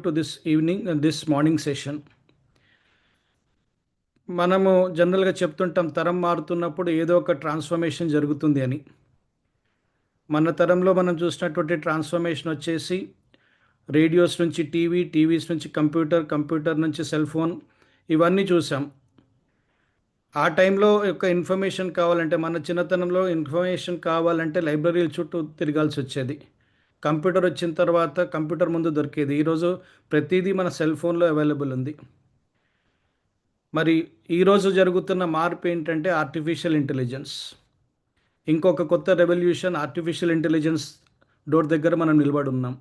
to this morning session. మనము జనరల్గా చెప్తుంటాం తరం మారుతున్నప్పుడు ఏదో ఒక ట్రాన్స్ఫర్మేషన్ జరుగుతుంది అని. మన తరంలో మనం చూసినటువంటి ట్రాన్స్ఫర్మేషన్ వచ్చేసి రేడియోస్ నుంచి టీవీ, టీవీస్ నుంచి కంప్యూటర్, కంప్యూటర్ నుంచి సెల్ ఫోన్ ఇవన్నీ చూసాం. ఆ టైంలో యొక్క ఇన్ఫర్మేషన్ కావాలంటే మన చిన్నతనంలో ఇన్ఫర్మేషన్ కావాలంటే లైబ్రరీల చుట్టూ తిరగాల్సి వచ్చేది. కంప్యూటర్ వచ్చిన తర్వాత కంప్యూటర్ ముందు దొరికేది. ఈరోజు ప్రతిదీ మన సెల్ ఫోన్లో అవైలబుల్ ఉంది. మరి ఈరోజు జరుగుతున్న మార్పు ఏంటంటే ఆర్టిఫిషియల్ ఇంటెలిజెన్స్. ఇంకొక కొత్త రెవల్యూషన్ ఆర్టిఫిషియల్ ఇంటెలిజెన్స్ డోర్ దగ్గర మనం నిలబడి ఉన్నాం.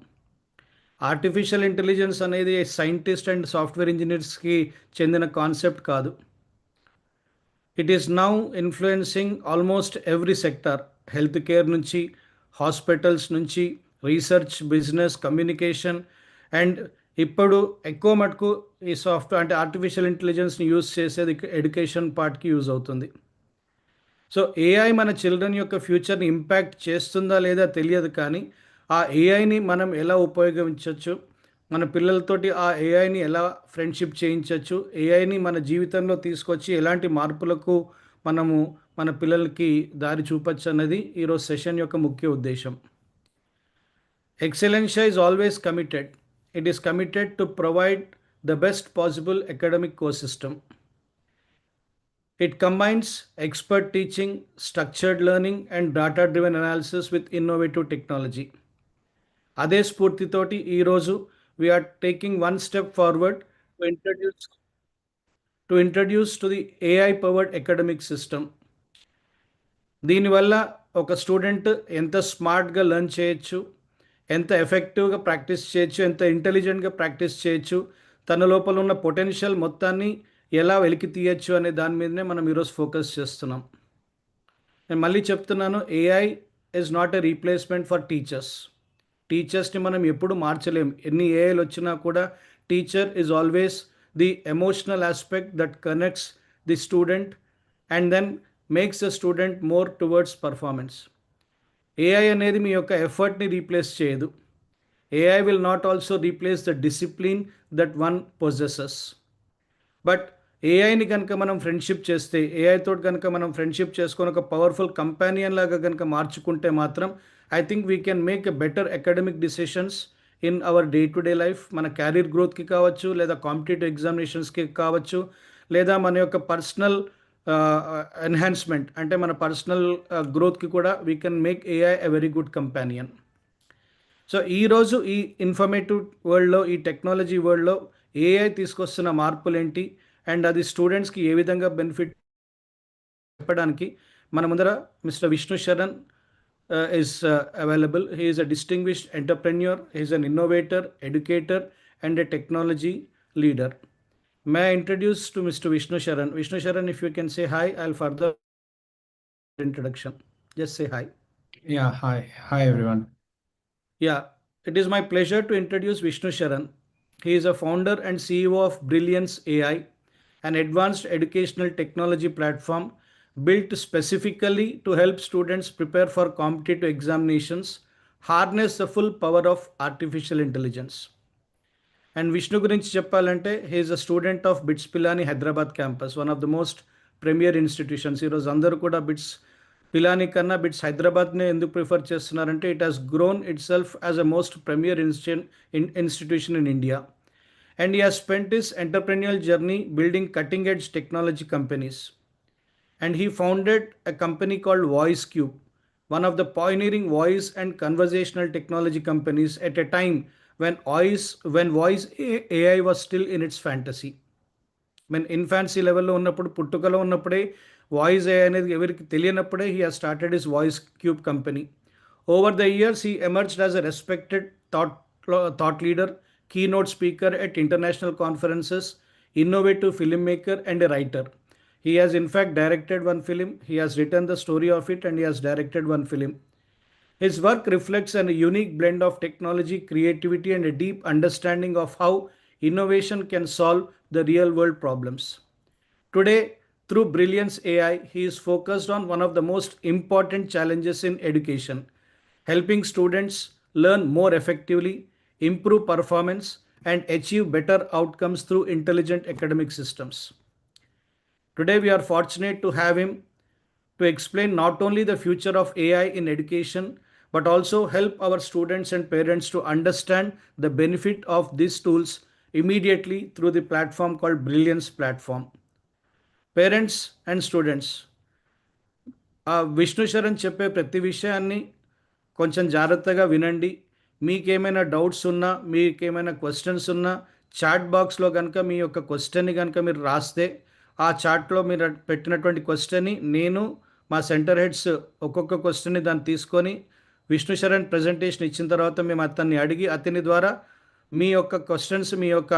ఆర్టిఫిషియల్ ఇంటెలిజెన్స్ అనేది సైంటిస్ట్ అండ్ సాఫ్ట్వేర్ ఇంజనీర్స్కి చెందిన కాన్సెప్ట్ కాదు. It is now influencing almost every sector. Health care నుంచి, హాస్పిటల్స్ నుంచి, రీసెర్చ్, బిజినెస్, కమ్యూనికేషన్ అండ్ ఇప్పుడు ఎక్కువ మటుకు ఈ అంటే ఆర్టిఫిషియల్ ఇంటెలిజెన్స్ని యూజ్ చేసేది ఎడ్యుకేషన్ పార్ట్కి యూజ్ అవుతుంది. సో ఏఐ మన చిల్డ్రన్ యొక్క ఫ్యూచర్ని ఇంపాక్ట్ చేస్తుందా లేదా తెలియదు, కానీ ఆ ఏఐని మనం ఎలా ఉపయోగించవచ్చు, మన పిల్లలతోటి ఆ ఏఐని ఎలా ఫ్రెండ్షిప్ చేయించవచ్చు, ఏఐని మన జీవితంలో తీసుకొచ్చి ఎలాంటి మార్పులకు మనము మన పిల్లలకి దారి చూపచ్చు అన్నది ఈరోజు సెషన్ యొక్క ముఖ్య ఉద్దేశం. Excellencia is always committed. It is committed to provide the best possible academic ecosystem. It combines expert teaching, structured learning, and data-driven analysis with innovative technology. అదే స్ఫూర్తితోటి ఈరోజు we are taking one step forward to introduce to the AI-powered academic system. దీనివల్ల ఒక student ఎంత స్మార్ట్గా learn చేయొచ్చు, ఎంత ఎఫెక్టివ్గా practice చేయొచ్చు, ఎంత ఇంటెలిజెంట్గా ప్రాక్టీస్ చేయొచ్చు, తన లోపల ఉన్న పొటెన్షియల్ మొత్తాన్ని ఎలా వెలికి తీయచ్చు అనే దాని మీదనే మనం ఈరోజు ఫోకస్ చేస్తున్నాం. నేను మళ్ళీ చెప్తున్నాను, AI is not a replacement for teachers. టీచర్స్ని మనం ఎప్పుడు మార్చలేం. ఎన్ని ఏఐలు వచ్చినా కూడా teacher is always the emotional aspect that connects the student and then makes the student more towards performance. AI అనేది మీ యొక్క ఎఫర్ట్ని రీప్లేస్ చేయదు. AI will not also replace the discipline that one possesses. But ఏఐని కనుక మనం friendship చేస్తే, ఏఐతో కనుక మనం ఫ్రెండ్షిప్ చేసుకొని ఒక పవర్ఫుల్ కంపానియన్ లాగా కనుక మార్చుకుంటే మాత్రం I think we can make a better academic decisions in our day to day life. మన క్యారియర్ గ్రోత్కి కావచ్చు, లేదా కాంపిటేటివ్ ఎగ్జామినేషన్స్కి కావచ్చు, లేదా మన యొక్క పర్సనల్ ఎన్హాన్స్మెంట్ అంటే మన పర్సనల్ గ్రోత్కి కూడా we can make AI a very good companion. So ఈరోజు ఈ ఇన్ఫర్మేటివ్ వరల్డ్లో, ఈ టెక్నాలజీ వరల్డ్లో ఏఐ తీసుకొస్తున్న మార్పులు ఏంటి అండ్ అది స్టూడెంట్స్కి ఏ విధంగా బెనిఫిట్ చెప్పడానికి మన ముందర Mister Vishnu Sharan is available. He is a distinguished entrepreneur, he is an innovator, educator and a technology leader. May I introduce to Mr. Vishnu Sharan. Vishnu Sharan, if you can say hi, I'll further introduction. Just say hi. Yeah, hi. Hi, everyone. Yeah, it is my pleasure to introduce Vishnu Sharan. He is a founder and CEO of Brilliance AI, an advanced educational technology platform built specifically to help students prepare for competitive examinations, harness the full power of artificial intelligence. And Vishnu gurinchi cheppalante, he is a student of BITS Pilani Hyderabad campus, one of the most premier institutions. ఈరోజు అందరూ కూడా bits Pilani కన్నా bits హైదరాబాద్నే ఎందుకు prefer చేస్తున్నారంటే it has grown itself as a most premier institution in India. And he has spent his entrepreneurial journey building cutting edge technology companies. And he founded a company called VoiceCube, one of the pioneering voice and conversational technology companies at a time when voice AI was still in its fantasy. When infancy level lo ఉన్నప్పుడు పుట్టుకలో ఉన్నప్పుడే voice AI అనేది ఎవరికి తెలియనప్పుడే he has started his VoiceCube company. Over the years he emerged as a respected thought leader, keynote speaker at international conferences, innovative filmmaker and a writer. He has in fact directed one film, he has written the story of it and he has directed one film. His work reflects a unique blend of technology, creativity and a deep understanding of how innovation can solve the real world problems. Today, through Brilliance AI, he is focused on one of the most important challenges in education, helping students learn more effectively, improve performance and achieve better outcomes through intelligent academic systems. Today, we are fortunate to have him to explain not only the future of AI in education, but also help our students and parents to understand the benefit of these tools immediately through the platform called Brilliance Platform. Parents and students, ఆ విష్ణు శరణ్ చెప్పే ప్రతి విషయాన్ని కొంచెం జాగ్రత్తగా వినండి. మీకేమైనా doubts ఉన్నా, మీకేమైనా క్వశ్చన్స్ ఉన్నా, చాట్ బాక్స్లో కనుక మీ యొక్క క్వశ్చన్ని కనుక మీరు రాస్తే, ఆ చాట్లో మీరు పెట్టినటువంటి క్వశ్చన్ని నేను మా సెంటర్ హెడ్స్ ఒక్కొక్క క్వశ్చన్ని దాన్ని తీసుకొని విష్ణు శరణ్ ప్రజెంటేషన్ ఇచ్చిన తర్వాత మేము అతన్ని అడిగి అతని ద్వారా మీ యొక్క క్వశ్చన్స్, మీ యొక్క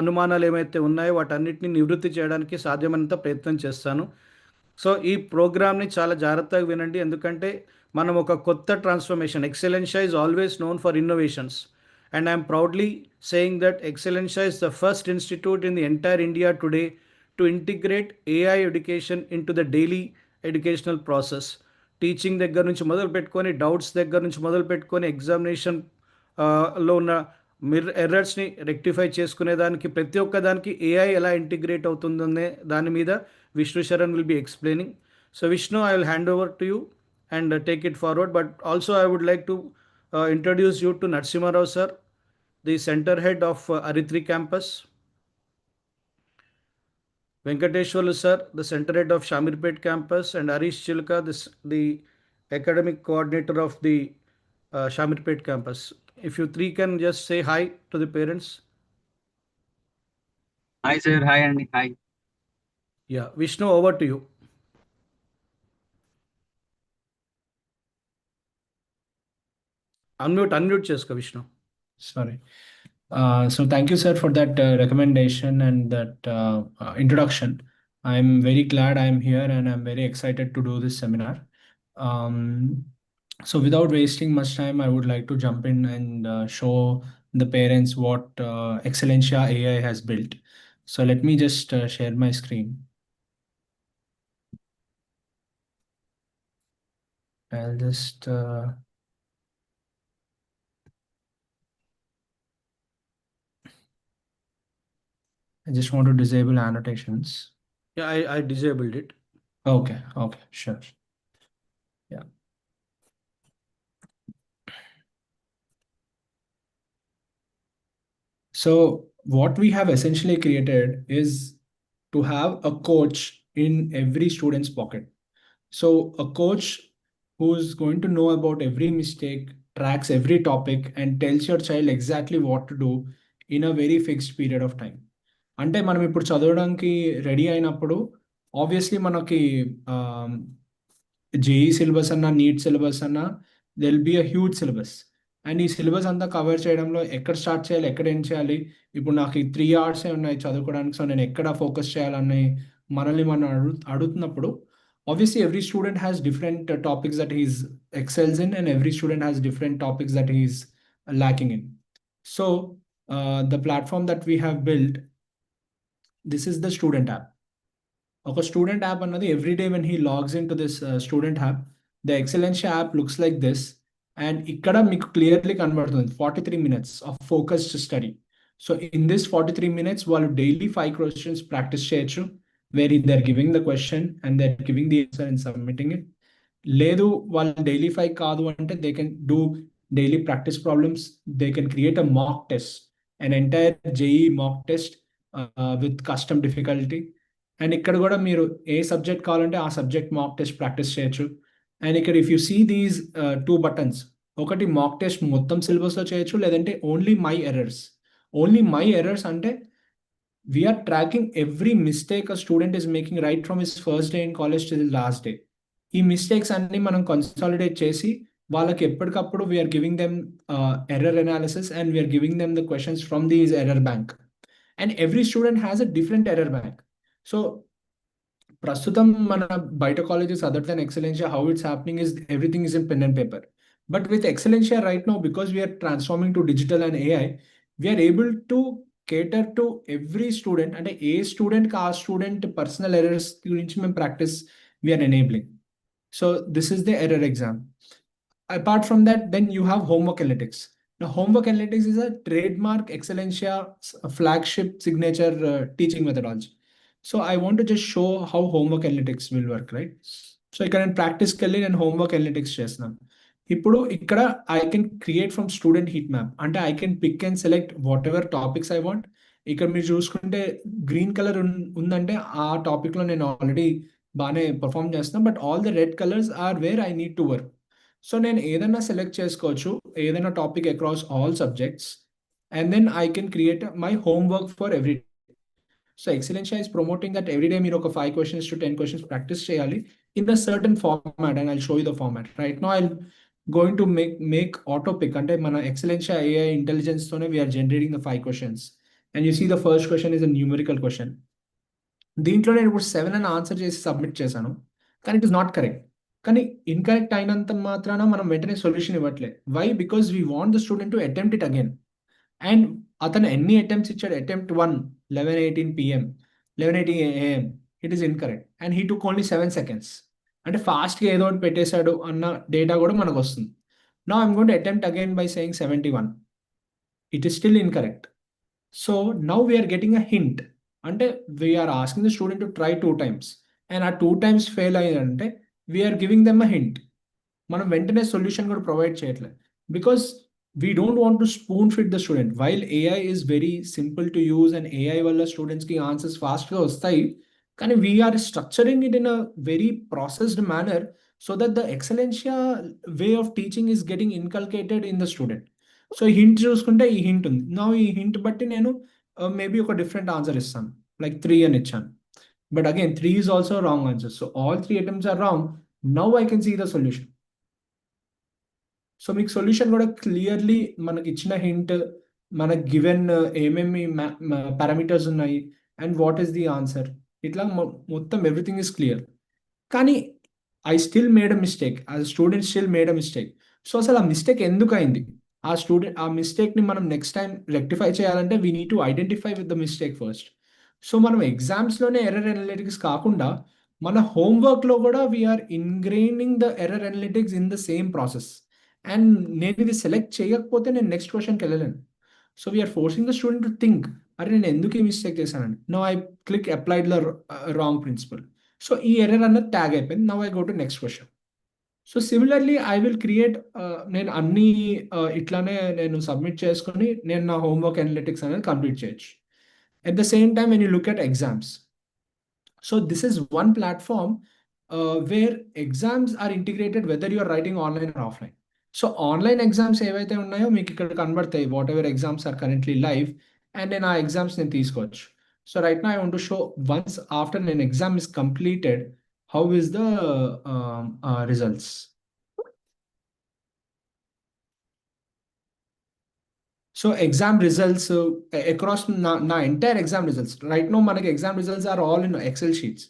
అనుమానాలు ఏమైతే ఉన్నాయో వాటన్నిటిని నివృత్తి చేయడానికి సాధ్యమైనంత ప్రయత్నం చేస్తాను. సో ఈ ప్రోగ్రామ్ని చాలా జాగ్రత్తగా వినండి, ఎందుకంటే మనం ఒక కొత్త transformation, Excellentia is always known for innovations, and I'm proudly saying that Excellentia is the first institute in the entire India today to integrate AI education in to the daily educational process. Teaching దగ్గర నుంచి మొదలు పెట్టుకొని, doubts దగ్గర నుంచి మొదలు పెట్టుకొని, examination లో ఉన్న ఎర్రర్స్ని రెక్టిఫై చేసుకునేదానికి ప్రతి ఒక్క దానికి ఏఐ ఎలా ఇంటిగ్రేట్ అవుతుందనే దాని మీద Vishnu Sharan will be explaining. So Vishnu, I will hand over to you and take it forward. But also I would like to introduce you to Narsimha Rao sir, the center head of Aritri campus. Venkateshwarlu sir, the center head of Shamirpet campus, and Harish Chilka, the academic coordinator of the Shamirpet campus. If you three can just say hi to the parents. Hi sir, hi Andy, hi. Yeah, Vishnu, over to you. Unmute చేసుకో Vishnu. Sorry. So thank you, sir, for that recommendation and that introduction. I'm very glad I'm here and I'm very excited to do this seminar. So without wasting much time, I would like to jump in and show the parents what Excellencia AI has built. So let me just share my screen. I'll just I just want to disable annotations. Yeah, I disabled it. Okay, sure. Yeah. So what we have essentially created is to have a coach in every student's pocket. So a coach who's going to know about every mistake, tracks every topic, and tells your child exactly what to do in a very fixed period of time. అంటే మనం ఇప్పుడు చదవడానికి ready అయినప్పుడు obviously మనకి JEE syllabus అన్నా, NEET syllabus అన్నా, they'll be a huge syllabus. And ఈ syllabus అంతా కవర్ చేయడంలో ఎక్కడ స్టార్ట్ చేయాలి, ఎక్కడ ఏం చేయాలి, ఇప్పుడు నాకు ఈ 3 hours ఉన్నాయి చదువుకోవడానికి, సో నేను ఎక్కడ ఫోకస్ చేయాలని మనల్ని మనం అడుగుతున్నప్పుడు, obviously every student has different topics that he excels in, and every student has different topics that he is lacking in. So the platform that we have built, this is the student app. Okay, student app another, every day when he logs into this student app, the Excellencia app looks like this, and ikkada meeku clearly convertundi 43 minutes of focused study. So in this 43 minutes, వాళ్ళు daily 5 questions practice చేయొచ్చు, where they're giving the question and they're giving the answer and submitting it. లేదు వాళ్ళు daily 5 కాదు అంటే they can do daily practice problems. They can create a mock test, an entire JEE mock test with custom difficulty. And ఇక్కడ కూడా మీరు ఏ subject కావాలంటే ఆ సబ్జెక్ట్ మాక్ టెస్ట్ ప్రాక్టీస్ చేయొచ్చు. అండ్ ఇక్కడ if you see these 2 buttons, ఒకటి mock test మొత్తం సిలబస్లో చేయొచ్చు, లేదంటే only my errors. Only my errors అంటే we're tracking every mistake a student is making right from his first day in college to the last day. ఈ mistakes అన్ని మనం consolidate చేసి వాళ్ళకి ఎప్పటికప్పుడు we're giving them error analysis and we're giving them the questions from these error bank. And every student has a different error bank. So ప్రస్తుతం మన బయట colleges other than Excellencia, how it's happening is everything is in pen and paper. But with Excellencia right now, because we are transforming to digital and AI, we are able to cater to every student, and a student ka student personal errors gurinchi మేము practice we are enabling. So this is the error exam. Apart from that, then you have homework analytics. Now, homework analytics is a trademark Excellencia flagship signature teaching methodology. So I want to just show how homework analytics will work, right? So ఇక్కడ నేను ప్రాక్టీస్కి వెళ్ళి నేను homework analytics చేస్తున్నాను. ఇప్పుడు ఇక్కడ I can create from student heat map, అంటే I can pick and select whatever topics I want. ఇక్కడ మీరు చూసుకుంటే గ్రీన్ కలర్ ఉందంటే ఆ టాపిక్లో నేను ఆల్రెడీ బాగానే పర్ఫామ్ చేస్తున్నాను, but all the red colours are where I need to work. So నేను ఏదైనా సెలెక్ట్ చేసుకోవచ్చు, ఏదైనా topic across all subjects, and then I can create my homework for every. So Excellentia is promoting that every day మీరు ఒక 5 questions to 10 questions practice చేయాలి in the certain format, and I show you the format. Right now I going to make auto pick, అంటే మన ఎక్సలెన్షియా AI intelligence తోనే we're generating the 5 questions. And you see the first question is a numerical question. దీంట్లో నేను ఇప్పుడు 7 అని answer చేసి submit చేశాను, కానీ ఇట్ ఇస్ నాట్ కరెక్ట్. కానీ ఇన్కరెక్ట్ అయినంత మాత్రాన మనం వెంటనే సొల్యూషన్ ఇవ్వట్లేదు. Why? Because we want the student to attempt it again. And అతను ఎన్ని అటెంప్ట్స్ ఇచ్చాడు? Attempt 1 11:18 PM, 11:18 AM. It is incorrect and he took only 7 seconds. అంటే ఫాస్ట్గా ఏదో ఒకటి పెట్టేశాడు అన్న డేటా కూడా మనకు వస్తుంది. Now I'm going to attempt again by saying 71. It is still incorrect. So now we're getting a hint, అంటే we're asking the student to try 2 times, and ఆ 2 times ఫెయిల్ అయ్యిందంటే we're giving them a hint. మనం వెంటనే solution కూడా provide చేయట్లేదు, because we don't want to spoon fit the student. While AI is very simple to use and AI వల్ల స్టూడెంట్స్కి answers ఫాస్ట్గా వస్తాయి, కానీ we're structuring it in a very processed manner so that the Excellentia way of teaching is getting inculcated in the student. So hint చూసుకుంటే ఈ hint ఉంది. నా ఈ హింట్ బట్టి నేను మేబీ ఒక డిఫరెంట్ ఆన్సర్ ఇస్తాను, లైక్ 3 అని ఇచ్చాను. But again 3 is also wrong answer. So all 3 attempts are wrong. Now I can see the solution. So మీకు సొల్యూషన్ కూడా క్లియర్లీ మనకి ఇచ్చిన హింట్, మనకి గివెన్ ఏమేమి పారామీటర్స్ ఉన్నాయి and what is the answer, ఇట్లా మొత్తం ఎవ్రీథింగ్ ఈస్ క్లియర్. కానీ I still made a mistake, ఆ student still made a mistake. So అసలు ఆ మిస్టేక్ ఎందుకు అయింది? ఆ మిస్టేక్ని మనం నెక్స్ట్ టైం రెక్టిఫై చేయాలంటే we need to identify with the mistake first. So మనం ఎగ్జామ్స్లోనే ఎర్రర్ అనలిటిక్స్ కాకుండా మన హోంవర్క్లో కూడా we are ఇన్గ్రెయినింగ్ the error analytics in the same process. And నేను ఇది సెలెక్ట్ చేయకపోతే నేను నెక్స్ట్ క్వశ్చన్కి వెళ్ళలేను. So we're forcing the student to think, అరే నేను ఎందుకు ఈ మిస్టేక్ చేశానండి. No I click applied the wrong principle. So ఈ ఎర్రర్ అన్నది ట్యాగ్ అయిపోయింది. Now I go to next question. So similarly I will create, నేను అన్ని ఇట్లానే నేను సబ్మిట్ చేసుకొని నేను నా హోంవర్క్ అనలిటిక్స్ అనేది కంప్లీట్ చేయొచ్చు. At the same time, when you look at exams, so this is one platform where exams are integrated whether you are writing online or offline. So online exams ఏవైతే ఉన్నాయో మీకు ఇక్కడ కనబడతాయి, whatever exams are currently live, and నేను ఆ exams నేను తీసుకోవచ్చు. So right now I want to show once after నేను exam is completed how is the results. So exam results across నా entire exam results right no మనకి exam results are all in Excel sheets,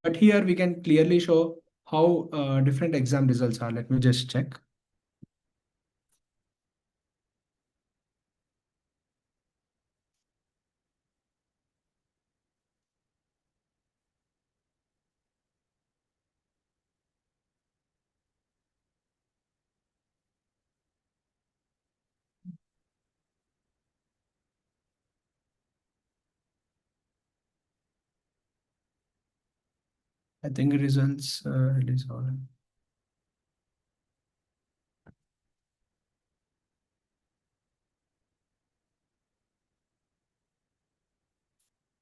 but here we can clearly show how different exam results are. Let me just check. I think results release all.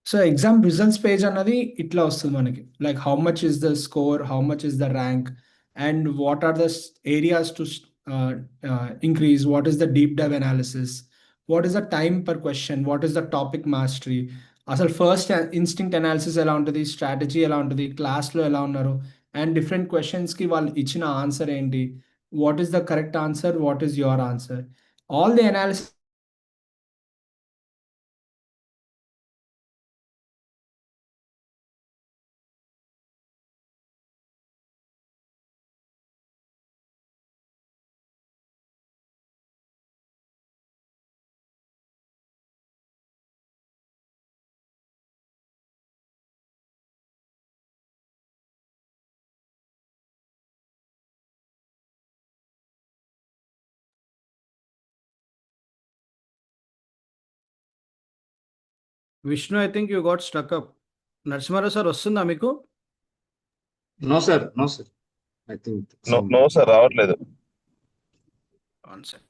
సో exam results page అన్నది ఇట్లా వస్తుంది మనకి, like how much is the score, how much is the rank, and what are the areas to increase, what is the deep dive analysis, what is the time per question, what is the topic mastery, అసలు first instinct analysis ఎలా ఉంటుంది, strategy ఎలా ఉంటుంది, క్లాస్లో ఎలా ఉన్నారు, and different క్వశ్చన్స్కి వాళ్ళు ఇచ్చిన ఆన్సర్ ఏంటి, what is the correct answer, what is your answer, all the analysis Vishnu, I think you got stuck up. Narasimharao sir వస్తుందా మీకు? No, sir. No, sir. I think no some. No sir రావట్లేదు. One second.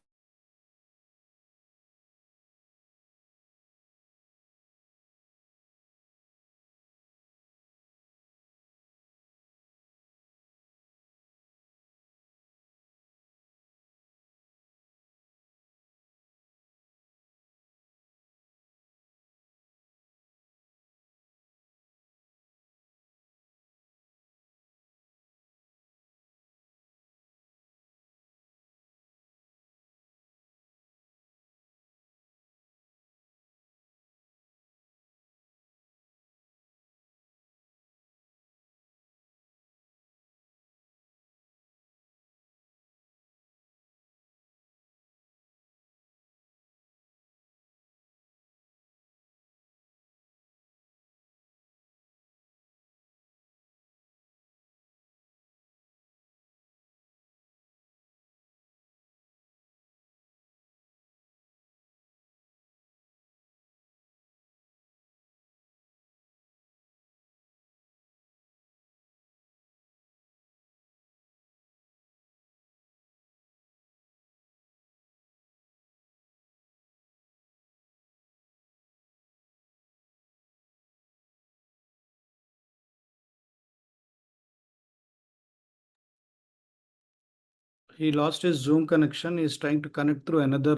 He lost his Zoom connection. He is trying to connect through another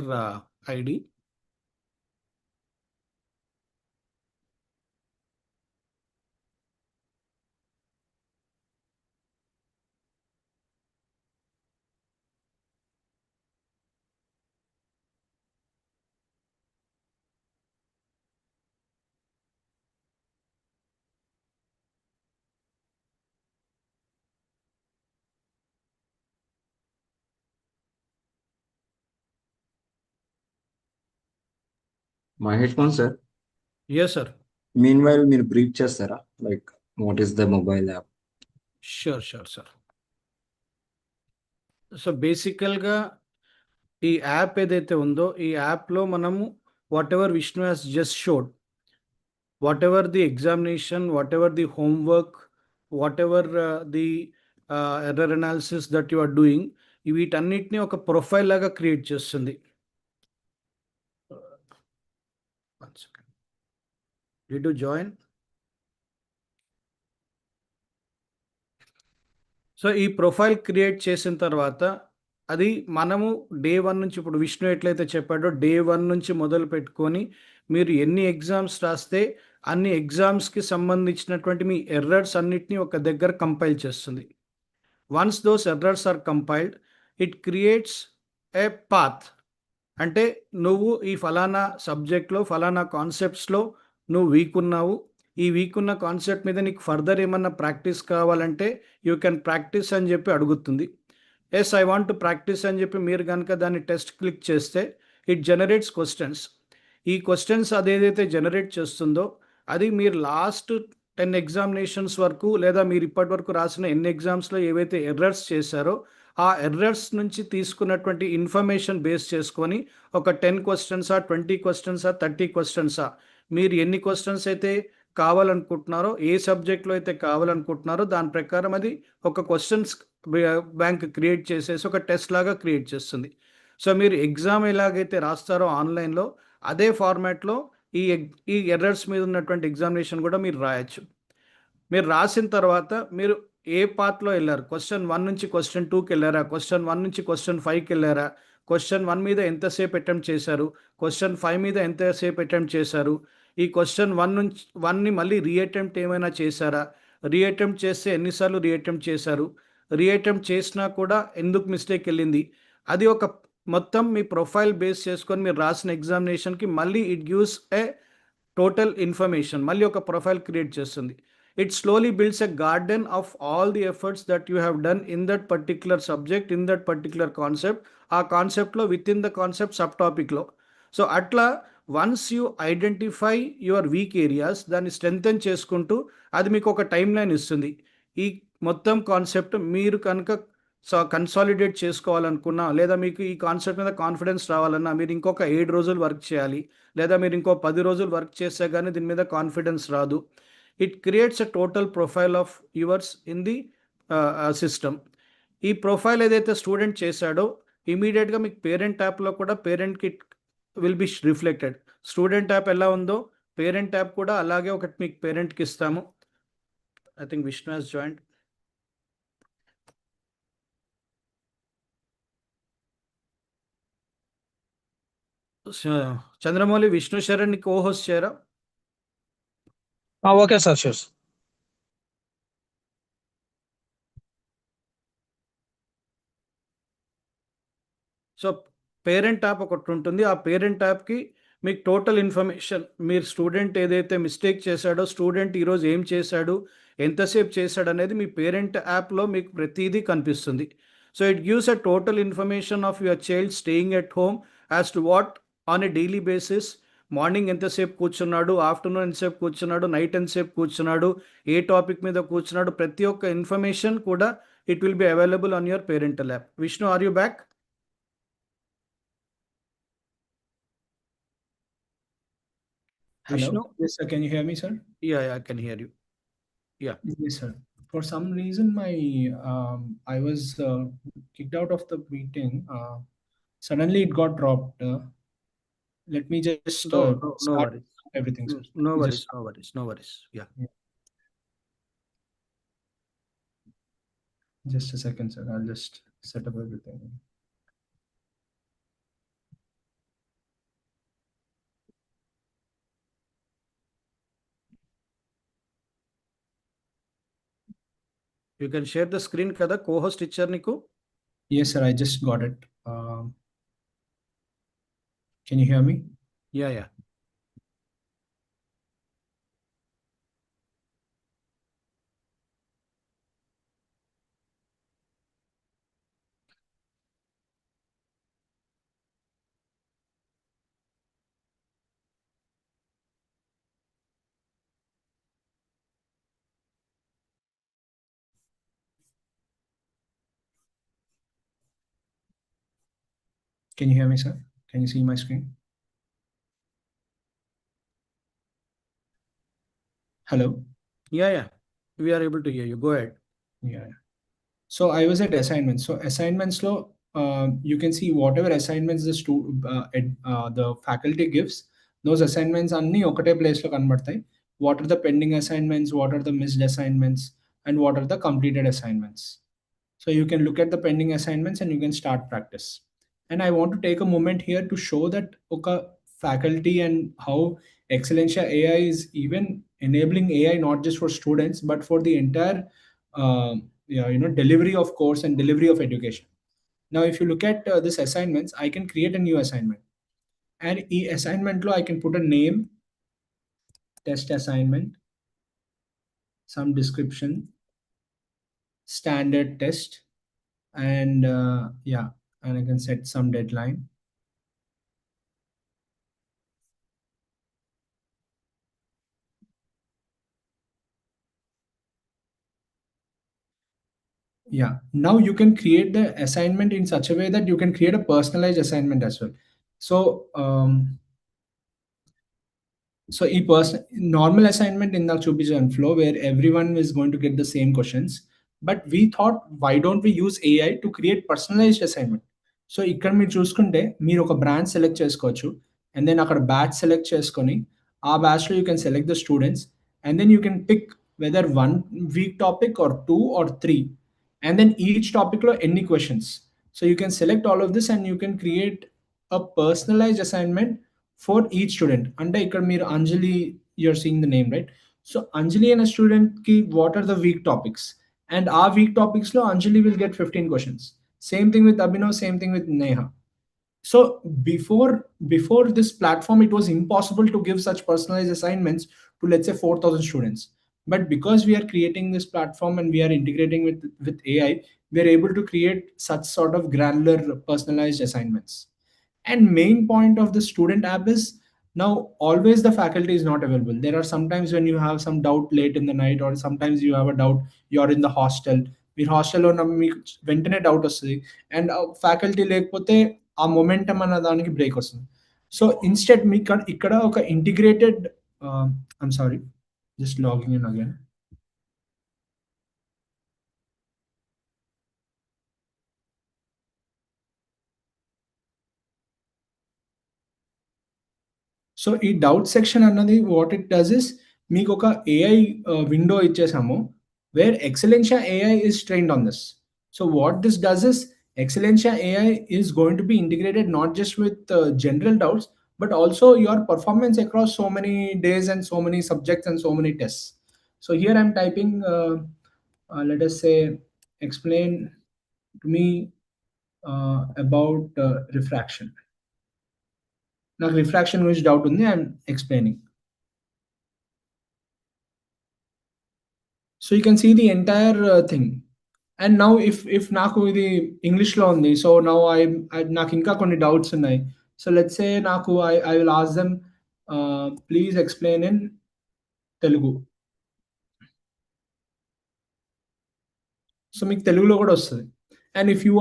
ID. Mahesh Mohan, sir. Yes, sir. Meanwhile, మీరు brief చేస్తారా? Like, what is the mobile app? Sure, sir. So బేసికల్గా ఈ app ఏదైతే ఉందో ఈ యాప్లో మనము whatever Vishnu has just showed, whatever the examination, whatever the homework, whatever the error analysis that you are doing, వీటన్నిటిని ఒక profile లాగా క్రియేట్ చేస్తుంది. Did you join? సో ఈ ప్రొఫైల్ క్రియేట్ చేసిన తర్వాత అది మనము డే 1 నుంచి, ఇప్పుడు విష్ణు ఎట్లయితే చెప్పాడో డే 1 నుంచి మొదలు పెట్టుకొని మీరు ఎన్ని ఎగ్జామ్స్ రాస్తే అన్ని ఎగ్జామ్స్కి సంబంధించినటువంటి మీ ఎర్రర్స్ అన్నిటినీ ఒక దగ్గర కంపైల్ చేస్తుంది. Once those errors are compiled, it creates a path. అంటే నువ్వు ఈ ఫలానా సబ్జెక్ట్లో ఫలానా కాన్సెప్ట్స్లో నువ్వు వీక్ ఉన్నావు, ఈ వీక్ ఉన్న కాన్సెప్ట్ మీద నీకు ఫర్దర్ ఏమన్నా ప్రాక్టీస్ కావాలంటే యూ కెన్ ప్రాక్టీస్ అని చెప్పి అడుగుతుంది. Yes, I want to practice అని చెప్పి మీరు కనుక దాన్ని టెస్ట్ క్లిక్ చేస్తే ఇట్ జనరేట్స్ క్వశ్చన్స్. ఈ క్వశ్చన్స్ అదేదైతే జనరేట్ చేస్తుందో అది మీరు లాస్ట్ 10 ఎగ్జామినేషన్స్ వరకు లేదా మీరు ఇప్పటి వరకు రాసిన ఎన్ని ఎగ్జామ్స్లో ఏవైతే ఎర్రర్స్ చేశారో ఆ ఎర్రర్స్ నుంచి తీసుకున్నటువంటి ఇన్ఫర్మేషన్ బేస్ చేసుకొని ఒక 10 క్వశ్చన్సా, 20 క్వశ్చన్సా, 30 క్వశ్చన్సా, మీరు ఎన్ని క్వశ్చన్స్ అయితే కావాలనుకుంటున్నారో, ఏ సబ్జెక్ట్లో అయితే కావాలనుకుంటున్నారో దాని ప్రకారం అది ఒక క్వశ్చన్స్ బ్యాంక్ క్రియేట్ చేసేసి ఒక టెస్ట్ లాగా క్రియేట్ చేస్తుంది. సో మీరు ఎగ్జామ్ ఎలాగైతే రాస్తారో ఆన్లైన్లో అదే ఫార్మాట్లో ఈ ఎర్రర్స్ మీద ఉన్నటువంటి ఎగ్జామినేషన్ కూడా మీరు రాయొచ్చు. మీరు రాసిన తర్వాత మీరు ఏ పాత్లో వెళ్ళారు, క్వశ్చన్ 1 నుంచి క్వశ్చన్ 2కి వెళ్ళారా, క్వశ్చన్ 1 నుంచి క్వశ్చన్ 5కి వెళ్ళారా, క్వశ్చన్ 1 మీద ఎంతసేపు అటెంప్ట్ చేశారు, క్వశ్చన్ 5 మీద ఎంతసేపు అటెంప్ట్ చేశారు, ఈ క్వశ్చన్ 1ని మళ్ళీ రీఅటెంప్ట్ ఏమైనా చేశారా, రీఅటెంప్ట్ చేస్తే ఎన్నిసార్లు రీఅటెంప్ట్ చేశారు, రీఅటెంప్ట్ చేసినా కూడా ఎందుకు మిస్టేక్ వెళ్ళింది, అది ఒక మొత్తం మీ ప్రొఫైల్ బేస్ చేసుకొని మీరు రాసిన ఎగ్జామినేషన్కి మళ్ళీ it gives a total information, మళ్ళీ ఒక ప్రొఫైల్ క్రియేట్ చేస్తుంది. It slowly builds a garden of all the efforts that you have done in that particular subject, in that particular concept, ఆ కాన్సెప్ట్లో within the concept subtopicలో. సో అట్లా once you identify your weak areas, దాన్ని strengthen చేసుకుంటూ అది మీకు ఒక time line ఇస్తుంది. ఈ మొత్తం కాన్సెప్ట్ మీరు కనుక సో కన్సాలిడేట్ చేసుకోవాలనుకున్నా, లేదా మీకు ఈ కాన్సెప్ట్ మీద కాన్ఫిడెన్స్ రావాలన్నా మీరు ఇంకొక 7 రోజులు వర్క్ చేయాలి, లేదా మీరు ఇంకో 10 రోజులు వర్క్ చేస్తే కానీ దీని మీద కాన్ఫిడెన్స్ రాదు. It creates a total profile of yours in the system. ఈ ప్రొఫైల్ ఏదైతే స్టూడెంట్ చేశాడో ఇమీడియట్గా మీకు పేరెంట్ యాప్లో కూడా పేరెంట్కి will be reflected. Student app ఎలా ఉందో పేరెంట్ యాప్ కూడా అలాగే ఒకటి మీకు పేరెంట్కి ఇస్తాము. I think Vishnu has joined. Chandramouli, Vishnu Sharan co-host చేయరా? Okay sir, sure. So parent app ఒకటి ఉంటుంది. ఆ పేరెంట్ యాప్కి మీకు టోటల్ ఇన్ఫర్మేషన్, మీరు స్టూడెంట్ ఏదైతే మిస్టేక్ చేశాడో, స్టూడెంట్ ఈరోజు ఏం చేశాడు, ఎంతసేపు చేశాడు అనేది మీ పేరెంట్ యాప్లో మీకు ప్రతిదీ కనిపిస్తుంది. So it gives a total information of your child staying at home as to what on a daily basis. Morning ఎంతసేపు కూర్చున్నాడు, ఆఫ్టర్నూన్ ఎంతసేపు కూర్చున్నాడు, నైట్ ఎంతసేపు కూర్చున్నాడు, ఏ టాపిక్ మీద కూర్చున్నాడు, ప్రతి ఒక్క ఇన్ఫర్మేషన్ కూడా it will be available on your parental app. Vishnu, are you back? Hello. Vishnu? Yes, sir. Can you hear me, sir? Yeah, I can hear you. Yeah. Yes, sir. For some reason, I was kicked out of the meeting. Suddenly, it got dropped. Let me just No start worries. everything, sir. No Let me worries, just- no worries. Yeah. Just a second, sir. I'll just set up everything. You can share the screen kada, co-host ichar niku. Yes, sir. I just got it. Can you hear me? Yeah. Can you hear me, sir? Can you see my screen? Hello? Yeah. We are able to hear you. Go ahead. Yeah. So I was at assignments. So assignments lo, you can see whatever assignments the faculty gives, those assignments anni okate place lo kanbadtayi. What are the pending assignments? What are the missed assignments? And what are the completed assignments? So you can look at the pending assignments and you can start practice. And I want to take a moment here to show that faculty and how Excellencia AI is even enabling AI not just for students but for the entire delivery of course and delivery of education. Now if you look at this assignments, I can create a new assignment, and e assignment lo I can put a name, test assignment, some description, standard test, and and I can set some deadline. Yeah, now you can create the assignment in such a way that you can create a personalized assignment as well. So so normal assignment in the Chupijan flow where everyone is going to get the same questions, but we thought, why don't we use AI to create personalized assignment? So ఇక్కడ మీరు చూసుకుంటే మీరు ఒక branch select చేసుకోవచ్చు, and then అక్కడ batch select చేసుకొని ఆ batch లో you can select the students, and then you can pick whether 1 week topic or 2 or 3, and then each topic lo any questions. So you can select all of this and you can create a personalized assignment for each student. Ante ikkada meer Anjali, you're seeing the name, right? So Anjali and a student ki what are the week topics, and our week topics lo Anjali will get 15 questions. Same thing with Abhinav, same thing with Neha. So before this platform, it was impossible to give such personalized assignments to, let's say, 4,000 students. But because we are creating this platform and we are integrating with AI, we are able to create such sort of granular personalized assignments. And main point of the student app is, now always the faculty is not available. There are sometimes when you have some doubt late in the night, or sometimes you have a doubt, you're in the hostel, మీరు హాస్టల్‌లో ఉన్న మీకు వెంటనే doubt వస్తది. And faculty లేకపోతే ఆ momentum అన్న దానికి బ్రేక్ వస్తుంది. సో, ఇన్‌స్టెడ్ మీకు ఇక్కడ ఒక integrated I'm sorry just logging in again. So, ఈ డౌట్ సెక్షన్ అన్నది వాట్ ఇట్ డస్ ఇస్ మీకొక ఏఐ విండో ఇచ్చేసాము. Where Excellentia AI is trained on this. So, what this does is Excellentia AI is going to be integrated not just with general doubts, but also your performance across so many days and so many subjects and so many tests. So here I'm typing, let us say, explain to me about refraction. నాకు refraction గురించి doubt ఉంది. I'm explaining. So you can see the entire thing. And now if నాకు ఇది ఇంగ్లీష్‌లో ఉంది. So now నాకు ఇంకా కొన్ని డౌట్స్ ఉన్నాయి. సో లెట్స్ సే నాకు I will ask them please explain in Telugu. So మీకు తెలుగులో కూడా వస్తది. And if you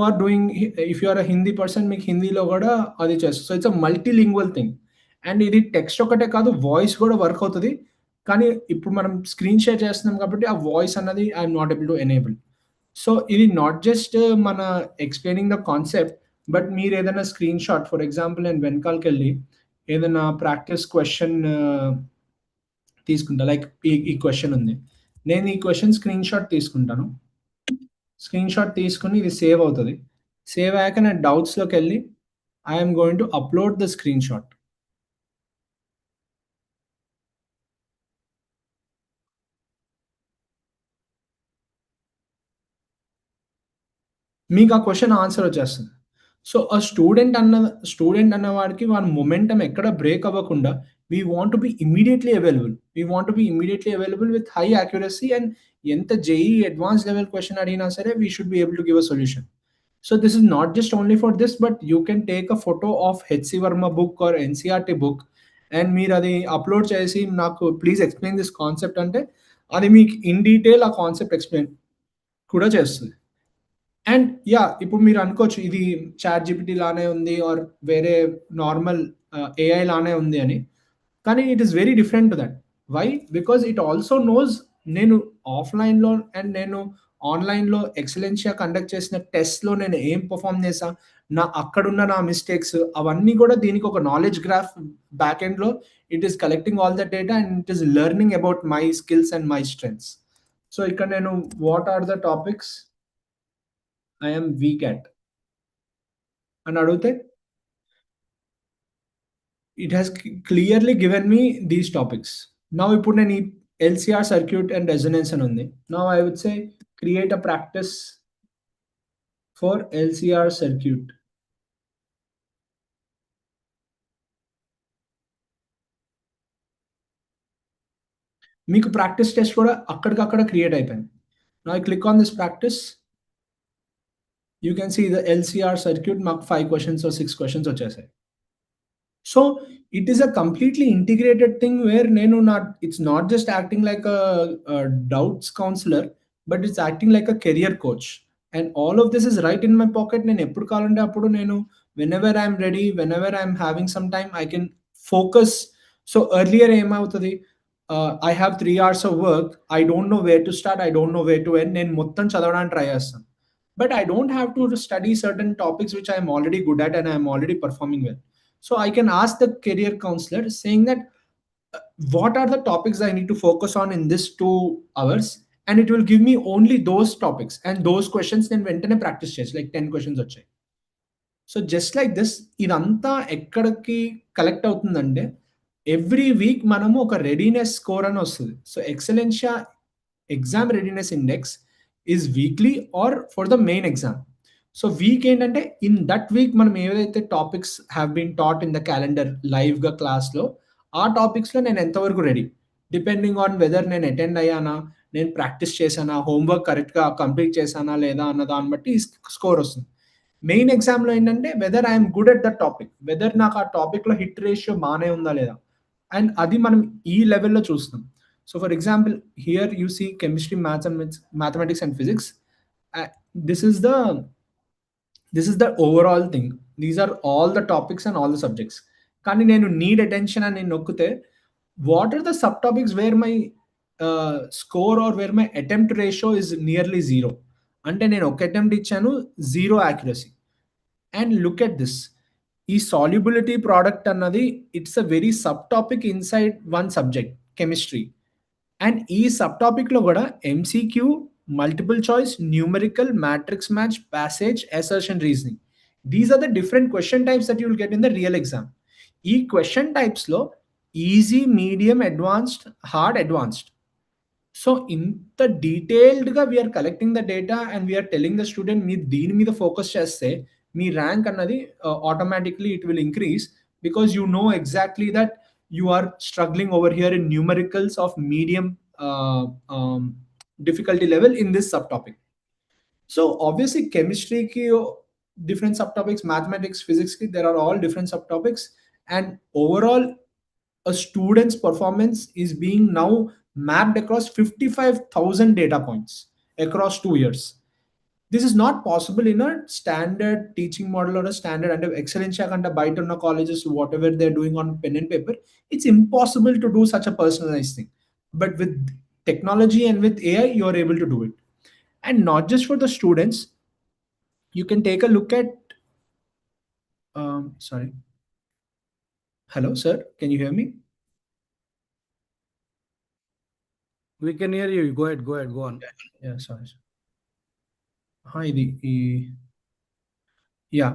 are a Hindi person మీకు హిందీలో కూడా అది చేస్తది. So it's a multilingual thing. And ఇది టెక్స్ట్ ఒకటే కాదు వాయిస్ కూడా వర్క్ అవుతది. కానీ ఇప్పుడు మనం స్క్రీన్ షేర్ చేస్తున్నాం కాబట్టి ఆ వాయిస్ అన్నది I'm not able to enable. So ఇది నాట్ జస్ట్ మన ఎక్స్‌ప్లెయినింగ్ ద కాన్సెప్ట్, బట్ మీరేదైనా స్క్రీన్ షాట్ ఫర్ ఎగ్జాంపుల్ నేను వెనకాలకెళ్ళి ఏదైనా ప్రాక్టీస్ క్వెషన్ తీసుకుంటా. లైక్ ఈ క్వెషన్ ఉంది. నేను ఈ క్వెషన్ స్క్రీన్ షాట్ తీసుకుంటాను. స్క్రీన్ షాట్ తీసుకొని ఇది సేవ్ అవుతది. సేవ్ అయ్యాక నేను డౌట్స్‌లోకెళ్ళి I am going to upload the screenshot. మీకు ఆ క్వెషన్ ఆన్సర్ వచ్చేస్తుంది. సో, స్టూడెంట్ అన్నవాడికి వాని మొమెంటమ్ ఎక్కడ బ్రేక్ అవ్వకుండా వి want to be immediately available. We want to be immediately available with high accuracy and ఎంత జేఈఈ అడ్వాన్స్డ్ లెవెల్ క్వెషన్ అడిగినా సరే we should be able to give a solution. So this is not just only for this, but you can take a photo of H.C. Verma book or NCERT book and మీరు అది upload చేసి నాకు please explain this concept అంటే అది మీకు in detail ఆ concept explain కూడా చేస్తది. అండ్ ఇప్పుడు మీరు అనుకోవచ్చు ఇది చాట్‌జీపీటీ లానే ఉంది ఆర్ వేరే నార్మల్ ఏఐ లానే ఉంది అని. కానీ it is very different to that. Why? Because it also knows నేను ఆఫ్‌లైన్‌లో అండ్ నేను ఆన్‌లైన్‌లో ఎక్సలెన్షియా కండక్ట్ చేసిన టెస్ట్‌లో నేను ఏం పెర్ఫార్మ్ చేశా, అక్కడున్న నా మిస్టేక్స్ అవన్నీ కూడా దీనికి ఒక నాలెడ్జ్ గ్రాఫ్ బ్యాక్ ఎండ్‌లో it is collecting all the data and it is learning about my skills and my strengths. So ఇక్కడ నేను what are the topics I am weak at అని అడిగితే it has clearly given me these topics. Now ఇప్పుడు నేను ఈ LCR circuit and resonance అని ఉంది. Now I would say create a practice for LCR circuit. మీకు ప్రాక్టీస్ టెస్ట్ కూడా అక్కడికక్కడ క్రియేట్ అయిపోయింది. Now I click on this practice. You can see the LCR circuit మాకు 5 questions or 6 questions వచ్చేసాయి. So it is a completely integrated thing where it's not just acting like a doubts counselor, but it's acting like a career coach. And all of this is right in my pocket. నేను ఎప్పుడు కావాలంటే అప్పుడు నేను whenever I'm ready, whenever I'm having some time, I can focus. So earlier ఏమవుతది, I have 3 hours of work. I don't know where to start. I don't know where to end. నేను మొత్తం చదవడానికి try చేస్తాను. But I don't have to study certain topics which I'm already good at and I'm already performing well. So I can ask the career counselor saying that what are the topics I need to focus on in this 2 hours, and it will give me only those topics and those questions నేను వెంటనే practice చేయొచ్చు. Like 10 questions వచ్చాయి. So just like this ఇదంతా ఎక్కడికి collect అవుతుందంటే every week మనము ఒక readiness score అని వస్తది. So Excellentia exam readiness index is weekly or for the main exam. So week ఏంటంటే ఇన్ దట్ వీక్ మనం ఏదైతే topics have been taught in the calendar లైవ్‌గా క్లాస్‌లో ఆ టాపిక్స్‌లో నేను ఎంతవరకు రెడీ, డిపెండింగ్ ఆన్ వెదర్ నేను అటెండ్ అయ్యానా, నేను ప్రాక్టీస్ చేశానా, హోంవర్క్ కరెక్ట్‌గా కంప్లీట్ చేశానా లేదా అన్న దాన్ని బట్టి స్కోర్ వస్తుంది. మెయిన్ ఎగ్జామ్‌లో ఏంటంటే whether I'm good at that topic, whether నాకు ఆ టాపిక్‌లో హిట్ రేషియో బానే ఉందా లేదా, అండ్ అది మనం ఈ లెవెల్‌లో చూస్తాం. So for example here you see chemistry, mathematics and physics. this is the overall thing. These are all the topics and all the subjects. కానీ నేను need attention అని నేను నొక్కితే what are the subtopics where my score or where my attempt ratio is nearly zero? అంటే నేను ఒక attempt ఇచ్చాను, zero accuracy. And look at this, ఈ సాల్యుబిలిటీ ప్రోడక్ట్ అన్నది it's a very sub topic inside one subject chemistry. And ఈ sub టాపిక్లో కూడా MCQ, multiple choice, numerical, matrix match, passage, assertion, reasoning, these are the different question types that you will get in the real exam. ఈ question టైప్స్లో easy, medium, advanced, hard, advanced. So ఇంత డీటెయిల్డ్గా we're collecting the data and we're telling the student మీరు దీని మీద focus చేస్తే మీ rank అన్నది automatically it will increase, because you know exactly that you are struggling over here in numericals of medium difficulty level in this subtopic. So obviously chemistry ki different subtopics, mathematics, physics ki there are all different subtopics, and overall a student's performance is being now mapped across 55,000 data points across 2 years. This is not possible in a standard teaching model or a standard and excellence and bite on colleges, whatever they're doing on pen and paper. It's impossible to do such a personalized thing. But with technology and with AI, you're able to do it. And not just for the students, you can take a look at, sorry. Hello, sir. Can you hear me? We can hear you. Go ahead, go on. Yeah, sorry. Hi, yeah.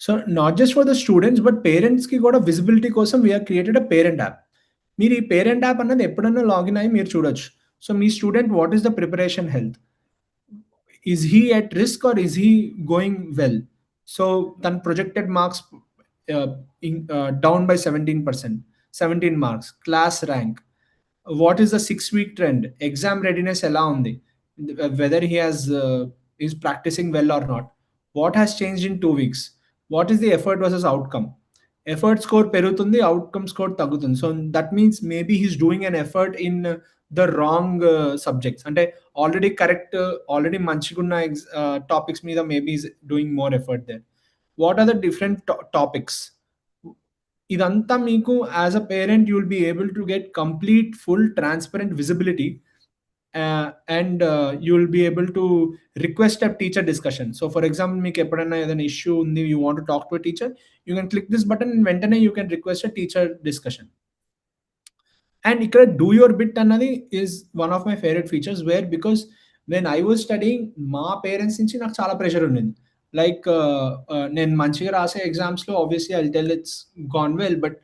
So not just for the students, but parents ki kuda visibility kosam we have created a parent app. మీరు ఈ parent app అన్నది ఎప్పుడన్నా login అయ్యి మీరు చూడొచ్చు. So మీ student what is the preparation health, is he at risk or is he going well? So తన projected marks down by 17%, 17 marks, class rank, what is the 6-week trend, exam readiness ఎలా ఉంది, whether he has is practicing well or not, what has changed in 2 weeks, what is the effort versus outcome. Effort score పెరుగుతుంది, outcome score తగ్గుతుంది. So that means maybe he's doing an effort in the wrong subjects. అంటే already correct, already మంచిగా ఉన్న topics మీద maybe is doing more effort there. What are the different topics? ఇదంతా మీకు as a parent you will be able to get complete, full, transparent visibility. And you will be able to request a teacher discussion. So for example, meeku eppadana edana issue undi, you want to talk to a teacher, you can click this button and ventane you can request a teacher discussion. And ikkada do your bit annadi is one of my favorite features, where because when I was studying, ma parents nunchi నాకు చాలా pressure ఉండేది. Like నేను మంచిగా రాసే exams లో obviously I'll tell it's gone well, but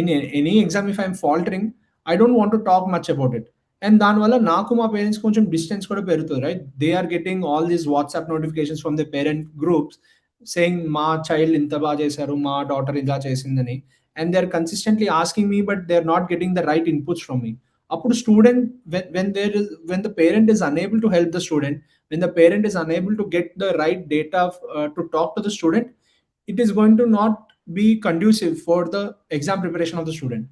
in any exam if I'm faltering, I don't want to talk much about it. And దానివల్ల నాకు మా పేరెంట్స్ కొంచెం డిస్టెన్స్ కూడా పెరుగుతుంది, right? They are getting all these WhatsApp notifications from the parent groups saying మా child ఇంత బాగా చేశారు, మా డాటర్ ఇలా చేసిందని. And they are consistently asking me, but they are not getting the right inputs from me. అప్పుడు student, when the parent is unable to help the student, when the parent is unable to get the right data to talk to the student, it is going to not be conducive for the exam preparation of the student.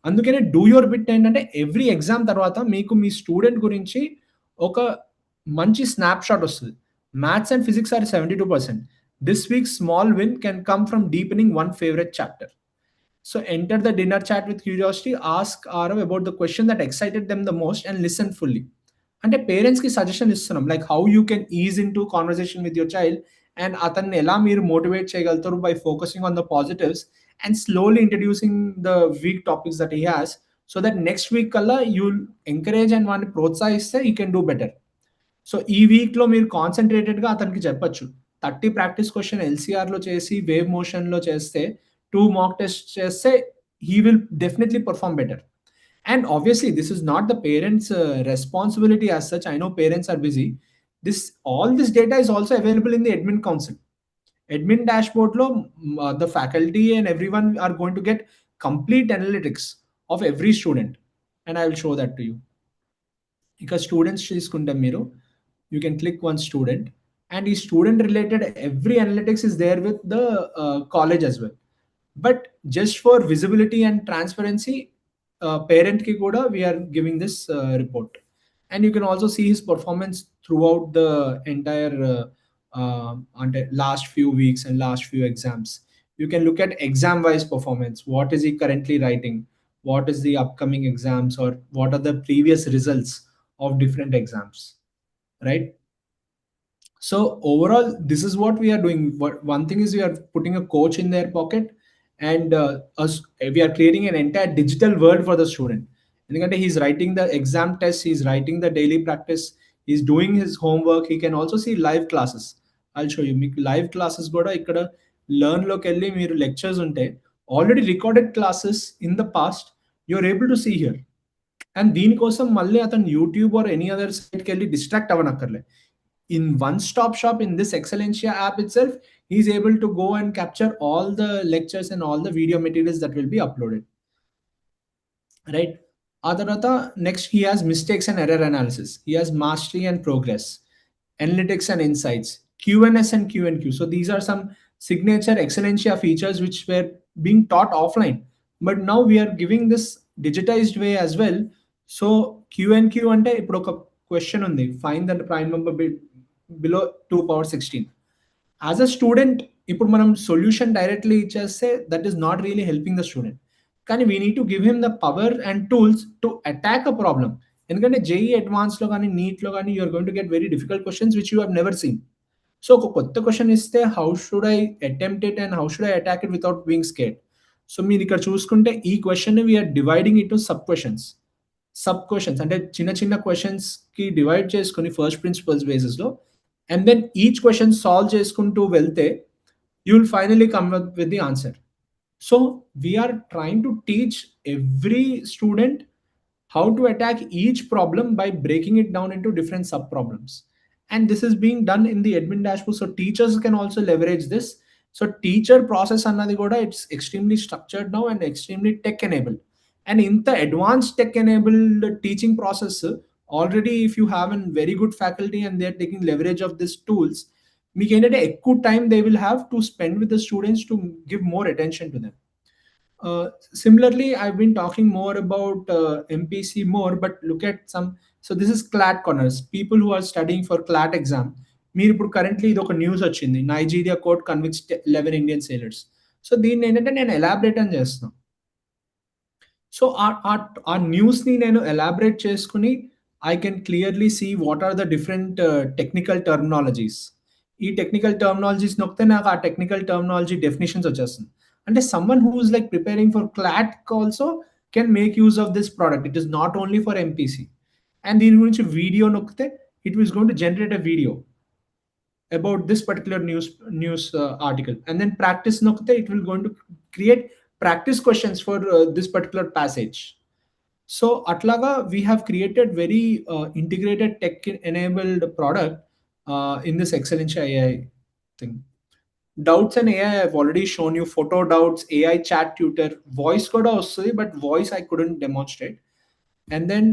అందుకనే do your bit ఏంటంటే every exam తర్వాత మీకు మీ student గురించి ఒక మంచి snapshot వస్తుంది. Maths and physics are 72%. This week small win can come from deepening one favourite chapter. So enter the dinner chat with curiosity, ask Aarav about the question that excited them the most and listen fully. అంటే పేరెంట్స్కి suggestion ఇస్తున్నాం, like how you can ease into conversation with your child, and అతన్ని ఎలా మీరు motivate చేయగలుగుతారు by focusing on the positives and slowly introducing the weak topics that he has, so that next week kalla you'll encourage and one protsahiste he can do better. So ee week lo meer concentrated ga ataniki cheppachu 30 practice question LCR lo chesi wave motion lo cheste 2 mock tests cheste he will definitely perform better. And obviously this is not the parents responsibility as such. I know parents are busy. All this data is also available in the admin council. Admin dashboard lo the faculty and everyone are going to get complete analytics of every student, and I will show that to you. Because students తీసుకుంటే మీరు, you can click one student and ఈ student related every analytics is there with the college as well. But just for visibility and transparency, parent ki kuda we are giving this report. and you can also see his performance throughout the entire last few weeks and last few exams. You can look at exam wise performance. What is he currently writing? What is the upcoming exams, or what are the previous results of different exams, right? So overall, this is what we are doing. One thing is we are putting a coach in their pocket, and we are creating an entire digital world for the student. ఎందుకంటే he's writing the exam test, he's writing the daily practice, he's doing his homework. He can also see live classes. I'll show you. మీకు live classes కూడా ఇక్కడ learn లోకి వెళ్ళి మీరు lectures ఉంటే already recorded classes in the past you're able to see here. And దీనికోసం మళ్ళీ అతను యూట్యూబ్ ఆర్ ఎనీ అదర్ సైట్కి వెళ్ళి distract అవ్వనక్కర్లే. In one stop shop in this Excellencia app itself, he's able to go and capture all the lectures and all the video materials that will be uploaded, right? Adarata, next he has mistakes and error analysis, he has mastery and progress, analytics and insights, QNS and Q&Q. So these are some signature Excellencia features which were being taught offline, but now we are giving this digitized way as well. So Q&Q ante ఇప్పుడు ఒక question ఉంది, find the prime number below 2 power 16. As a student ఇప్పుడు మనం solution directly ఇచ్చేస్తే that is not really helping the student. కానీ we need to give him the power and tools to attack a problem. ఎందుకంటే JEE అడ్వాన్స్లో కానీ నీట్లో కానీ you're going to get very difficult questions which you have never seen. So ఒక కొత్త question ఇస్తే how should I attempt it and how should I attack it without being scared. So మీరు ఇక్కడ చూసుకుంటే ఈ question we're dividing it to sub questions అంటే చిన్న చిన్న క్వశ్చన్స్ కి డివైడ్ చేసుకుని ఫస్ట్ ప్రిన్సిపల్స్ బేసిస్ లో, and then each question solve చేసుకుంటూ వెళ్తే you will finally come with the answer. So we're trying to teach every student how to attack each problem by breaking it down into different sub problems, and this is being done in the admin dashboard, so teachers can also leverage this. So teacher process annadi kuda it's extremely structured now and extremely tech enabled, and in the advanced tech enabled teaching process already if you have a very good faculty and they are taking leverage of these tools, meek endante ekku time they will have to spend with the students to give more attention to them. Similarly, I've been talking more about MPC more, but look at some. So this is CLAT corners. People who are studying for CLAT exam. మీరు ఇప్పుడు currently ఇది ఒక news వచ్చింది, Nigeria court కన్విక్స్ 11 Indian sellers. So దీన్ని ఏంటంటే నేను elaborate అని చేస్తున్నాను. సో ఆ న్యూస్ని నేను ఎలాబరేట్ చేసుకుని I can clearly see what are the different technical terminologies. ఈ టెక్నికల్ టర్మినాలజీస్ నొక్కితే నాకు ఆ టెక్నికల్ టర్మినాలజీ డెఫినేషన్స్ వచ్చేస్తుంది. అంటే someone who is like preparing for CLAT also can make use of this product. It is not only for MPC. And దీని గురించి video నొక్కితే it was going to generate a video about this particular news article, and then practice nokte it will going to create practice questions for this particular passage. So atlaga we have created very integrated tech enabled product in this Excellencia AI thing. Doubts and AI I've already shown you. Photo doubts, AI chat tutor, voice kuda vastadi, but voice I couldn't demonstrate. And then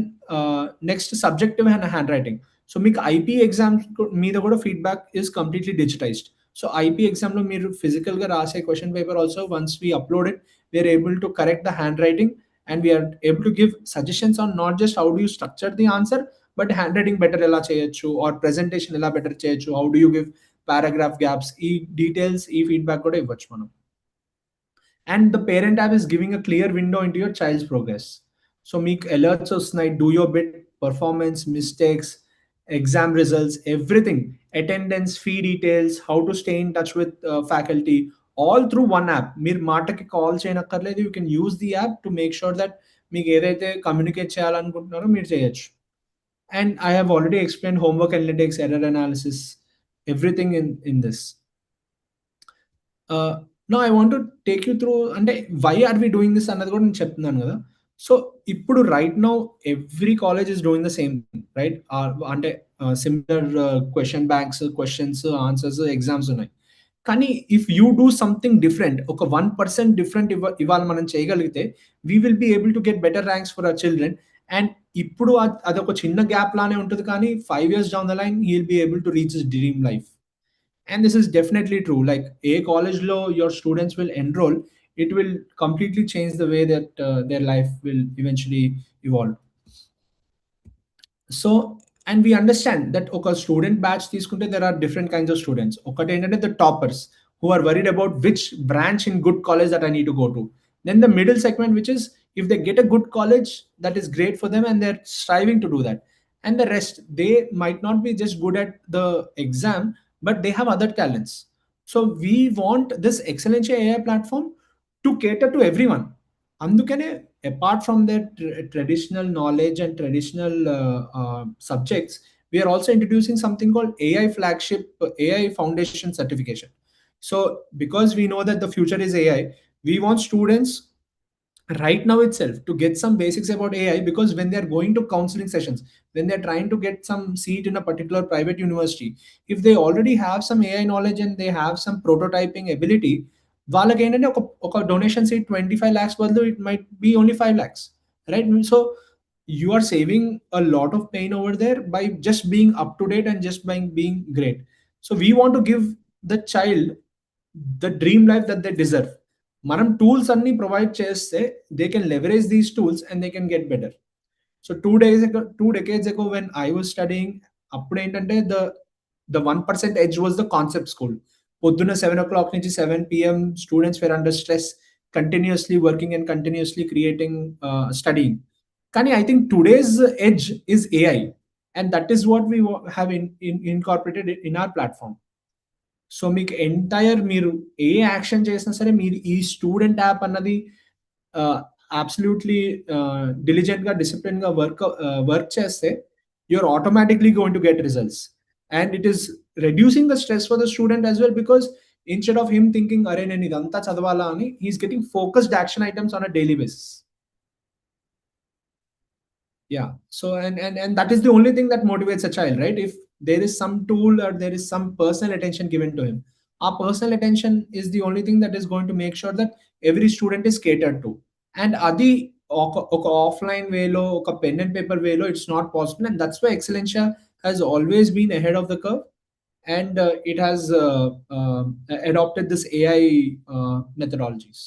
next subjective and handwriting. So మీకు IP exam మీద కూడా feedback is completely digitised. So IP ఎగ్జామ్లో మీరు ఫిజికల్గా రాసే question paper also once we upload it we're able to correct the handwriting and we're able to give suggestions on not just how do you structure the answer, but handwriting better ఎలా చేయొచ్చు or presentation ఎలా better చేయొచ్చు, how do you give paragraph gaps, ఈ details ఈ feedback కూడా ఇవ్వచ్చు మనం. And the parent app is giving a clear window into your child's progress. So మీకు అలర్ట్స్ వస్తున్నాయి, do your bit, performance, mistakes, exam results, everything, attendance, fee details, how to stay in touch with faculty, all through one app. మీరు మాటకి call చేయనక్కర్లేదు, you can use the app to make sure that మీకు ఏదైతే communicate చేయాలనుకుంటున్నారో మీరు చేయొచ్చు. And I have already explained homework analytics, error analysis, everything in this. Now I want to take you through అంటే why are we doing this అన్నది కూడా నేను చెప్తున్నాను కదా. సో ఇప్పుడు right now every college is doing the same thing, right? అంటే similar question banks, questions, answers, exams ఉన్నాయి. కానీ if you do something different, ఒక 1% డిఫరెంట్ ఇవాళ మనం చేయగలిగితే we will be able to get better ranks for our children. And ఇప్పుడు అదొక చిన్న గ్యాప్ లానే ఉంటుంది, కానీ 5 years down the line he will be able to reach his dream life. And this is definitely true. Like a college law your students will enroll, it will completely change the way that their life will eventually evolve. So and we understand that ఒక student batch తీసుకుంటే there are different kinds of students. ఒకటి ఏంటంటే the toppers who are worried about which branch in good college that I need to go to. Then the middle segment, which is if they get a good college, that is great for them and they're striving to do that. And the rest, they might not be just good at the exam, but they have other talents. So we want this Excellencia AI platform to cater to everyone. అందుకనే apart from their traditional knowledge and traditional subjects, we are also introducing something called AI flagship, AI foundation certification. So because we know that the future is AI, we want students right now itself to get some basics about AI, because when they're going to counseling sessions, when they're trying to get some seat in a particular private university, if they already have some AI knowledge and they have some prototyping ability, వాళ్ళకి ఏంటంటే ఒక donation seat 25 lakhs బదులు it might be only 5 lakhs, right? So you are saving a lot of pain over there by just being up to date and just by being great. So we want to give the child the dream life that they deserve. మనం tools అన్ని provide చేస్తే they can leverage these tools and they can get better. So 2 decades ago when I was studying, అప్పుడు ఏంటంటే the 1% edge was the concept school. పొద్దున్న 7 o'clock నుంచి 7 p.m. students were under stress, continuously working and continuously creating, studying. కానీ I think today's edge is AI, and that is what we have incorporated in our platform. So మీకు entire మీరు ఏ action చేసినా సరే మీరు ఈ student app అన్నది absolutely డిలిజెంట్గా డిసిప్లిన్గా వర్క్ చేస్తే you're automatically going to get results. And it is reducing the stress for the student as well, because instead of him thinking అరే నేను ఇదంతా చదవాలా అని, he's getting focused action items on a daily basis. Yeah. So and that is the only thing that motivates a child, right? If there is some tool or there is some personal attention given to him, our personal attention is the only thing that is going to make sure that every student is catered to. And adi oka offline way lo, oka pen and paper way lo, it's not possible. And that's why Excellencia has always been ahead of the curve, and it has adopted this AI methodologies.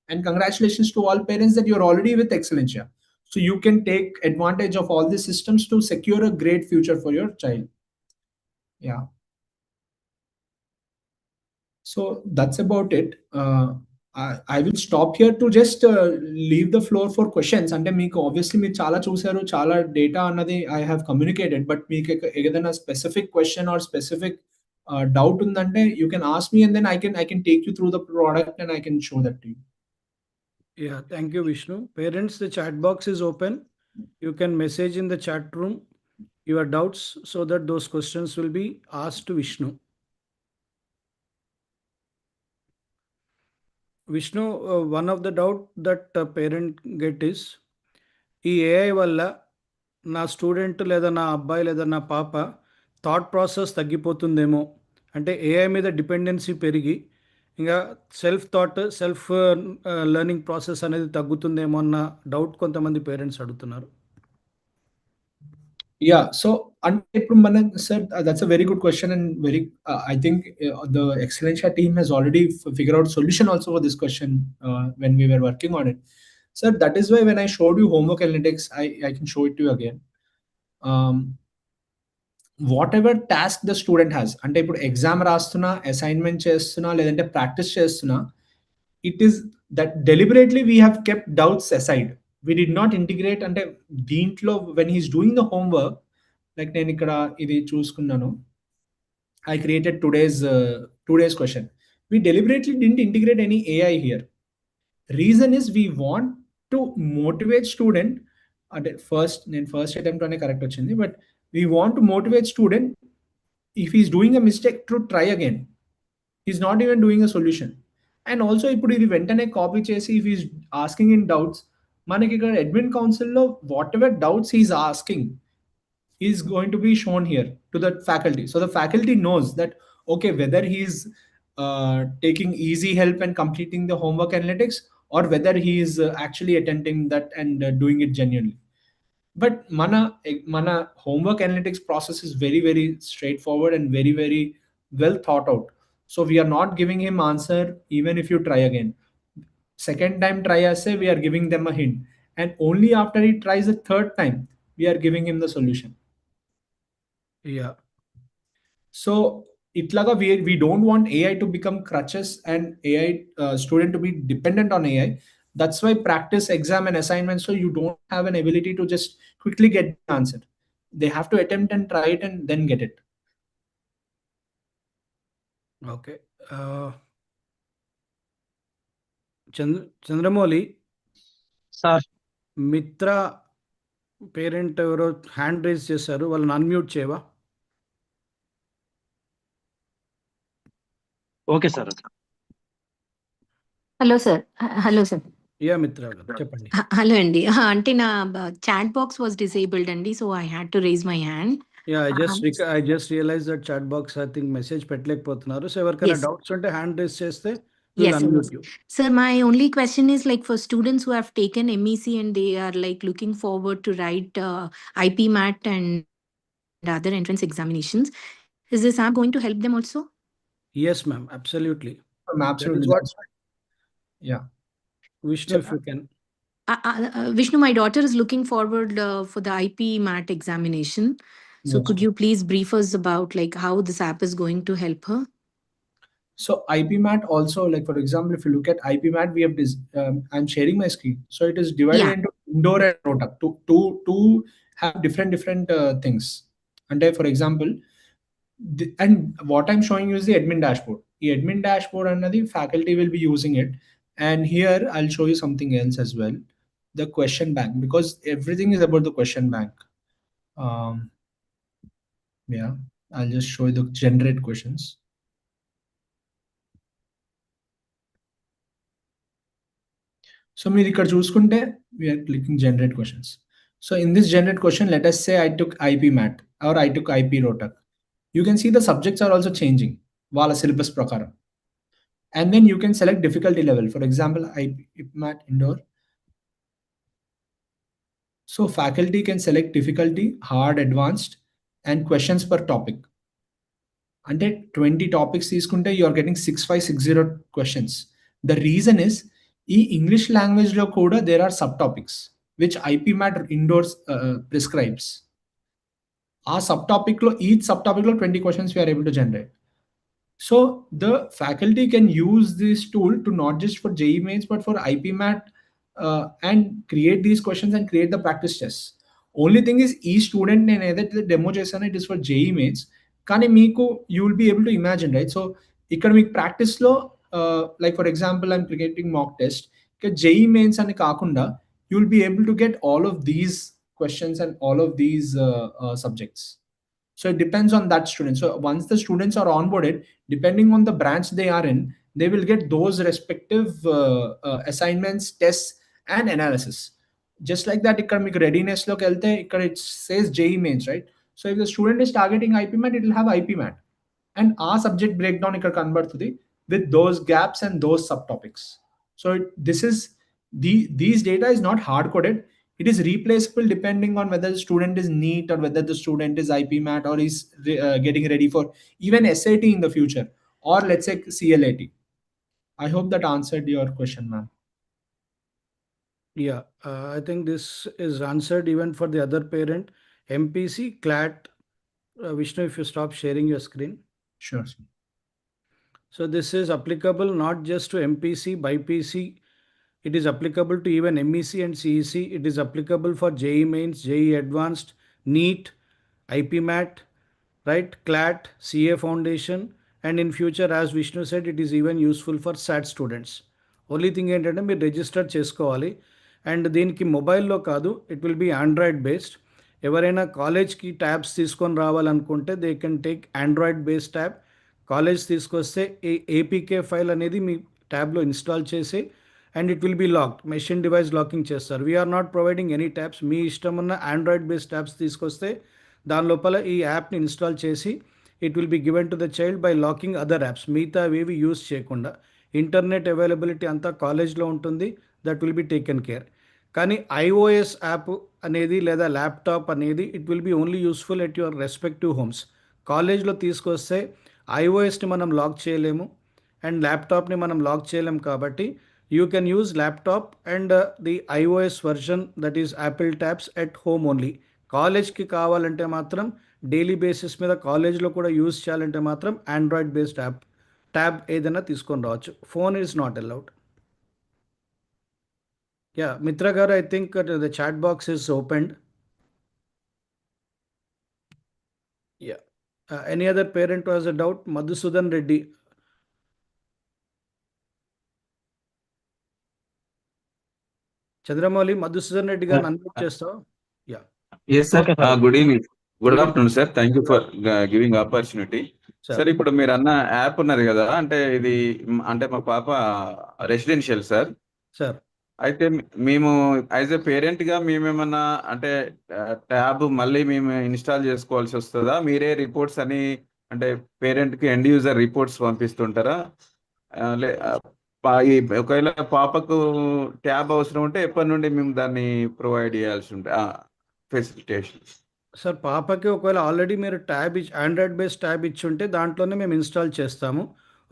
And congratulations to all parents that you're already with Excellencia. So you can take advantage of all these systems to secure a great future for your child. Yeah. So that's about it. I will stop here to just leave the floor for questions. అంటే మీకు obviously మీరు చాలా చూసారు, చాలా data అన్నది I have communicated, but మీకు ఏదైనా specific question or specific doubt ఉందంటే you can ask me, and then I can take you through the product and I can show that to you. Yeah, thank you, Vishnu. Parents, the chat box is open. You can message in the chat room your doubts so that those questions will be asked to Vishnu. Vishnu, one of the doubt that parent get is, ఈ AI వల్ల నా student లేదా నా అబ్బాయి లేదా నా పాప thought process తగ్గిపోతుందేమో, అంటే AI మీద డిపెండెన్సీ పెరిగి ఇంకా self thought, self learning process అనేది తగ్గుతుందేమో అన్న డౌట్ కొంతమంది పేరెంట్స్ అడుగుతున్నారు. Yeah, so sir, that's a very good question, and very I think the Excellencia team has already figured out solution also for this question when we were working on it. Sir, that is why when I showed you homework analytics, I can show it to you again. Whatever task the student has, అంటే ఇప్పుడు exam రాస్తున్నా, assignment చేస్తున్నా, లేదంటే practice చేస్తున్నా, it is that deliberately we have kept doubts aside. We did not integrate, అంటే దీంట్లో when he's doing the homework, like నేను ఇక్కడ ఇది చూసుకున్నాను, I created today's question. We deliberately didn't integrate any AI here. Reason is we want to motivate student. అంటే first attempt అనే correct వచ్చింది, but we want to motivate student if he's doing a mistake to try again. He's not even doing a solution. And also ఇప్పుడు ఇది వెంటనే copy చేసి if he's asking in doubts, మనకి ఇక్కడ admin council లో whatever doubts he's asking is going to be shown here to the faculty. So the faculty knows that, okay, whether he's taking easy help and completing the homework analytics, or whether he is actually attempting that and doing it genuinely. But mana homework analytics process is very, very straightforward and very, very well thought out. So we are not giving him answer even if you try again. Second time try essay, we are giving them a hint. And only after he tries the third time, we are giving him the solution. Yeah So itlaga we don't want AI to become crutches and AI student to be dependent on AI. That's why practice exam and assignment, so you don't have an ability to just quickly get the answer. They have to attempt and try it and then get it. Okay. Chandramouli, sir Mitra parent ఎవరో hand raise చేశారు, వాళ్ళని unmute చేయవా? Okay sir. Hello sir. Hello sir. Yeah Mitra garu చెప్పండి. Hello అండి. అంటే నా chat box was disabled అండి. So I had to raise my hand. Yeah I just realize that chat box I think message పెట్టలేకపోతున్నారు. So ఎవరికైనా Yes. Doubts ఉంటే hand raise చేస్తే Yes, sir. Unmute you. Sir, my only question is like for students who have taken MEC and they are like looking forward to write IPMAT and other entrance examinations, is this app going to help them also? Yes, ma'am, absolutely. Absolutely. what- That's right. Yeah. Vishnu, if you can. Vishnu, my daughter is looking forward for the IPMAT examination. So Yes. could you please brief us about like how this app is going to help her? So IPMAT also, like for example, if you look at IPMAT, we have this. I'm sharing my screen. So it is divided Yeah. into indoor and ROTAC to have different things. And for example, and what I'm showing you is the admin dashboard. The admin dashboard and the faculty will be using it. And here I'll show you something else as well. The question bank, because everything is about the question bank. Yeah, I'll just show you the generate questions. So మీరు ఇక్కడ చూసుకుంటే we are clicking generate questions. So in this generate question, let us say I took IPMAT or I took IP ROTAC. You can see the subjects are also changing వాళ్ళ syllabus ప్రకారం. And then you can select difficulty level. For example, IPMAT indoor. So faculty can select difficulty, hard, advanced, and questions per topic. అంటే 20 topics తీసుకుంటే you are getting 6560 questions. The reason is ఈ English language లో కూడా there are sub topics which IPMAT endorses prescribes. ఆ sub topic లో each sub topic లో 20 questions we're able to generate. So the faculty can use this tool to not just for JEE Mains but for IPMAT and create these questions and create the practice tests. Only thing is ఈ student నేను ఏదైతే demo చేశానో it is for JEE Mains, కానీ మీకు you will be able to imagine right. సో ఇక్కడ మీకు ప్రాక్టీస్లో like for example I'm creating mock test, ఇక్కడ JEE Mains అని కాకుండా you will be able to get all of these questions and all of these subjects. So it depends on that student. So once the students are onboarded, depending on the branch they are in, they will get those respective assignments, tests, and analysis. Just like that, ikkada meeku readiness lo kelte, ikkada it says JEE Mains, right? So if the student is targeting IPMAT, it will have IPMAT, and our subject breakdown ikkada convertundi with those gaps and those subtopics. So these data is not hard coded. It is replaceable depending on whether the student is NEET or whether the student is IPMAT or is getting ready for even SAT in the future, or let's say CLAT. I hope that answered your question, ma'am. Yeah, I think this is answered even for the other parent, MPC, CLAT. Vishnu, if you stop sharing your screen. Sure. So this is applicable not just to MPC, BIPC. It is applicable to even MEC and CEC. It is applicable for JEE Mains, JEE Advanced, NEET, IPMAT, right? CLAT, CA Foundation, and in future, as Vishnu said, it is even useful for SAT students. Only thing ఏంటంటే మీరు register చేసుకోవాలి, and దీనికి మొబైల్లో కాదు, it will be Android based. ఎవరైనా కాలేజ్కి tabs తీసుకొని రావాలనుకుంటే they can take Android based tab. College తీసుకొస్తే APK ఫైల్ అనేది మీ ట్యాబ్లో ఇన్స్టాల్ చేసి and it will be locked, machine device locking చేస్తారు. We're not providing any tabs. మీ ఇష్టం ఉన్న ఆండ్రాయిడ్ బేస్డ్ ట్యాబ్స్ తీసుకొస్తే దాని లోపల ఈ యాప్ని ఇన్స్టాల్ చేసి it will be given to the child by locking other apps. మిగతా అవేవి యూస్ చేయకుండా ఇంటర్నెట్ అవైలబిలిటీ అంతా కాలేజ్లో ఉంటుంది, that will be taken care. కానీ iOS యాప్ అనేది లేదా ల్యాప్టాప్ అనేది it will B only useful at your respective homes. కాలేజ్లో తీసుకొస్తే iOSని మనం లాక్ చేయలేము అండ్ ల్యాప్టాప్ని మనం లాక్ చేయలేము, కాబట్టి you can use laptop and the iOS version, that is Apple tabs, at home only. కాలేజ్కి కావాలంటే మాత్రం డైలీ బేసిస్ మీద కాలేజ్లో కూడా యూజ్ చేయాలంటే మాత్రం ఆండ్రాయిడ్ బేస్డ్ ట్యాబ్ ఏదైనా తీసుకొని రావచ్చు. Phone is not allowed. Yeah Mitra గారు, I think the chat box is opened. Yeah any other parent was a doubt? Madhusudan Reddy. Chandramouli, Madhusudan Reddy గారిని అన్మ్యూట్ చేస్తావా? Yeah Yes, sir. Okay, sir. Good evening. Good Good afternoon, sir. Thank you for giving opportunity. Sir. Sir ఇప్పుడు మీరు అన్న app ఉన్నది కదా, అంటే ఇది అంటే మా పాప రెసిడెన్షియల్ సార్. సార్ అయితే మేము యాజ్ ఎ పేరెంట్ గా మేమేమన్నా అంటే ట్యాబ్ మళ్ళీ మేము ఇన్స్టాల్ చేసుకోవాల్సి వస్తుందా? మీరే రిపోర్ట్స్ అని అంటే పేరెంట్ కి ఎండ్ యూజర్ రిపోర్ట్స్ పంపిస్తుంటారా? ఒకవేళ పాపకు ట్యాబ్ అవసరం ఉంటే ఎప్పటి నుండి మేము దాన్ని ప్రొవైడ్ చేయాల్సి ఉంటుంది ఫెసిలిటేషన్? సార్ పాపకి ఒకవేళ ఆల్రెడీ మీరు ఆండ్రాయిడ్ బేస్డ్ ట్యాబ్ ఇచ్చి ఉంటే దాంట్లోనే మేము ఇన్స్టాల్ చేస్తాము.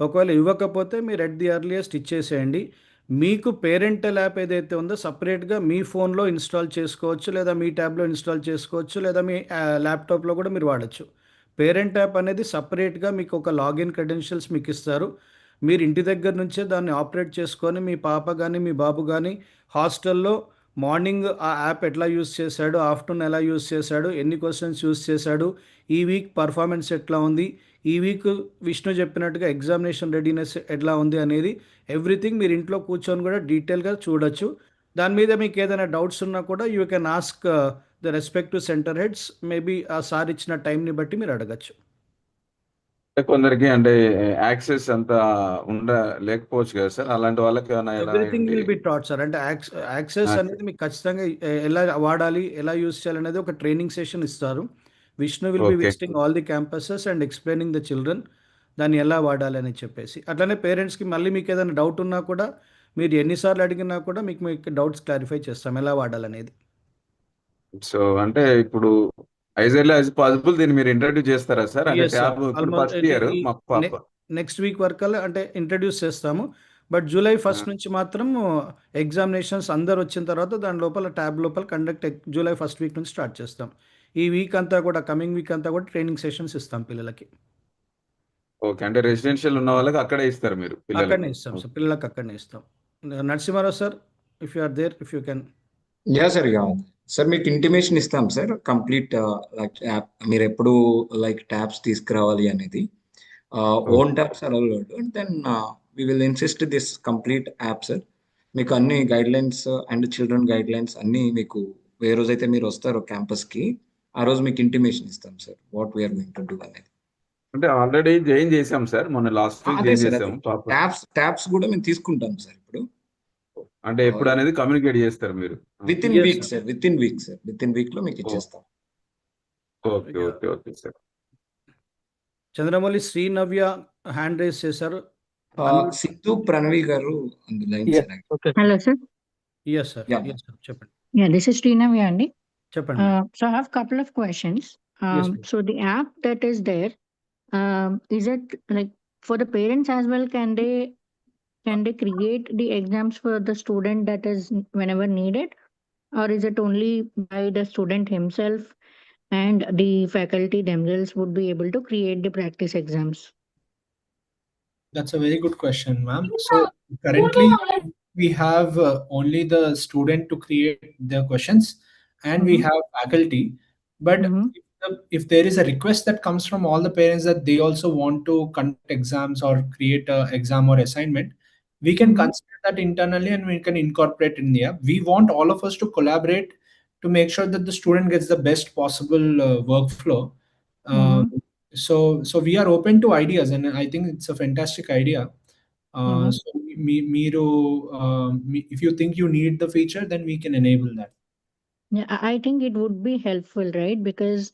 ఒకవేళ ఇవ్వకపోతే మీరు ఎట్ ది ఎర్లియస్ట్ ఇచ్చేసేయండి. మీకు పేరెంటల్ యాప్ ఏదైతే ఉందో సపరేట్గా మీ ఫోన్లో ఇన్స్టాల్ చేసుకోవచ్చు, లేదా మీ ట్యాబ్లో ఇన్స్టాల్ చేసుకోవచ్చు, లేదా మీ ల్యాప్టాప్లో కూడా మీరు వాడచ్చు. పేరెంట్ యాప్ అనేది సపరేట్గా మీకు ఒక లాగిన్ క్రెడెన్షియల్స్ మీకు ఇస్తారు. మీరు ఇంటి దగ్గర నుంచే దాన్ని ఆపరేట్ చేసుకొని మీ పాప కానీ మీ బాబు కానీ హాస్టల్లో మార్నింగ్ ఆ యాప్ ఎట్లా యూస్ చేశాడు, ఆఫ్టర్నూన్ ఎలా యూస్ చేశాడు, ఎన్ని క్వశ్చన్స్ యూస్ చేశాడు, ఈ వీక్ పర్ఫార్మెన్స్ ఎట్లా ఉంది, ఈ వీక్ విష్ణు చెప్పినట్టుగా ఎగ్జామినేషన్ రెడీనెస్ ఎట్లా ఉంది అనేది ఎవ్రీథింగ్ మీరు ఇంట్లో కూర్చొని కూడా డీటెయిల్గా చూడొచ్చు. దాని మీద మీకు ఏదైనా డౌట్స్ ఉన్నా కూడా you can ask the respective centre heads. Maybe ఆ సార్ ఇచ్చిన టైంని బట్టి మీరు అడగచ్చు. కొందరికి అంటే యాక్సెస్ అంత లేకపోవచ్చు కదా సార్, అలాంటి వాళ్ళకి everything will be taught sir. అంటే యాక్సెస్ అనేది మీకు ఖచ్చితంగా ఎలా వాడాలి, ఎలా యూస్ చేయాలనేది ఒక ట్రైనింగ్ సెషన్ ఇస్తారు. Vishnu will be visiting all the campuses and explaining the children దాన్ని ఎలా వాడాలి అని చెప్పేసి. అట్లనే పేరెంట్స్కి మళ్ళీ మీకు ఏదైనా డౌట్ ఉన్నా కూడా మీరు ఎన్నిసార్లు అడిగినా కూడా మీకు డౌట్స్ క్లారిఫై చేస్తాం ఎలా వాడాలనేది. సో అంటే ఇప్పుడు యాజ్ ఎర్లీ యాజ్ పాసిబుల్ దీన్ని మీరు ఇంట్రడ్యూస్ చేస్తారా సార్? అంటే Yes, sir. ట్యాబ్ ఇప్పుడు Almost ఫస్ట్ ఇయర్ మా పాప. నెక్స్ట్ వీక్ వరకు అంటే ఇంట్రడ్యూస్ చేస్తాము. బట్ జూలై 1 నుంచి మాత్రం ఎగ్జామినేషన్స్ అందరు వచ్చిన తర్వాత దాని లోపల ట్యాబ్ లోపల జూలై 1 వీక్ నుంచి స్టార్ట్ చేస్తాం. ఈ వీక్ అంతా కూడా కమింగ్ వీక్ అంతా కూడా ట్రైనింగ్ సెషన్స్ ఇస్తాం పిల్లలకి. ఓకే, అంటే రెసిడెన్షియల్ ఉన్న వాళ్ళకి అక్కడే ఇస్తారు మీరు అక్కడనే ఇస్తాం సార్, పిల్లలకి అక్కడనే ఇస్తాం. Narasimha Rao sir, if you are there, if you can. Yeah sir, yeah sir, మీకు ఇంటిమేషన్ ఇస్తాం సార్ కంప్లీట్ లైక్ యాప్ మీరు ఎప్పుడు లైక్ ట్యాబ్స్ తీసుకురావాలి అనేది. Own tabs are allowed, then we will insist this complete app sir. మీకు అన్ని guidelines and children guidelines అన్ని మీకు ఏ రోజైతే మీరు వస్తారో క్యాంపస్కి ఆ రోజు మీకు ఇంటిమేషన్ ఇస్తాం sir what we're going to do అనేది. అంటే ఆల్రెడీ జాయిన్ చేసాం సార్, మొన్న లాస్ట్ వీక్ అదే జాయిన్ సార్, చేసాం పాప. ట్యాబ్స్ కూడా మేము తీసుకుంటాం సార్ ఇప్పుడు. అంటే ఎప్పుడు అనేది కమ్యూనికేట్ చేస్తారు మీరు? Within Yes, week sir. Sir, within week లో మీకు ఇచ్చేస్తాం. Okay okay okay sir. Chandramouli, Srinavya hand raise చేశారు. సింధు ప్రణవి గారు అందు line Yes. Sir. Okay. Hello, sir. Yes sir, Yeah. Yes sir, చెప్పండి Yeah, this is Srinavya Andi. చెప్పండి. So I have a couple of questions. Yes, please. So the app that is there, is it like for the parents as well? Can they create the exams for the student that is whenever needed, or is it only by the student himself and the faculty themselves would be able to create the practice exams? That's a very good question, ma'am. So currently we have only the student to create their questions, and we Mhm. have faculty. But Mhm. if there is a request that comes from all the parents that they also want to conduct exams or create a exam or assignment, we can Mhm. consider that internally and we can incorporate in the app. We want all of us to collaborate to make sure that the student gets the best possible workflow. Mhm. So we are open to ideas, and I think it's a fantastic idea. Mhm. So if you think you need the feature, then we can enable that. Yeah, I think it would be helpful, right? Because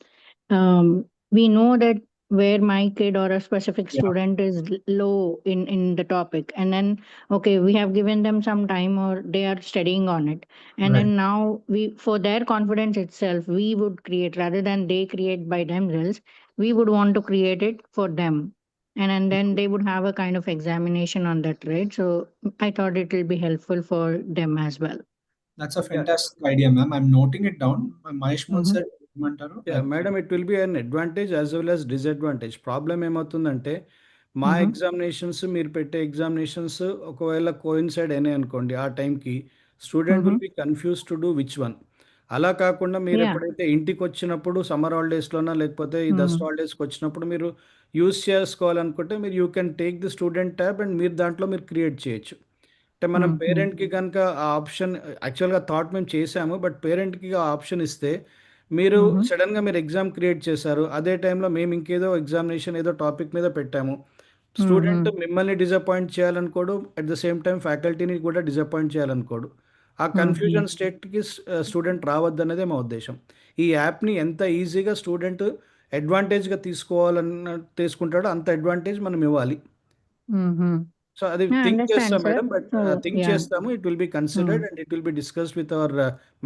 we know that where my kid or a specific Yeah. student is low in the topic, and then okay, we have given them some time or they are studying on it, and then now we, for their confidence itself, we would create, rather than they create by themselves, we would want to create it for them, and then they would have a kind of examination on that, right? So I thought it will be helpful for them as well. That's a fantastic idea, ma'am. I'm noting it down. Mahesh Mhm. said ఏమంటారు? Yeah madam, it will be an advantage as well as disadvantage. Problem ఏమవుతుందంటే మా Mhm. Examinations, మీరు పెట్టే examinations ఒకవేళ coincide అయినాయి అనుకోండి ఆ టైంకి, student will Mhm. B confuse to do which one. అలా కాకుండా మీరు Yeah. ఎప్పుడైతే ఇంటికి వచ్చినప్పుడు సమ్మర్ హాలిడేస్లోనా లేకపోతే ఈ దసరా Mhm. హాలిడేస్కి వచ్చినప్పుడు మీరు యూస్ చేసుకోవాలనుకుంటే మీరు you can take the student tab and మీరు దాంట్లో మీరు క్రియేట్ చేయొచ్చు. అంటే మనం Mhm. పేరెంట్‌కి గనుక ఆ ఆప్షన్, యాక్చువల్‌గా థాట్ మేము చేసాము. బట్ పేరెంట్‌కి ఆ ఆప్షన్ ఇస్తే, మీరు Mhm. సడెన్‌గా మీరు ఎగ్జామ్ క్రియేట్ చేశారు. అదే టైంలో మేము ఇంకేదో ఎగ్జామినేషన్ ఏదో టాపిక్ మీద పెట్టాము. Student Mhm. మిమ్మల్ని డిసప్పాయింట్ చేయాలనుకోడు. అట్ ద సేమ్ టైమ్ ఫ్యాకల్టీని కూడా డిసప్పాయింట్ చేయాలనుకోడు. ఆ Mhm. కన్‌ఫ్యూజన్ స్టేట్‌కి స్టూడెంట్ రావద్దనేదే మా ఉద్దేశ్యం. ఈ యాప్‌ని ఎంత ఈజీగా స్టూడెంట్ అడ్వాంటేజ్‌గా తీసుకుంటాడో అంత అడ్వాంటేజ్ మనం ఇవ్వాలి. Mhm. సో అది I థింక్ understand, చేస్తాం sir. Madam. But So, think yeah. చేస్తాము. It will be considered Mm. And it will be discussed with our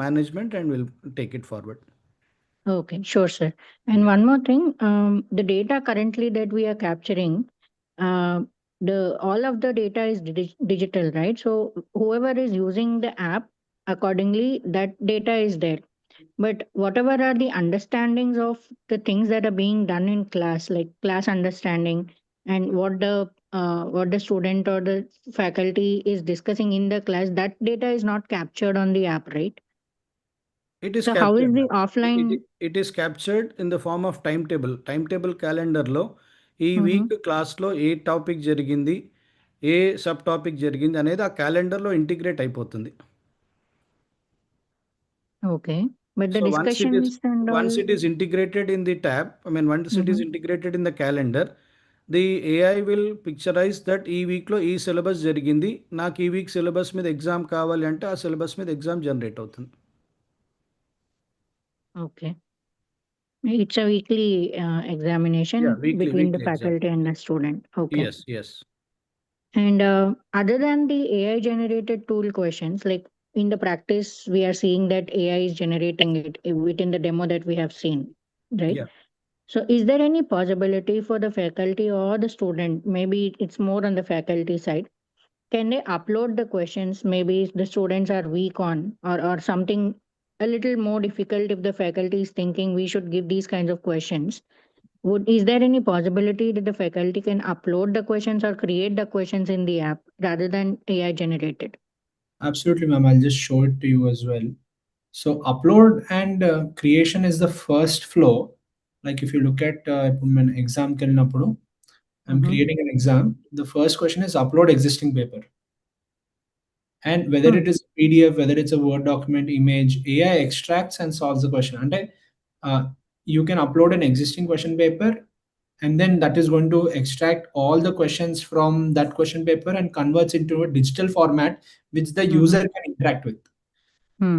management and will take it forward. Okay, sure, sir. And Yeah. one more thing, the data currently that we are capturing, uh, the all of the data is digital, right? So whoever is using the app, accordingly, that data is there. But whatever are the understandings of the things that are being done in class, like class understanding and what the student or the faculty is discussing in the class, that data is not captured on the app, right? It is So how is captured the ma'am. offline? It is captured in the form of time table క్యాలెండర్లో ఈ Mhm. Week క్లాస్లో ఏ topic జరిగింది, ఏ sub topic జరిగింది అనేది ఆ క్యాలెండర్లో integrate అయిపోతుంది. Okay. But the So discussions and all. once it is integrated in the tab, I mean once it is Mhm. integrated in the calendar, the AI will picturize that ఈ వీక్లో ఈ syllabus జరిగింది, నాకు ఈ week syllabus మీద exam కావాలి అంటే ఆ సిలబస్ మీద ఎగ్జామ్ జనరేట్ అవుతుంది. Okay. It's a weekly examination Yeah, between the weekly exam. faculty and the student. Okay. Yes. And other than the AI generated tool questions, like in the practice, we are seeing that AI is generating it within the demo that we have seen, right? Yeah. So is there any possibility for the faculty or the student, maybe it's more on the faculty side, can they upload the questions? Maybe the students are weak on or something a little more difficult if the faculty is thinking we should give these kinds of questions. Is there any possibility that the faculty can upload the questions or create the questions in the app rather than AI generated? Absolutely, ma'am. I'll just show it to you as well. So upload and creation is the first flow. Like if you look at an exam kelinapudu, I'm Mhm. creating an exam. The first question is upload existing paper. And whether Hmm. it is PDF, whether it's a Word document, image, AI extracts and solves the question. And you can upload an existing question paper, and then that is going to extract all the questions from that question paper and converts into a digital format which the user can interact with.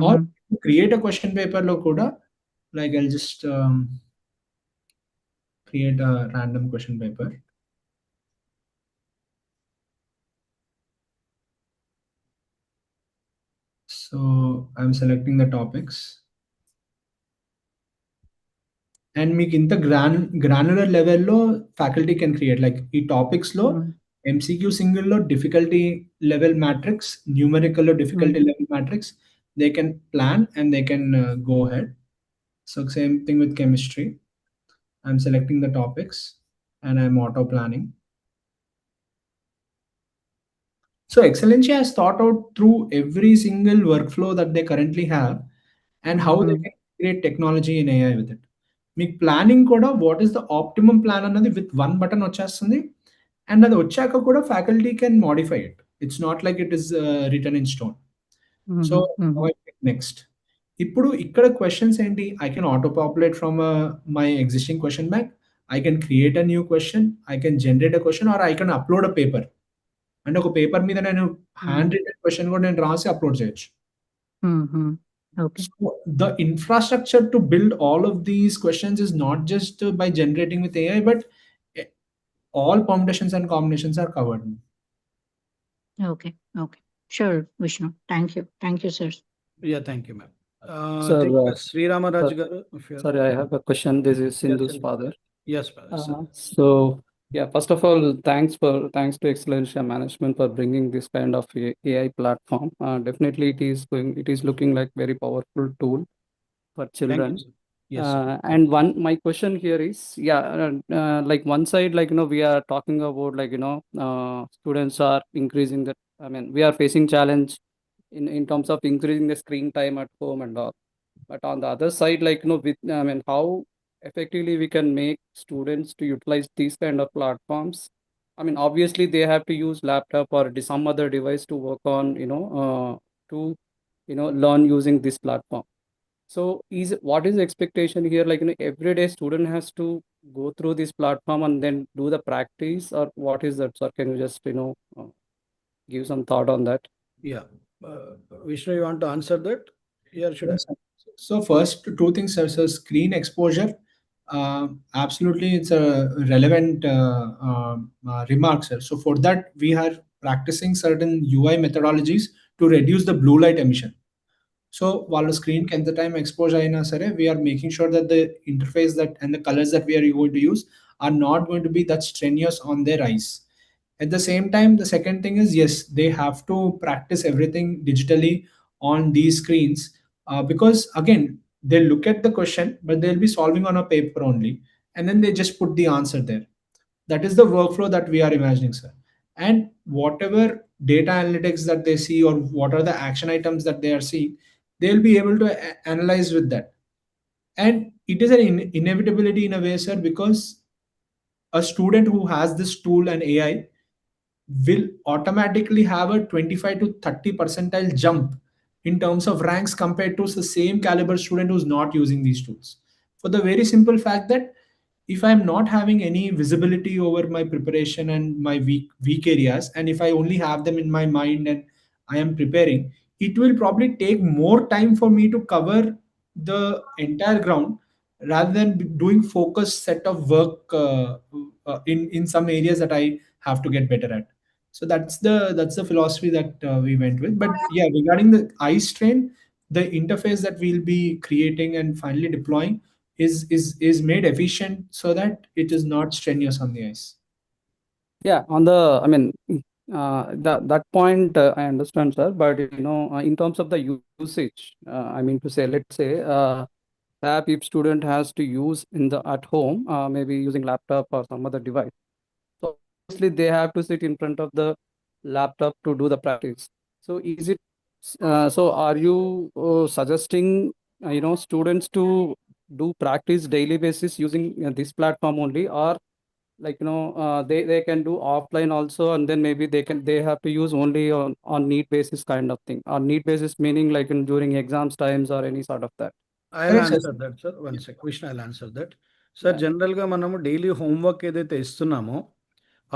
Or Mhm. create a question paper lo kuda, like I'll just create a random question paper. So I'm selecting the topics. And మీకు ఇంత granular లెవెల్లో faculty can create like ఈ టాపిక్స్లో Mhm. MCQ సింగిల్లో difficulty level matrix, న్యూమరికల్లో difficulty level matrix, they can plan and they can go head. So same thing with chemistry. I'm selecting the topics and I'm auto planning. So Excellencia has thought out through every single workflow that they currently have and how they can create technology in AI with it. మీకు planning కూడా what is the optimum plan అన్నది with one button వచ్చేస్తుంది. And అది వచ్చాక కూడా faculty can modify it. It's not like it is return in stone. So next ఇప్పుడు ఇక్కడ questions ఏంటి? I can auto populate from my existing question bank. I can create a new question, I can generate a question, or I can upload a paper. అంటే ఒక paper మీద నేను hand written question కూడా నేను రాసి upload చేయొచ్చు. Okay. So the infrastructure to build all of these questions is not just by generating with AI, but all permutations and combinations are covered. Okay. Sure, Vishnu. Thank you, sir. Yeah, thank you, ma'am. I Sir, think Sri Ramaraj garu, if you are... sorry, I have a question. This is Sindhu's Yes, father. Yes, brother, sir. So, yeah, first of all, thanks to Excellencia Management for bringing this kind of AI platform. Definitely, it is looking like very powerful tool for Thank children. you, sir. Yes, sir. And my question here is, like one side, like, we are talking about, like, students are increasing the, I mean, we are facing challenge in terms of increasing the screen time at home and all. But on the other side, like, with, I mean, how effectively we can make students to utilize these kind of platforms. I mean, obviously they have to use laptop or some other device to work on, to, learn using this platform. So what is the expectation here? Like, everyday student has to go through this platform and then do the practice, or what is that, sir? Can you just, give some thought on that? Yeah. Vishnu, you want to answer that? Yeah, should I? Yes, sir. So first, two things, sir. So screen exposure, absolutely, it's a relevant remark, sir. So for that, we are practicing certain UI methodologies to reduce the blue light emission. So వాళ్ళ స్క్రీన్కి ఎంత time expose అయినా సరే we're making sure that the interface that and the colours that we're going to use are not going to be that strenuous on their eyes. At the same time, the second thing is, yes, they have to practice everything digitally on these screens, because again, they look at the question, but they'll be solving on a paper only, and then they just put the answer there. That is the workflow that we are imagining, sir. And whatever data analytics that they see, or what are the action items that they are seeing, they'll be able to analyze with that. And it is an inevitability in a way, sir, because a student who has this tool and AI will automatically have a 25 to 30 percentile jump in terms of ranks compared to the same caliber student who's not using these tools, for the very simple fact that if I'm not having any visibility over my preparation and my weak areas, and if I only have them in my mind and I am preparing, it will probably take more time for me to cover the entire ground rather than doing focused set of work in some areas that I have to get better at. So that's the philosophy that we went with. But yeah, regarding the eye strain, the interface that we'll be creating and finally deploying is made efficient so that it is not strenuous on the eyes. Yeah, I mean, that point I understand, sir. But in terms of the usage, I mean to say, let's say, app if student has to use at home, maybe using laptop or some other device. So obviously they have to sit in front of the laptop to do the practice. So so are you suggesting, students to do practice daily basis using this platform only, or like, they can do offline also, and then maybe they have to use only on need basis kind of thing? On need basis meaning like during exams times or any sort of that? I'll Correct, sir. answer that, sir. One sec. Vishnu, I'll answer that. Sir Yeah. జనరల్గా మనము daily homework ఏదైతే ఇస్తున్నామో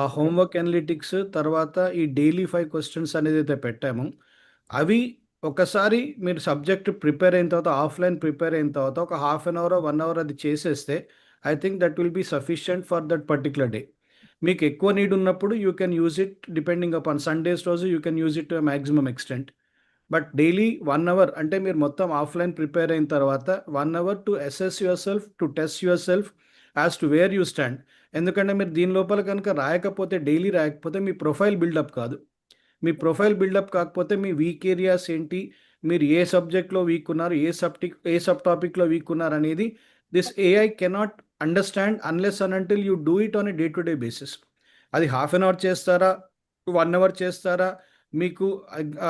ఆ homework analytics తర్వాత ఈ daily 5 questions అనేది అయితే పెట్టామో అవి ఒకసారి మీరు సబ్జెక్ట్ ప్రిపేర్ అయిన తర్వాత ఆఫ్లైన్ ప్రిపేర్ అయిన తర్వాత ఒక హాఫ్ అన్ అవర్ 1 అవర్ అది చేసేస్తే I think that will be sufficient for that particular day. మీకు ఎక్కువ నీడ్ ఉన్నప్పుడు you can use it depending upon Sundays రోజు you can use it to maximum extent. But daily 1 hour అంటే మీరు మొత్తం offline prepare అయిన తర్వాత 1 hour to assess yourself, to test yourself as to where you stand. ఎందుకంటే మీరు దీని లోపల కనుక రాయకపోతే, డైలీ రాయకపోతే మీ ప్రొఫైల్ బిల్డప్ కాదు. మీ ప్రొఫైల్ బిల్డప్ కాకపోతే మీ వీక్ ఏరియాస్ ఏంటి, మీరు ఏ సబ్జెక్ట్లో వీక్ ఉన్నారు, ఏ సబ్ టాపిక్లో వీక్ ఉన్నారు అనేది this AI cannot understand unless and until you do it on a day to day basis. అది హాఫ్ అన్ అవర్ చేస్తారా, 1 అవర్ చేస్తారా, మీకు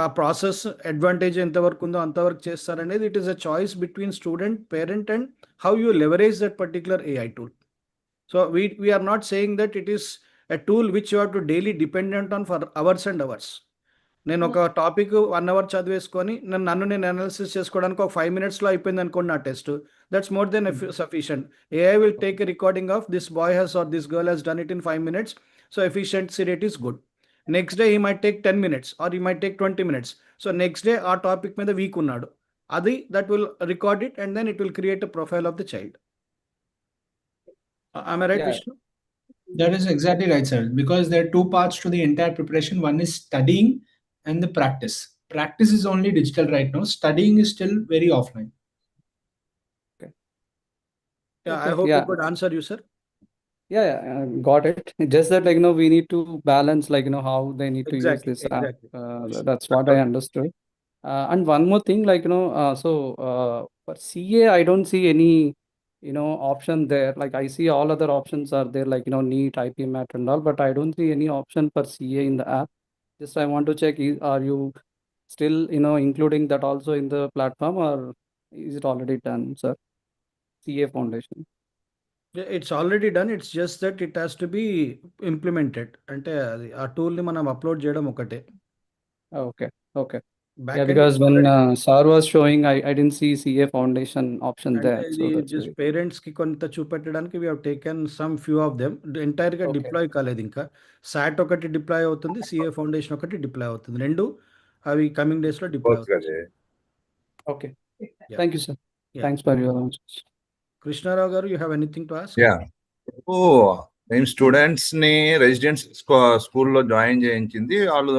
ఆ ప్రాసెస్ అడ్వాంటేజ్ ఎంతవరకు ఉందో అంతవరకు చేస్తారనేది it is a choice between student, parent and how you leverage that particular AI tool. So we are not saying that it is a tool which you have to daily dependent on for hours and hours. నేను ఒక topic 1 hour చదివేసుకొని నన్ను నేను analysis చేసుకోవడానికి ఒక 5 minutesలో అయిపోయింది అనుకోండి నా test, that's more than sufficient. AI will take a recording of this boy he's or this girl he's done it in 5 minutes, so efficiency rate is good. Next day he might take 10 minutes or he might take 20 minutes. So next day ఆ topic మీద week ఉన్నాడు, అది that will record it and then it will create a profile of the child. Am I right, Yeah. Vishnu? That is exactly right, sir. Because there are two parts to the entire preparation. One is studying and the practice. Practice is only digital right now. Studying is still very offline. Yeah, I Okay, hope yeah. it could answer you, sir. Yeah, got it. Just that, like, we need to balance, like, how they need to use Exactly, this app. exactly. That's what I understood. And one more thing, like, so for CA, I don't see any option there. Like I see all other options are there, like NEET, IP MAT and all, but I don't see any option for CA in the app. Just I want to check, are you still including that also in the platform, or is it already done, sir? CA Foundation. It's already done. It's just that it has to be implemented. అంటే అది ఆ టూల్ని మనం upload చేయడం ఒకటే. Okay. Yeah, back end because when sir was showing, I didn't see CA Foundation option అంటే there. ఇది So that's just why. పేరెంట్స్కి కొంత చూపెట్టడానికి we have taken some few of them. ఎంటైర్గా Okay. డిప్లాయ్ కాలేదు ఇంకా. సాట్ ఒకటి డిప్లాయ్ అవుతుంది, సిఏ ఫౌండేషన్ ఒకటి డిప్లాయ్ అవుతుంది. రెండు అవి కమింగ్ డేస్లో డిప్లాయ్ అవుతుంది. Okay. Yeah. Thank you, sir. Yeah. Thanks for your answers. Krishna Rao garu, you have anything to ask? Yeah మేము స్టూడెంట్స్ ని రెసిడెన్స్ స్కూల్లో జాయిన్ చేయించింది. వాళ్ళు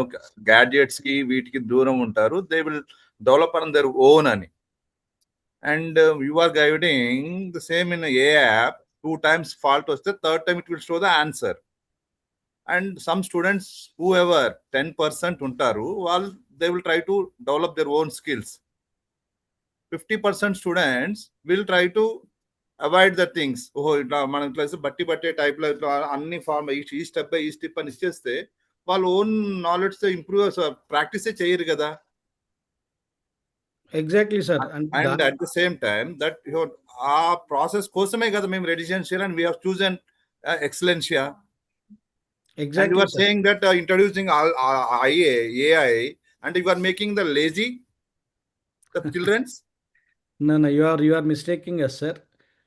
గ్యాడ్జెట్స్ కి వీటికి దూరం ఉంటారు. They will develop on their own అని. And you are guiding the same in a app. 2 times fault వస్తే third time it will show the answer. And some students whoever 10% ఉంటారు, వాళ్ళు they will try to develop their own skills. 50% students will try to avoid the things. ఓహో ఇట్లా మనం ఇట్లా బట్టే టైప్లో ఇట్లా అన్ని ఫార్మ్ ఈ స్టెప్ బై ఈ స్టెప్ అని ఇచ్చేస్తే వాళ్ళు ఓన్ నాలెడ్జ్ ఇంప్రూవ్ ప్రాక్టీసే చేయరు కదా. Exactly sir. And at the same time that ఆ ప్రాసెస్ కోసమే కదా మేము residential and we have chosen Excellentia. And you are saying that introducing AI and you are making the lazy the children's. No, you are mistaking us, sir.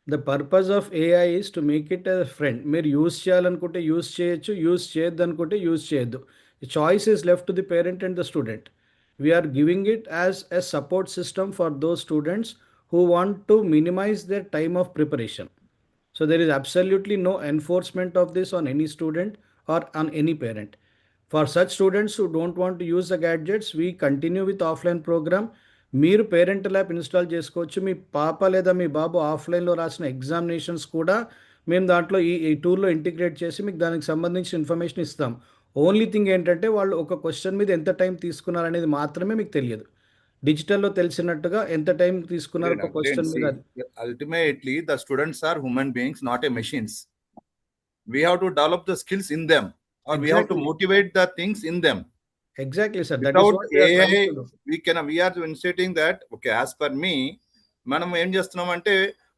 The purpose of AI is to make it a friend. మీరు use చేయాలనుకుంటే use చేయొచ్చు, use చేయొద్దు అనుకుంటే use చేయొద్దు. The choice is left to the parent and the student. We are giving it as a support system for those students who want to minimize their time of preparation. So there is absolutely no enforcement of this on any student or on any parent. For such students who don't want to use the gadgets, we continue with offline program. మీరు parental app install చేసుకోవచ్చు. మీ పాప లేదా మీ బాబు ఆఫ్లైన్లో రాసిన examinations కూడా మేము దాంట్లో ఈ టూల్లో ఇంటిగ్రేట్ చేసి మీకు దానికి సంబంధించిన ఇన్ఫర్మేషన్ ఇస్తాం. ఓన్లీ థింగ్ ఏంటంటే వాళ్ళు ఒక క్వశ్చన్ మీద ఎంత టైం తీసుకున్నారు అనేది మాత్రమే మీకు తెలియదు. డిజిటల్లో తెలిసినట్టుగా ఎంత టైం తీసుకున్నారు ఒక క్వశ్చన్ మీద. Ultimately the students are human beings, not a machines. We have to develop the skills in them, or we have to motivate the things in them. Exactly, sir. That Without is what we are trying AI, to do. we are inserting that. Okay, as per me, మనం ఏం చేస్తున్నాం అంటే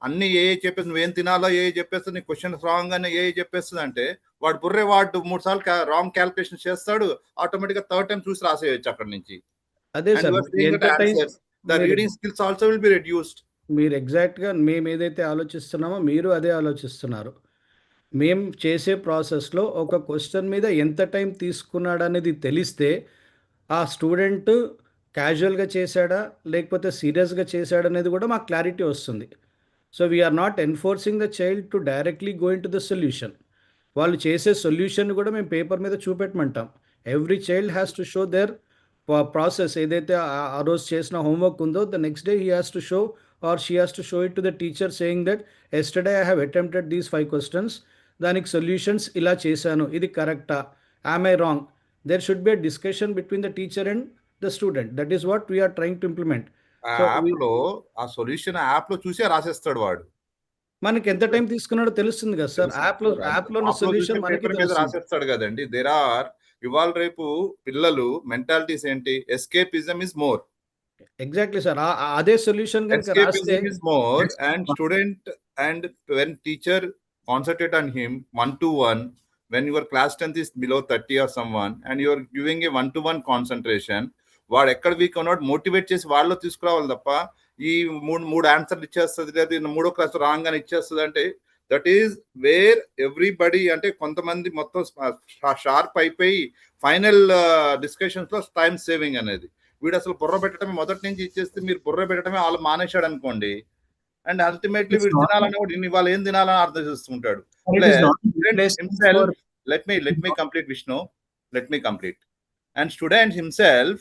అన్ని ఏ చెప్పేసి నువ్వేం తినాలో ఏ చెప్పేస్తుంది, నీ క్వశ్చన్స్ రాంగ్ అని ఏ చెప్పేస్తుంది అంటే వాడు బుర్రే వాడు 3 సార్లు రాంగ్ క్యాల్కులేషన్ చేస్తాడు, ఆటోమేటిక్గా థర్డ్ టైం చూసి రాసేయచ్చు అక్కడ నుంచి. అదే sir. The reading skills also will be reduced. మీరు ఎగ్జాక్ట్గా మేము ఏదైతే ఆలోచిస్తున్నామో మీరు అదే ఆలోచిస్తున్నారు. మేము చేసే ప్రాసెస్లో ఒక క్వశ్చన్ మీద ఎంత టైం తీసుకున్నాడు అనేది తెలిస్తే ఆ స్టూడెంట్ క్యాజువల్గా చేశాడా లేకపోతే సీరియస్గా చేశాడా అనేది కూడా మాకు క్లారిటీ వస్తుంది. So we are not enforcing the child to directly go in to the solution. వాళ్ళు చేసే సొల్యూషన్ కూడా మేము పేపర్ మీద చూపెట్టమంటాం. Every child has to show their process. ఏదైతే ఆ రోజు చేసిన హోంవర్క్ ఉందో the next day he has to show or she has to show it to the teacher saying that yesterday I have attempted these 5 questions, దానికి solutions ఇలా చేశాను, ఇది కరెక్టా, am I wrong. There should be a discussion between the teacher and the student. That is what we're trying to implement. ఆ solution app లో చూసే రాసేస్తాడు వాడు. మనకి ఎంత టైం తీసుకున్నాడో తెలుస్తుంది కదా సార్. యాప్లో ఉన్న సొల్యూషన్ మనకి రాసేస్తాడు కదండి. దేర్ ఆర్ ఇవాళ రేపు పిల్లలు మెంటాలిటీస్ ఏంటి, escapism is more. Exactly sir. అదే solution escapism is more, and student and when teacher concentrate on him 1-to-1, when your class strength is below 30 or someone and you are giving a 1-to-1 concentration, వాడు ఎక్కడ week ఉన్నాడు motivate చేసి వాళ్ళు తీసుకురావాలి తప్ప ఈ మూడు ఆన్సర్లు ఇచ్చేస్తుంది లేదా 3వ క్లాస్ రాంగ్ అని ఇచ్చేస్తుంది అంటే దట్ ఈస్ వేర్ ఎవ్రీబడి అంటే కొంతమంది మొత్తం షార్ప్ అయిపోయి ఫైనల్ డిస్కషన్స్ లో టైం సేవింగ్ అనేది. వీడు అసలు బుర్ర పెట్టడమే మొదటి నుంచి ఇచ్చేస్తే మీరు బుర్ర పెట్టడమే వాళ్ళు మానేశాడు అనుకోండి, అండ్ అల్టిమేట్లీ వీడు తినాలని కూడా ఇవాళ ఏం తినాలని అర్థం చేస్తుంటాడు. Let me complete, Vishnu. Let me complete. And student himself,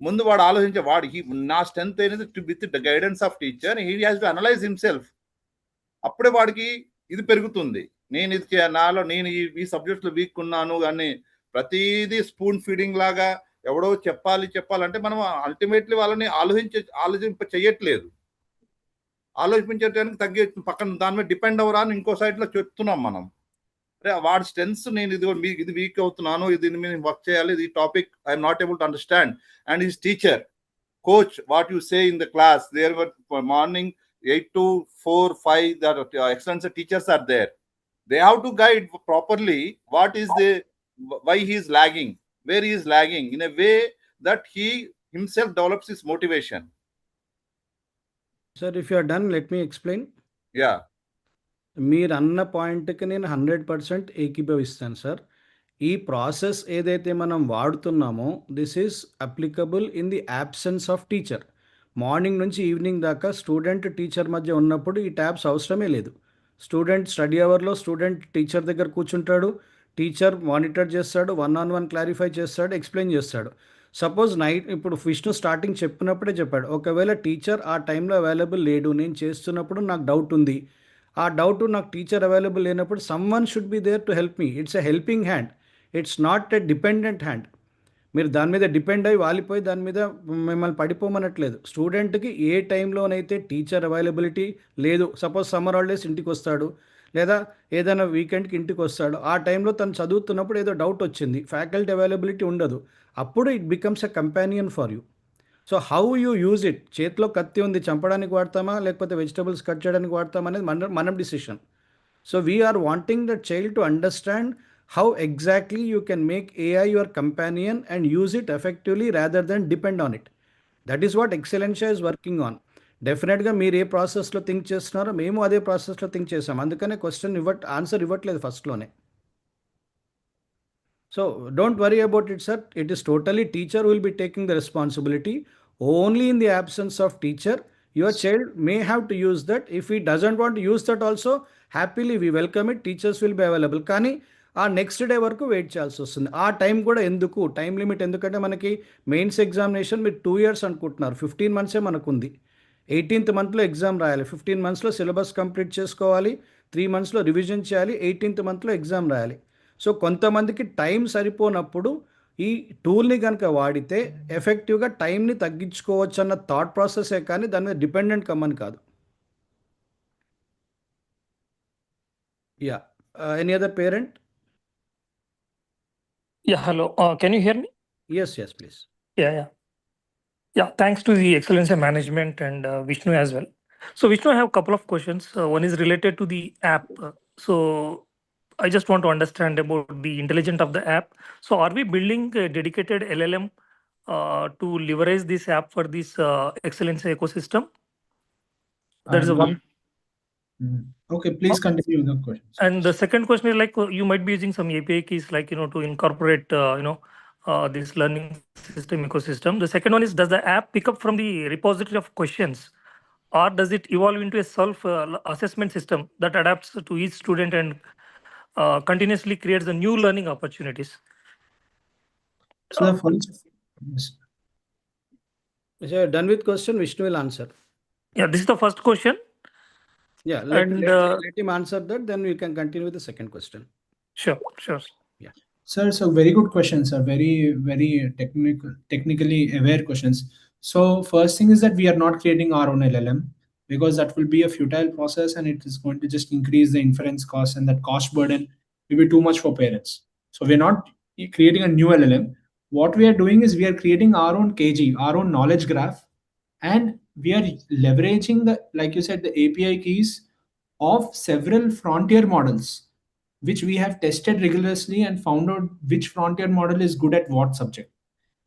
ముందు వాడు ఆలోచించే వాడు నా స్ట్రెంత్ అనేది with the guidance of teacher he has to analyse himself. అప్పుడే వాడికి ఇది పెరుగుతుంది. నేను ఇది నాలో నేను ఈ సబ్జెక్ట్స్ లో వీక్ ఉన్నాను కానీ ప్రతిదీ స్పూన్ ఫీడింగ్ లాగా ఎవడో చెప్పాలంటే మనం అల్టిమేట్లీ వాళ్ళని ఆలోచింప చెయ్యట్లేదు. ఆలోచించడానికి తగ్గి పక్కన దాని మీద డిపెండ్ అవ్వరా అని ఇంకో సైడ్లో చెప్తున్నాం మనం. అరే వాడి స్ట్రెంగ్స్ నేను ఇది వీక్ అవుతున్నాను, దీని మీద వర్క్ చేయాలి, ఇది topic I'm not able to understand. And his teacher, coach, what you say in the class, there were morning 8 to 4, 5, the excellent teachers are there. They have to guide properly why he is lagging, where he is lagging, in a way that he himself develops his motivation. Sir, if you are done, let me explain. Yeah. మీరు అన్న పాయింట్కి నేను 100% ఏకీభవిస్తాను sir. ఈ process ఏదైతే మనం వాడుతున్నామో this is applicable in the absence of teacher. Morning నుంచి evening దాకా స్టూడెంట్ టీచర్ మధ్య ఉన్నప్పుడు ఈ ట్యాబ్స్ అవసరమే లేదు. స్టూడెంట్ స్టడీ అవర్లో స్టూడెంట్ టీచర్ దగ్గర కూర్చుంటాడు, టీచర్ మానిటర్ చేస్తాడు, 1-on-1 క్లారిఫై చేస్తాడు, ఎక్స్ప్లెయిన్ చేస్తాడు. సపోజ్ నైట్ ఇప్పుడు విష్ణు స్టార్టింగ్ చెప్పినప్పుడే చెప్పాడు, ఒకవేళ టీచర్ ఆ టైంలో అవైలబుల్ లేడు, నేను చేస్తున్నప్పుడు నాకు డౌట్ ఉంది, ఆ డౌట్ నాకు టీచర్ అవైలబుల్ లేనప్పుడు someone should be there to help me. It's a helping hand, it's not a dependent hand. మీరు దాని మీద డిపెండ్ అయ్యి వాలిపోయి దాని మీద మిమ్మల్ని పడిపోమనట్లేదు. స్టూడెంట్కి ఏ టైంలోనైతే టీచర్ అవైలబిలిటీ లేదు, సపోజ్ సమ్మర్ హాలిడేస్ ఇంటికి వస్తాడు లేదా ఏదైనా వీకెండ్కి ఇంటికి వస్తాడు, ఆ టైంలో తను చదువుతున్నప్పుడు ఏదో డౌట్ వచ్చింది, ఫ్యాకల్టీ అవైలబిలిటీ ఉండదు, అప్పుడు it becomes a companion for you. So how you use it, చేతిలో కత్తి ఉంది చంపడానికి వాడతామా లేకపోతే వెజిటబుల్స్ కట్ చేయడానికి వాడతామా అనేది మనం decision. So we're wanting the child to understand how exactly you can make AI your companion and use it effectively rather than depend on it. That is what Excellencia is working on. డెఫినెట్గా మీరు ఏ ప్రాసెస్లో think చేస్తున్నారో మేము అదే ప్రాసెస్లో think చేసాం, అందుకనే question answer ఇవ్వట్లేదు ఫస్ట్లోనే. So don't worry about it sir, it is totally teacher will be taking the responsibility. Only in the absence of teacher your child may have to use that. If he doesn't want to use that also, happily we welcome it, teachers will be available. కానీ ఆ next day వరకు wait చేయాల్సి వస్తుంది. ఆ time కూడా ఎందుకు, time limit ఎందుకంటే మనకి మెయిన్స్ ఎగ్జామినేషన్ మీరు 2 years అనుకుంటున్నారు, 15 months మనకుంది. 18th monthలో ఎగ్జామ్ రాయాలి, 15 monthsలో సిలబస్ కంప్లీట్ చేసుకోవాలి, 3 monthsలో రివిజన్ చేయాలి, 18th monthలో ఎగ్జామ్ రాయాలి. సో కొంతమందికి టైం సరిపోనప్పుడు ఈ టూల్ని కనుక వాడితే ఎఫెక్టివ్గా టైంని తగ్గించుకోవచ్చు అన్న థాట్ ప్రాసెసే కానీ దాని మీద డిపెండెంట్ కమ్మని కాదు. Yeah, any other parent? Yeah, hello. Can you hear me? Yes, please. Yeah. Thanks to the Excellencia management and Vishnu as well. So Vishnu, I have a couple of questions. One is related to the app. So I just want to understand about the intelligence of the app. So are we building a dedicated LLM to leverage this app for this Excellencia ecosystem? That is one. Okay, please continue with the question. And the second question is like you might be using some API keys like to incorporate this learning system ecosystem. The second one is, does the app pick up from the repository of questions, or does it evolve into a self assessment system that adapts to each student and continuously creates the new learning opportunities? So the first, If you are done with question, Vishnu will answer. Yeah, this is the first question. Yeah, let him answer that, then we can continue with the second question. Sure. Yeah. Sir, so very good questions, sir. Very, very technically aware questions. So first thing is that we are not creating our own LLM, because that will be a futile process and it is going to just increase the inference cost, and that cost burden will be too much for parents. So we're not creating a new LLM. What we are doing is we are creating our own KG, our own knowledge graph, and we are leveraging the, like you said, the API keys of several frontier models, which we have tested rigorously and found out which frontier model is good at what subject.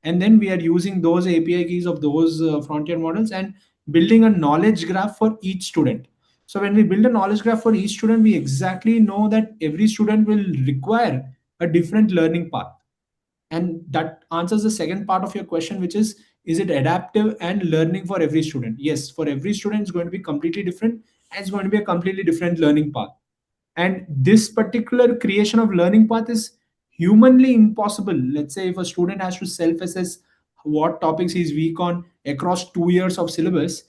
And then we are using those API keys of those frontier models and building a knowledge graph for each student. So when we build a knowledge graph for each student, we exactly know that every student will require a different learning path. And that answers the second part of your question, which is it adaptive and learning for every student? Yes, for every student it's going to be completely different, and it's going to be a completely different learning path. And this particular creation of learning path is humanly impossible. Let's say if a student has to self-assess what topics he's weak on across 2 years of syllabus,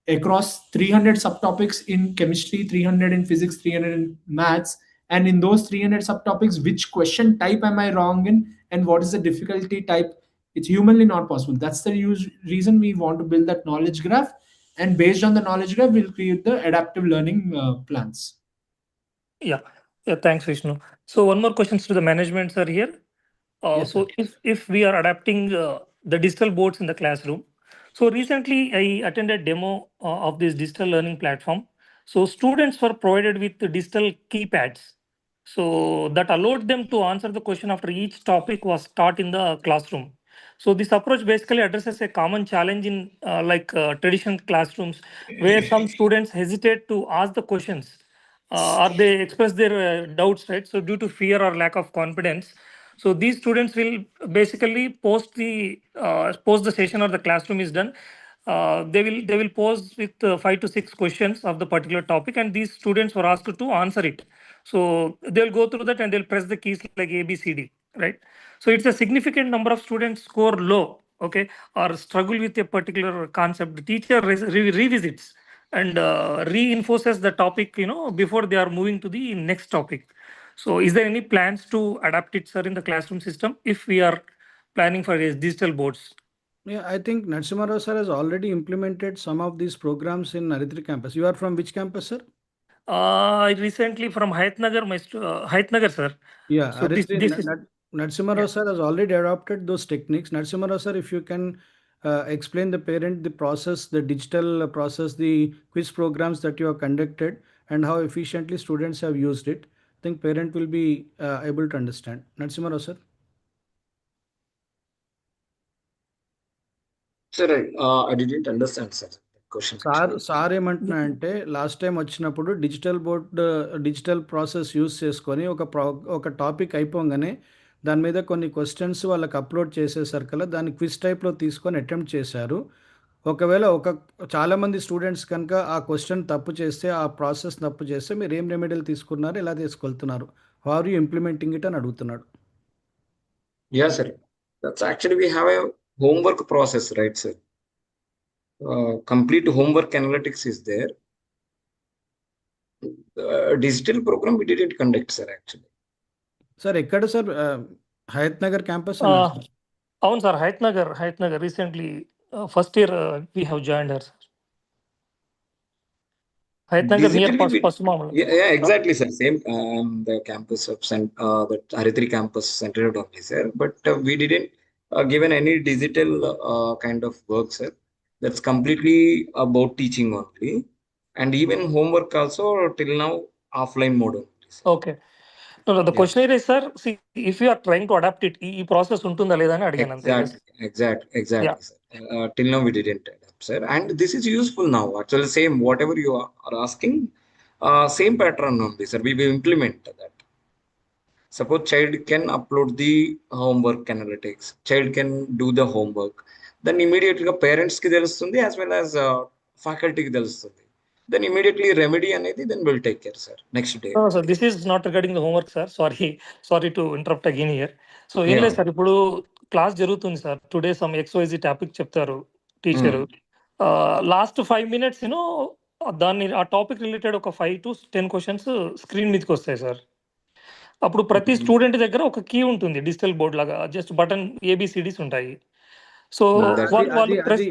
across 300 subtopics in chemistry, 300 in physics, 300 in maths, and in those 300 subtopics, which question type am I wrong in and what is the difficulty type? It's humanly not possible. That's the reason we want to build that knowledge graph. and based on the knowledge graph, we'll create the adaptive learning plans. Yeah. Yeah. Thanks, Vishnu. So one more questions to the management, sir, here. Yes, So sir. if we are adapting the digital boards in the classroom, so recently I attended demo of this digital learning platform. So students were provided with the digital keypads. So that allowed them to answer the question after each topic was taught in the classroom. So this approach basically addresses a common challenge in traditional classrooms where some students hesitate to ask the questions or they express their doubts, right? So due to fear or lack of confidence. So these students will basically post the session or the classroom is done. They will pose with 5 to 6 questions of the particular topic, and these students were asked to answer it. So they'll go through that and they'll press the keys like A, B, C, D, right? So it's a significant number of students score low, okay, or struggle with a particular concept. The teacher revisits and reinforces the topic, before they are moving to the next topic. So is there any plans to adapt it, sir, in the classroom system if we are planning for these digital boards? Yeah, I think Narasimha Rao sir has already implemented some of these programs in Aritri campus. You are from which campus, sir? Recently from Hayatnagar, Hayatnagar, sir. Yeah, So this is Narasimha Rao sir has already adopted those techniques. Narasimha Rao sir, if you can explain the parent the process, the digital process, the quiz programs that you have conducted, and how efficiently students have used it, I think parent will be able to understand. Narasimha Rao sir. Sir, I didn't understand, sir, the question. Sir ఏమంటున్నా అంటే last time వచ్చినప్పుడు digital process use చేసుకొని ఒక topic అయిపోగానే దాని మీద కొన్ని questions వాళ్ళకి అప్లోడ్ చేసేసారు కదా, దాన్ని క్విజ్ టైప్లో తీసుకొని అటెంప్ట్ చేశారు. ఒకవేళ చాలామంది స్టూడెంట్స్ కనుక ఆ క్వశ్చన్ తప్పు చేస్తే, ఆ ప్రాసెస్ తప్పు చేస్తే మీరు ఏం రెమెడియల్ తీసుకున్నారు, ఎలా తీసుకెళ్తున్నారు, how are you implementing it అని అడుగుతున్నాడు. Yeah, sir. That's actually we have a homework process, right, sir? Complete homework analytics is there. Digital program we didn't conduct, sir, actually. Sir ఎక్కడ సార్? హయత్ నగర్ క్యాంపస్? అవును sir, Hayat Nagar recently first year we have joined her, sir. Hyatt Nagar near Pasumamala. Yeah, exactly, sir. Same the campus of that Aritri campus centered on this, sir. But we didn't given any digital kind of work, sir. That's completely about teaching only, and even homework also till now offline mode only, sir. Okay. No, the question is, sir, see, if you are trying to adapt it, ఈ process ఉంటుందా లేదా అని అడిగాను అంతే. Exactly, Yeah. sir. Till now we didn't adapt, sir, and this is useful now. Actually, same whatever you are asking, same pattern only, sir. We will implement that. Suppose child can upload the homework analytics, child can do the homework, then immediately parents ki telustundi as well as faculty ki telustundi. Then immediately remedy anedi then we'll take care, sir, next day. No, sir, this is not regarding the homework, sir. Sorry to interrupt again here. So ఏం లేదు sir, ఇప్పుడు class జరుగుతుంది sir, today some XYZ topic చెప్తారు teacher. Last 5 minutes దాన్ని ఆ topic related ఒక 5 to 10 questions screen మీదకి వస్తాయి సార్. అప్పుడు ప్రతి స్టూడెంట్ దగ్గర ఒక కీ ఉంటుంది, డిజిటల్ బోర్డ్ లాగా, జస్ట్ బటన్ ABCDs ఉంటాయి. సో వాళ్ళు ప్రెస్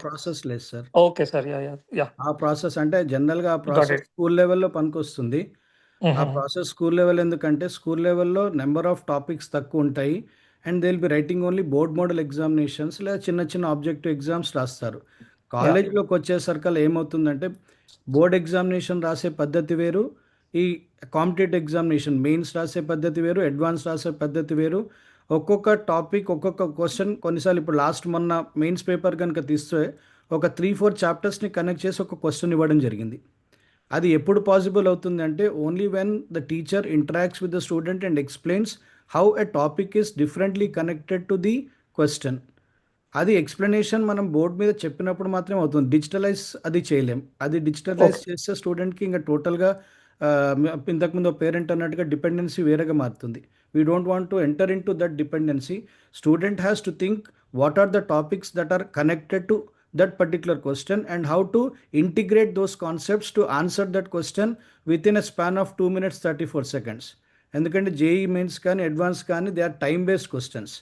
ప్రాసెస్ లేదు సార్. Okay sir. ఆ ప్రాసెస్ అంటే జనరల్ గా ఆ ప్రాసెస్ స్కూల్ లెవెల్లో పనికొస్తుంది. ఆ ప్రాసెస్ స్కూల్ లెవెల్ ఎందుకంటే స్కూల్ లెవెల్లో నెంబర్ ఆఫ్ టాపిక్స్ తక్కువ ఉంటాయి, and they will be writing only board model examinations లేదా చిన్న ఆబ్జెక్టివ్ ఎగ్జామ్స్ రాస్తారు. కాలేజ్లోకి వచ్చేసరికి ఏమవుతుందంటే బోర్డ్ ఎగ్జామినేషన్ రాసే పద్ధతి వేరు, ఈ కాంపిటేటివ్ ఎగ్జామినేషన్ మెయిన్స్ రాసే పద్ధతి వేరు, అడ్వాన్స్ రాసే పద్ధతి వేరు. ఒక్కొక్క టాపిక్ ఒక్కొక్క క్వశ్చన్, కొన్నిసార్లు ఇప్పుడు లాస్ట్ మొన్న మెయిన్స్ పేపర్ కనుక తీస్తే ఒక 3-4 చాప్టర్స్ని కనెక్ట్ చేసి ఒక క్వశ్చన్ ఇవ్వడం జరిగింది. అది ఎప్పుడు పాసిబుల్ అవుతుంది అంటే only when the teacher interacts with the student and explains how a topic is differently connected to the question. అది ఎక్స్ప్లెనేషన్ మనం బోర్డు మీద చెప్పినప్పుడు మాత్రమే అవుతుంది, డిజిటలైజ్ అది చేయలేం. అది డిజిటలైజ్ చేస్తే స్టూడెంట్కి ఇంకా టోటల్గా ఇంతకుముందు పేరెంట్ అన్నట్టుగా డిపెండెన్సీ వేరేగా మారుతుంది. We don't want to enter in to that dependency. Student has to think what are the topics that are connected to that particular question and how to integrate those concepts to answer that question within a span of 2 minutes 34 seconds. ఎందుకంటే JEE mains కానీ advance కానీ they are time based questions.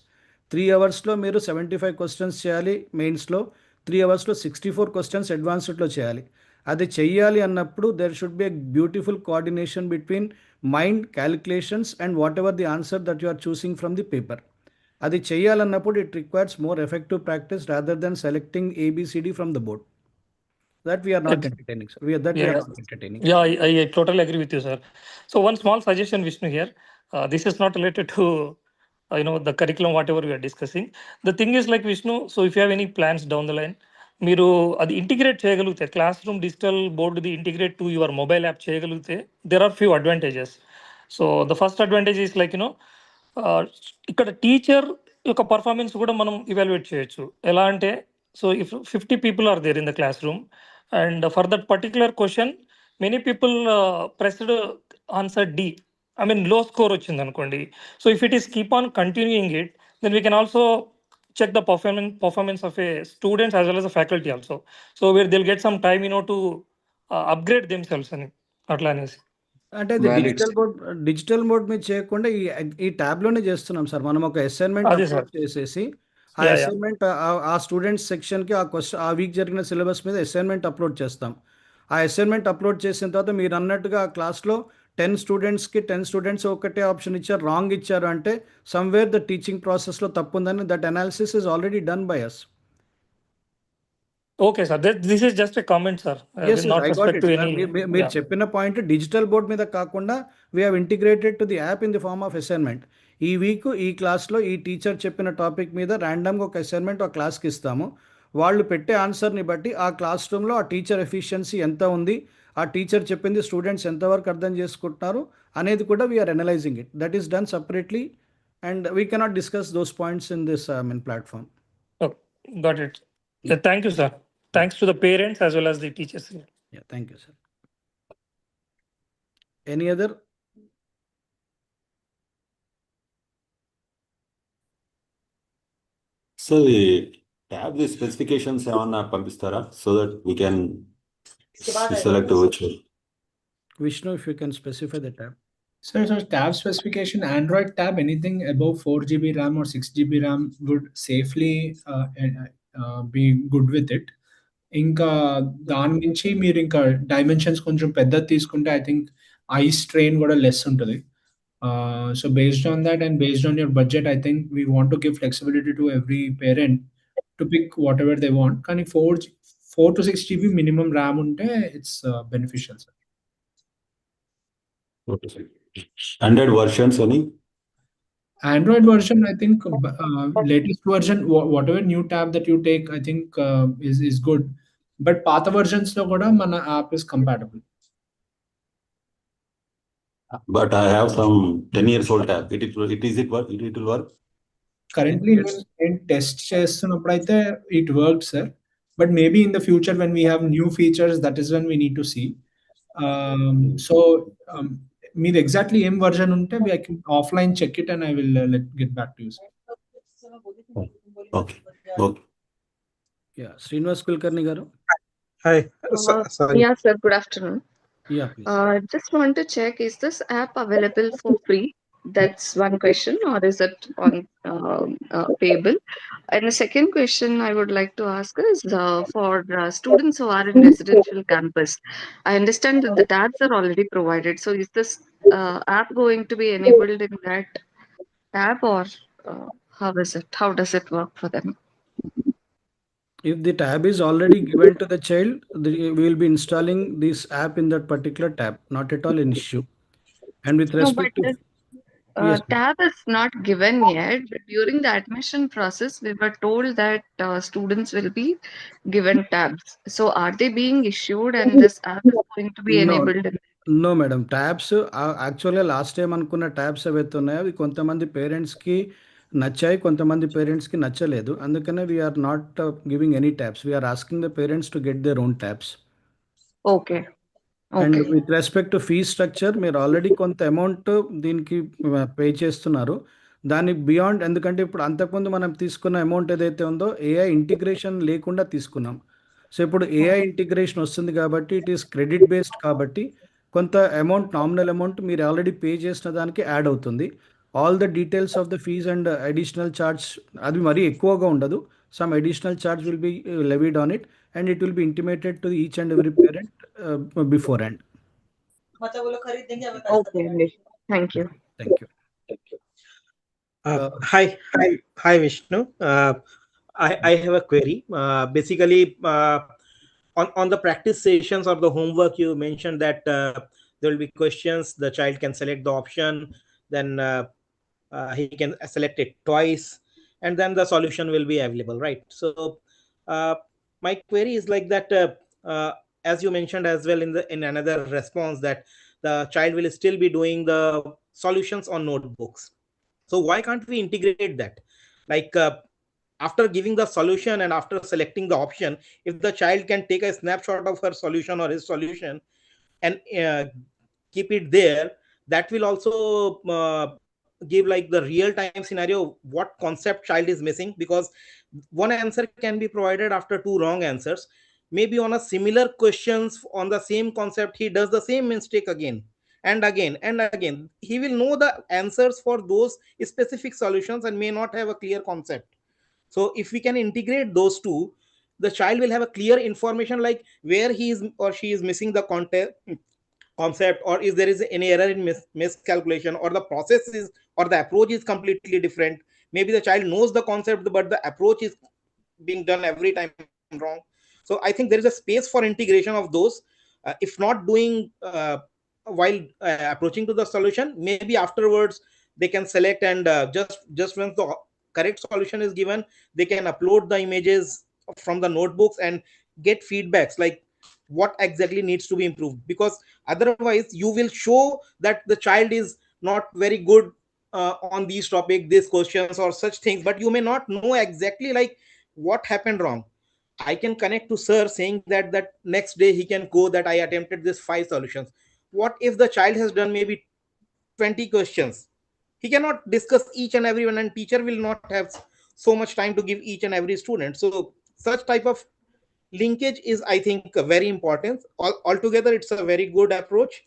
3 hours మీరు 75 questions చేయాలి మెయిన్స్లో, 3 అవర్స్లో 64 questions అడ్వాన్స్డ్లో చేయాలి. అది చెయ్యాలి అన్నప్పుడు there should be a beautiful coordination between mind, calculations and whatever the answer that you are choosing from the paper. అది చేయాలన్నప్పుడు it requires more effective practice rather than selecting ABCD from the board. That we are not Ex- entertaining, sir. We are Yeah, not entertaining. yeah, I totally agree with you, sir. So one small suggestion, Vishnu, here. This is not related to the curriculum, whatever we are discussing. The thing is like Vishnu, so if you have any plans down the line, మీరు అది integrate చేయగలిగితే classroom digital బోర్డుది integrate to your mobile app చేయగలిగితే there are few advantages. So the first advantage is like ఇక్కడ teacher యొక్క performance కూడా మనం evaluate చేయొచ్చు. ఎలా అంటే, so if 50 people are there in the classroom and for that particular question many people pressed answer D, I mean low score వచ్చింది అనుకోండి. So if it is keep on continuing it, then we can also check the performance of a students as well as a faculty also. So where they'll get some time to upgrade themselves అని అట్లా అనేసి. అంటే అది Valid. Digital mode మీద చేయకుండా ఈ ట్యాబ్లోనే చేస్తున్నాం sir. మనం ఒక అసైన్మెంట్ అదే సార్. అప్లోడ్ చేసేసి ఆ Yeah, yeah. అసైన్మెంట్ ఆ స్టూడెంట్స్ సెక్షన్కి ఆ క్వశ్చన్ ఆ వీక్ జరిగిన సిలబస్ మీద అసైన్మెంట్ అప్లోడ్ చేస్తాం. ఆ అసైన్మెంట్ అప్లోడ్ చేసిన తర్వాత మీరు అన్నట్టుగా ఆ క్లాస్లో 10 స్టూడెంట్స్ ఒకటే ఆప్షన్ ఇచ్చారు, రాంగ్ ఇచ్చారు అంటే సమ్వేర్ ద టీచింగ్ ప్రాసెస్లో తప్పు ఉందని that analysis is already done by us. Okay, sir. This is just a comment, sir. Yes, Not I got respect it. to Sir. any. మీరు Yeah. చెప్పిన point digital board మీద కాకుండా we have integrated to the app in the form of assignment. ఈ week ఈ క్లాస్లో ఈ teacher చెప్పిన topic మీద ర్యాండమ్గా ఒక అసైన్మెంట్ ఆ క్లాస్కి ఇస్తాము. వాళ్ళు పెట్టే ఆన్సర్ని బట్టి ఆ క్లాస్ రూమ్లో ఆ టీచర్ ఎఫిషియన్సీ ఎంత ఉంది, ఆ టీచర్ చెప్పింది స్టూడెంట్స్ ఎంతవరకు అర్థం చేసుకుంటున్నారు అనేది కూడా we're analysing it. That is done separately and we cannot discuss those points in this platform. Oh, got it. Yeah, thank you, sir. Thanks to the parents as well as the teachers. Yeah, thank you, sir. Any other? So ఈ tab the specifications ఏమన్నా పంపిస్తారా so that we can select virtual? Vishnu, if you can specify the tab. So tab specification, Android tab, anything above 4 GB RAM or 6 GB RAM would safely be good with it. ఇంకా దాని నుంచి మీరు ఇంకా dimensions కొంచెం పెద్దది తీసుకుంటే I think I strain కూడా less ఉంటుంది. So based on that and based on your budget I think we want to give flexibility to every parent to pick whatever they want. కానీ 4 to 6 GB minimum RAM ఉంటే it's beneficial sir. Android versions any? Android version, I think latest version, whatever new tab that you take, I think is good. But pata versions lo kuda mana app is compatible. But I have some 10 years old tab. It will work? Currently, in test chestunnappudu aithe it worked, sir. But maybe in the future when we have new features, that is when we need to see. Mean exactly M version unte I can offline check it and I will get back to you, sir. Okay. Yeah, Srinivas Kulkarni garu. Hi. Sorry. Yeah, sir. Good afternoon. Yeah, please. Just want to check, is this app available for free? That's one question, or is it on payable? And the second question I would like to ask is for students who are in residential campus. I understand that the tabs are already provided. So is this app going to be enabled in that tab, or how is it? How does it work for them? If the tab is already given to the child, we will be installing this app in that particular tab. Not at all an issue. And with respect to yes, tab is not given yet. During the admission process, we were told that students will be given tabs. So are they being issued and this app is going to be enabled? No, madam. Tabs actually last time అనుకున్న tabs ఏవైతే ఉన్నాయో అవి కొంతమంది పేరెంట్స్కి నచ్చాయి, కొంతమంది పేరెంట్స్కి నచ్చలేదు. అందుకనే we're not giving any tabs. We're asking the parents to get their own tabs. Okay. And with respect to fee structure మీరు ఆల్రెడీ కొంత అమౌంట్ దీనికి పే చేస్తున్నారు. దానికి బియాండ్, ఎందుకంటే ఇప్పుడు అంతకుముందు మనం తీసుకున్న అమౌంట్ ఏదైతే ఉందో ఏఐ ఇంటిగ్రేషన్ లేకుండా తీసుకున్నాం. సో ఇప్పుడు ఏఐ ఇంటిగ్రేషన్ వస్తుంది కాబట్టి ఇట్ ఈస్ క్రెడిట్ బేస్డ్ కాబట్టి కొంత అమౌంట్, నామినల్ అమౌంట్ మీరు ఆల్రెడీ పే చేసిన దానికి యాడ్ అవుతుంది. All the details of the fees and additional charge అది మరీ ఎక్కువగా ఉండదు. some additional charge will be levied on it, and it will be intimated to each and every parent beforehand. Okay, thank you. Thank you. Hi, Vishnu. I have a query. Basically, on the practice sessions or the homework, you mentioned that there will be questions. The child can select the option, then he can select it twice, and then the solution will be available, right? So, my query is like that. As you mentioned as well in another response, that the child will still be doing the solutions on notebooks. So why can't we integrate that? Like after giving the solution and after selecting the option, if the child can take a snapshot of her solution or his solution and keep it there, that will also give like the real time scenario what concept child is missing, because one answer can be provided after two wrong answers. Maybe on a similar questions on the same concept, he does the same mistake again and again and again. He will know the answers for those specific solutions and may not have a clear concept. So if we can integrate those two, the child will have a clear information like where he is or she is missing the concept, or is there is any error in miscalculation, or the process is or the approach is completely different. Maybe the child knows the concept but the approach is being done every time wrong. So I think there is a space for integration of those, if not doing while approaching to the solution, maybe afterwards they can select and just when the correct solution is given, they can upload the images from the notebooks and get feedbacks like what exactly needs to be improved, because otherwise you will show that the child is not very good on these topic, these questions or such things, but you may not know exactly like what happened wrong. I can connect to sir saying that next day he can go that I attempted this 5 solutions. What if the child has done maybe 20 questions? He cannot discuss each and every one, and teacher will not have so much time to give each and every student. So such type of linkage is, I think, very important. Altogether, it's a very good approach.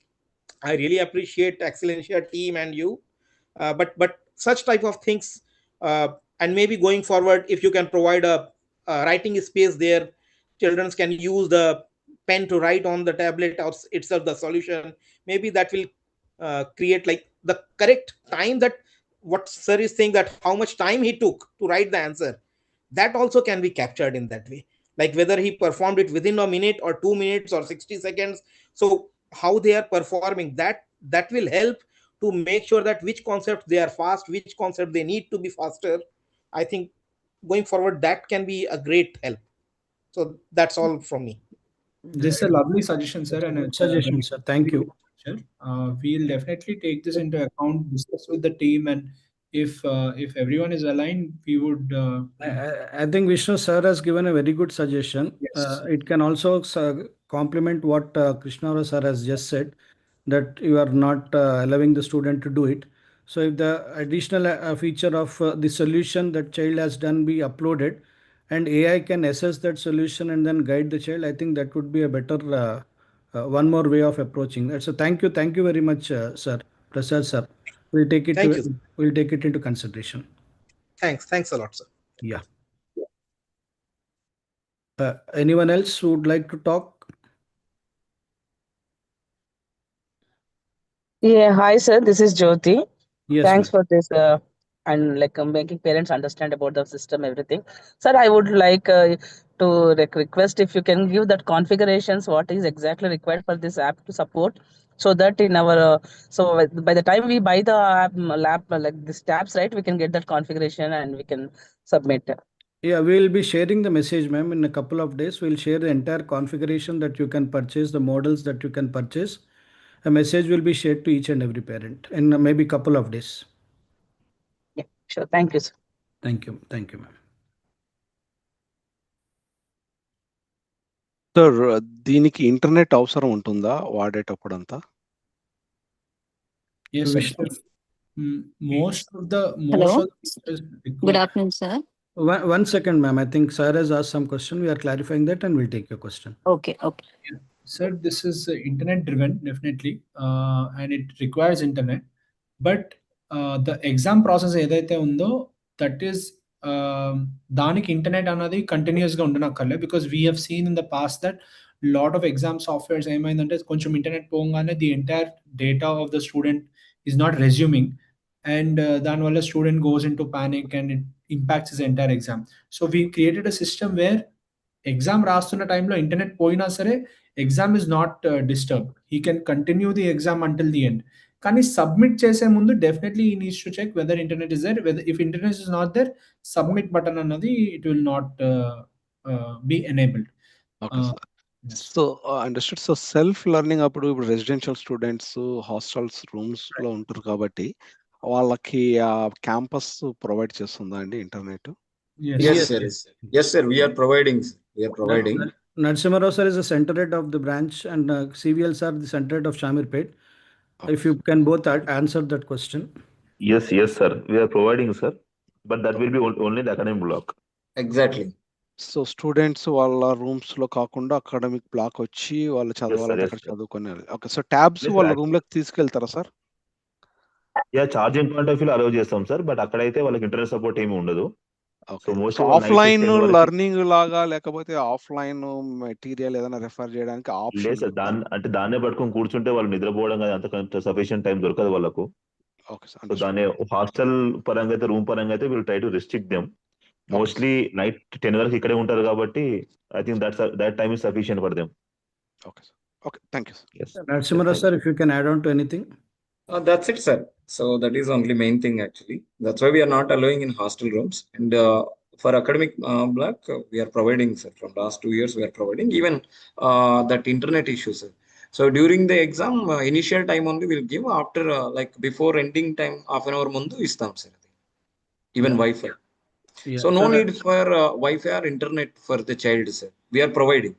I really appreciate Excellencia team and you. But such type of things, and maybe going forward, if you can provide a writing space there, children can use the pen to write on the tablet or itself the solution. Maybe that will create like the correct time, that what sir is saying, that how much time he took to write the answer, that also can be captured in that way, like whether he performed it within a minute or 2 minutes or 60 seconds. So how they are performing, that will help to make sure that which concept they are fast, which concept they need to be faster. I think going forward that can be a great help. So that's all from me. This is a lovely suggestion, sir, and it's Suggestion, sir. Thank you. We'll definitely take this into account, discuss with the team, and if everyone is aligned, we would. I think Vishnu sir has given a very good suggestion. Yes. It can also complement what Krishna sir has just said, that you are not allowing the student to do it. So if the additional feature of the solution that child has done be uploaded, and AI can assess that solution and then guide the child, I think that would be a better one more way of approaching that. So thank you very much, sir, Prasad sir. We'll take it. We'll take it into consideration. Thanks a lot, sir. Yeah. Anyone else who would like to talk? Yeah, hi sir, this is Jyoti. Yes, Thanks ma'am. for this and like making parents understand about the system, everything. Sir, I would like to request if you can give that configurations, what is exactly required for this app to support, so that in our so by the time we buy the app like these tabs, right, we can get that configuration and we can submit. Yeah, we'll be sharing the message, ma'am, in a couple of days. We'll share the entire configuration that you can purchase, the models that you can purchase. A message will be shared to each and every parent in maybe couple of days. Yeah, sure. Thank you, sir. Thank you, ma'am. Sir దీనికి internet అవసరం ఉంటుందా వాడేటప్పుడు అంతా? Yes, Vishnu. Most of the Hello. require- Good afternoon, sir. One second, ma'am. I think sir has asked some question. We are clarifying that and we'll take your question. Okay. Sir, this is internet driven, definitely, and it requires internet. But the exam process edaithe undo, that is దానికి internet అన్నది కంటిన్యూస్గా ఉండనక్కర్లే, because we have seen in the past that lot of exam softwares ఏమైందంటే కొంచెం internet పోగానే the entire data of the student is not resuming, and దానివల్ల student goes in to panic and it impacts his entire exam. So we created a system where exam రాస్తున్న టైంలో internet పోయినా సరే exam is not disturb, he can continue the exam until the end. కానీ submit చేసే ముందు definitely ఈ needs to check whether internet is there, whether if internet is not there submit button అన్నది it will not be enabled. Okay sir. So understood. So self learning అప్పుడు ఇప్పుడు residential students hostels rooms లో ఉంటారు కాబట్టి వాళ్ళకి campus provide చేస్తుందా అండి internet? Yes, sir. Yes, sir. We are providing. We are providing. Narsimharao sir is the center head of the branch, and CVLs are the center head of Shamirpet. If you can both answer that question. Yes, sir. We are providing, sir. But that will be only the academic block. Exactly. So students వాళ్ళ rooms లో కాకుండా academic block వచ్చి వాళ్ళు చదవాలంటే అక్కడ చదువుకునే. Okay. So tabs వాళ్ళ room లోకి తీసుకెళ్తారా sir? Charging point of view allow చేస్తాం సార్, బట్ అక్కడైతే వాళ్ళకి ఇంటర్నెట్ సపోర్ట్ ఏమీ ఉండదు. సో ఆఫ్లైన్ లెర్నింగ్ లాగా లేకపోతే ఆఫ్లైన్ మెటీరియల్ ఏదైనా రెఫర్ చేయడానికి ఆప్షన్ లేదు సార్. దాన్నే పట్టుకొని కూర్చుంటే వాళ్ళు నిద్రపోవడం కదా, అంత సఫిషియెంట్ టైం దొరకదు వాళ్ళకు. సో దాన్ని హాస్టల్ పరంగా అయితే రూమ్ పరంగా అయితే will try to restrict them. Mostly night 10 వరకు ఇక్కడే ఉంటారు కాబట్టి I think that time is sufficient for them. Okay sir. Okay, thank you sir. Narsimharao sir, if you can add on to anything. That's it, sir. So that is only main thing actually. That's why we are not allowing in hostel rooms. And for academic block, we are providing, sir. From last 2 years, we are providing even that internet issue, sir. So during the exam, initial time only we'll give. After like before ending time, half an hour mundu istam, sir. Even Wi-Fi. Yeah. So no need for Wi-Fi or internet for the child, sir. We are providing.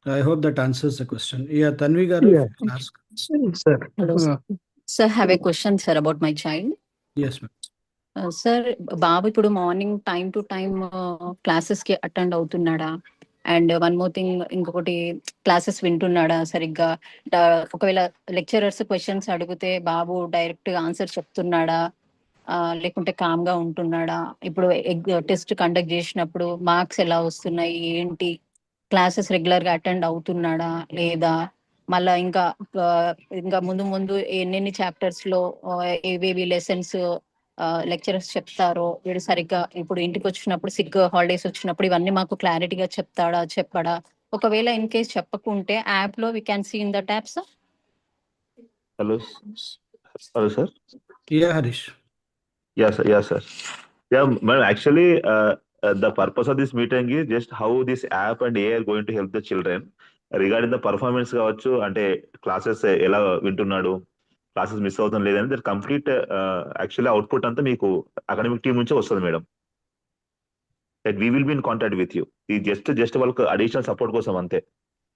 I hope that answers the question. Yeah, Tanvi garu, Yeah. you can ask. Sir. Hello, sir. Sir, have a question, sir, about my child. Yes, ma'am. Sir, బాబు ఇప్పుడు morning time to time classes కి attend అవుతున్నాడా? And one more thing, ఇంకొకటి classes వింటున్నాడా సరిగ్గా? ఒకవేళ lecturers questions అడిగితే బాబు direct గా ఆన్సర్ చెప్తున్నాడా, లేకుంటే కామ్ గా ఉంటున్నాడా? ఇప్పుడు టెస్ట్ కండక్ట్ చేసినప్పుడు మార్క్స్ ఎలా వస్తున్నాయి, ఏంటి? క్లాసెస్ రెగ్యులర్ గా అటెండ్ అవుతున్నాడా లేదా? మళ్ళా ఇంకా ముందు ముందు ఎన్నెన్ని చాప్టర్స్ లో ఏవేవి లెసన్స్ లెక్చరర్స్ చెప్తారో వీడు సరిగ్గా ఇప్పుడు ఇంటికి వచ్చినప్పుడు సిక్ హాలిడేస్ వచ్చినప్పుడు ఇవన్నీ మాకు క్లారిటీగా చెప్తాడా చెప్పడా? ఒకవేళ ఇన్ కేస్ చెప్పకుంటే యాప్ లో we can see in the tabs. Hello sir. Yeah, Harish. Yeah, sir. Yeah, madam, actually the purpose of this meeting is just how this app and AI are going to help the children regarding the performance కావచ్చు, అంటే classes ఎలా వింటున్నాడు, classes miss అవుతాం లేదని that complete actually output అంతా మీకు academic team నుంచే వస్తుంది madam. That we will be in contact with you. ఇది జస్ట్ వాళ్ళకి అడిషనల్ సపోర్ట్ కోసం అంతే.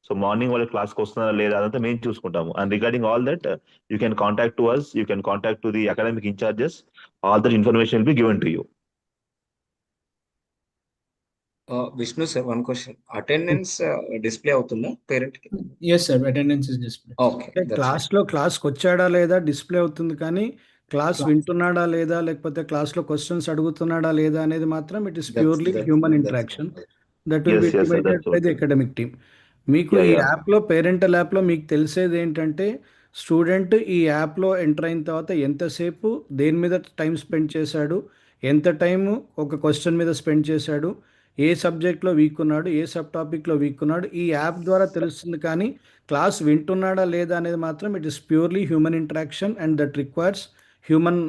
సో మార్నింగ్ వాళ్ళకి క్లాస్కి వస్తున్నారా లేదా అదంతా మేము చూసుకుంటాము. And regarding all that you can contact to us, you can contact to the academic incharges. All that information will be given to you. Vishnu sir, one question. Attendance display అవుతుందా parent కి? Yes sir, attendance is display. Okay. క్లాస్కి వచ్చాడా లేదా display అవుతుంది, కానీ class వింటున్నాడా లేదా లేకపోతే క్లాస్లో క్వశ్చన్స్ అడుగుతున్నాడా లేదా అనేది మాత్రం it is purely human interaction. That will be intimated by the academic team. మీకు ఈ యాప్లో పేరెంటల్ యాప్లో మీకు తెలిసేది ఏంటంటే స్టూడెంట్ ఈ యాప్లో ఎంటర్ అయిన తర్వాత ఎంతసేపు దేని మీద టైం స్పెండ్ చేశాడు, ఎంత టైము ఒక క్వశ్చన్ మీద స్పెండ్ చేశాడు, ఏ సబ్జెక్ట్లో వీక్ ఉన్నాడు, ఏ సబ్ టాపిక్లో వీక్ ఉన్నాడు, ఈ యాప్ ద్వారా తెలుస్తుంది. కానీ క్లాస్ వింటున్నాడా లేదా అనేది మాత్రం it is purely human interaction and that requires human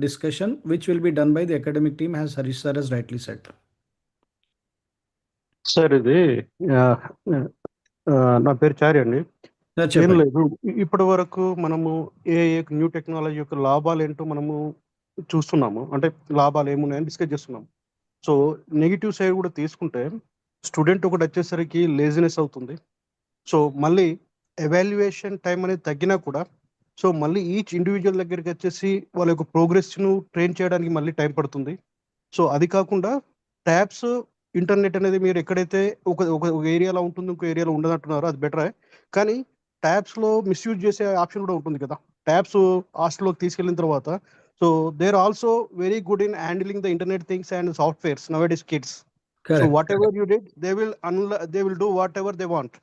discussion which will be done by the academic team has Harish sir has rightly said. Sir ఇది నా పేరు చారి అండి. ఏం లేదు, ఇప్పటి వరకు మనము ఏ న్యూ టెక్నాలజీ యొక్క లాభాలు ఏంటో మనము చూస్తున్నాము, అంటే లాభాలు ఏమున్నాయని డిస్కస్ చేస్తున్నాము. సో నెగిటివ్ సైడ్ కూడా తీసుకుంటే స్టూడెంట్ ఒకటి వచ్చేసరికి లేజినెస్ అవుతుంది. సో మళ్ళీ ఎవాల్యుయేషన్ టైం అనేది తగ్గినా కూడా సో మళ్ళీ ఈచ్ ఇండివిజువల్ దగ్గరికి వచ్చేసి వాళ్ళ యొక్క ప్రోగ్రెస్ను ట్రైన్ చేయడానికి మళ్ళీ టైం పడుతుంది. సో అది కాకుండా ట్యాబ్స్ ఇంటర్నెట్ అనేది మీరు ఎక్కడైతే ఒక ఏరియాలో ఉంటుంది ఇంకో ఏరియాలో ఉండదు అంటున్నారో అది బెటరే, కానీ ట్యాబ్స్లో మిస్యూజ్ చేసే ఆప్షన్ కూడా ఉంటుంది కదా. ట్యాబ్స్ హాస్టల్లోకి తీసుకెళ్ళిన తర్వాత So they're also very good in handling the internet things and softwares nowadays, kids. So Correct. whatever you did, they will do whatever they want.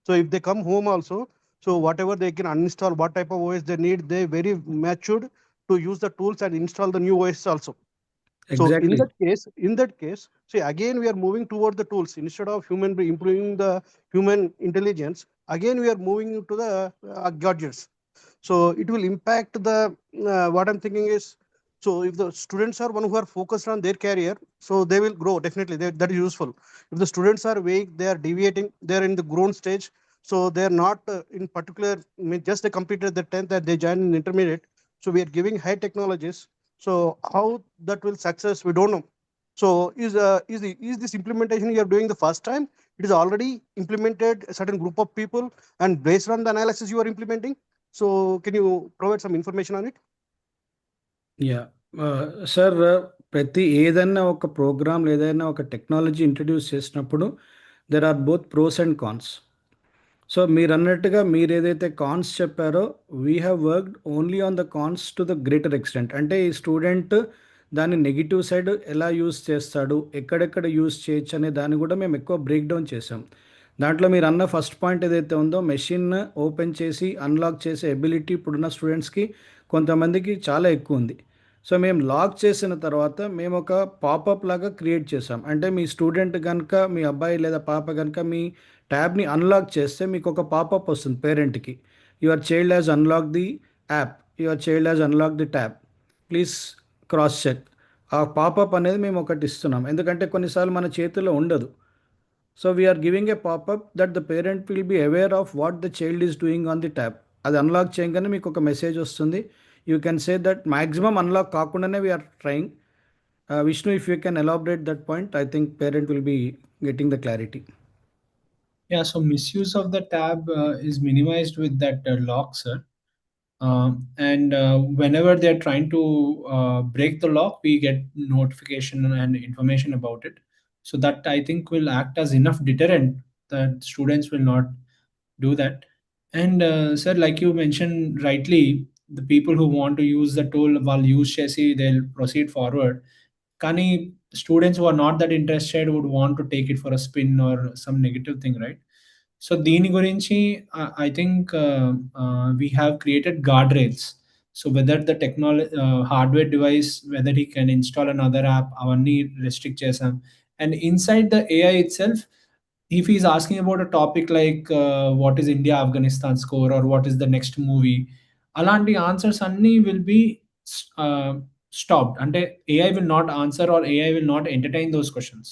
So if they come home also, so whatever they can uninstall, what type of OS they need, they very matured to use the tools and install the new OS also. So Exactly. in that case, see again we are moving toward the tools instead of improving the human intelligence. Again we are moving to the gadgets. So it will impact the what I'm thinking is, so if the students are one who are focused on their career, so they will grow definitely. That is useful. If the students are weak, they are deviating, they are in the grown stage, so they are not in particular. I mean, just they completed the 10th and they join in intermediate. So we are giving high technologies. So how that will success, we don't know. So is this implementation you are doing the first time? It is already implemented a certain group of people, and based on the analysis you are implementing. So can you provide some information on it? Yeah sir, ప్రతి ఏదైనా ఒక programme ఏదైనా ఒక technology introduce చేసినప్పుడు there are both pros and cons. So మీరు అన్నట్టుగా మీరు ఏదైతే కాన్స్ చెప్పారో we have worked only on the cons to the greater extent. అంటే ఈ స్టూడెంట్ దాన్ని నెగిటివ్ సైడ్ ఎలా యూస్ చేస్తాడు, ఎక్కడెక్కడ యూస్ చేయొచ్చు అనే దాన్ని కూడా మేము ఎక్కువ బ్రేక్ డౌన్ చేసాం. దాంట్లో మీరు అన్న ఫస్ట్ పాయింట్ ఏదైతే ఉందో, మెషిన్ ఓపెన్ చేసి అన్లాక్ చేసే ఎబిలిటీ ఇప్పుడున్న స్టూడెంట్స్కి కొంతమందికి చాలా ఎక్కువ ఉంది. సో మేము లాక్ చేసిన తర్వాత మేము ఒక పాపప్ లాగా క్రియేట్ చేసాం. అంటే మీ స్టూడెంట్ కనుక, మీ అబ్బాయి లేదా పాప కనుక మీ ట్యాబ్ని అన్లాక్ చేస్తే మీకు ఒక పాపప్ వస్తుంది పేరెంట్కి, your child has unlock the app, your child has unlock the tab, please cross check. ఆ పాపప్ అనేది మేము ఒకటి ఇస్తున్నాం, ఎందుకంటే కొన్నిసార్లు మన చేతిలో ఉండదు. So we are giving a popup that the parent will be aware of what the child is doing on the tab. అది అన్లాక్ చేయగానే మీకు ఒక మెసేజ్ వస్తుంది. You can say that maximum unlock kakundane we are trying. Vishnu, if you can elaborate that point, I think parent will be getting the clarity. Yeah, so misuse of the tab is minimized with that lock, sir. And whenever they're trying to break the lock, we get notification and information about it. So that I think will act as enough deterrent that students will not do that. And sir, like you mentioned rightly, the people who want to use the tool while use chassis, they'll proceed forward. Kani students who are not that interested would want to take it for a spin or some negative thing, right? So దీని గురించి I think we have created guardrails. So whether the technology hardware device, whether he can install another app, avanni restrict chesam. And inside the AI itself, if he's asking about a topic like what is India Afghanistan score or what is the next movie, అలాంటి answers అన్నీ will be stopped. అంటే AI will not answer or AI will not entertain those questions.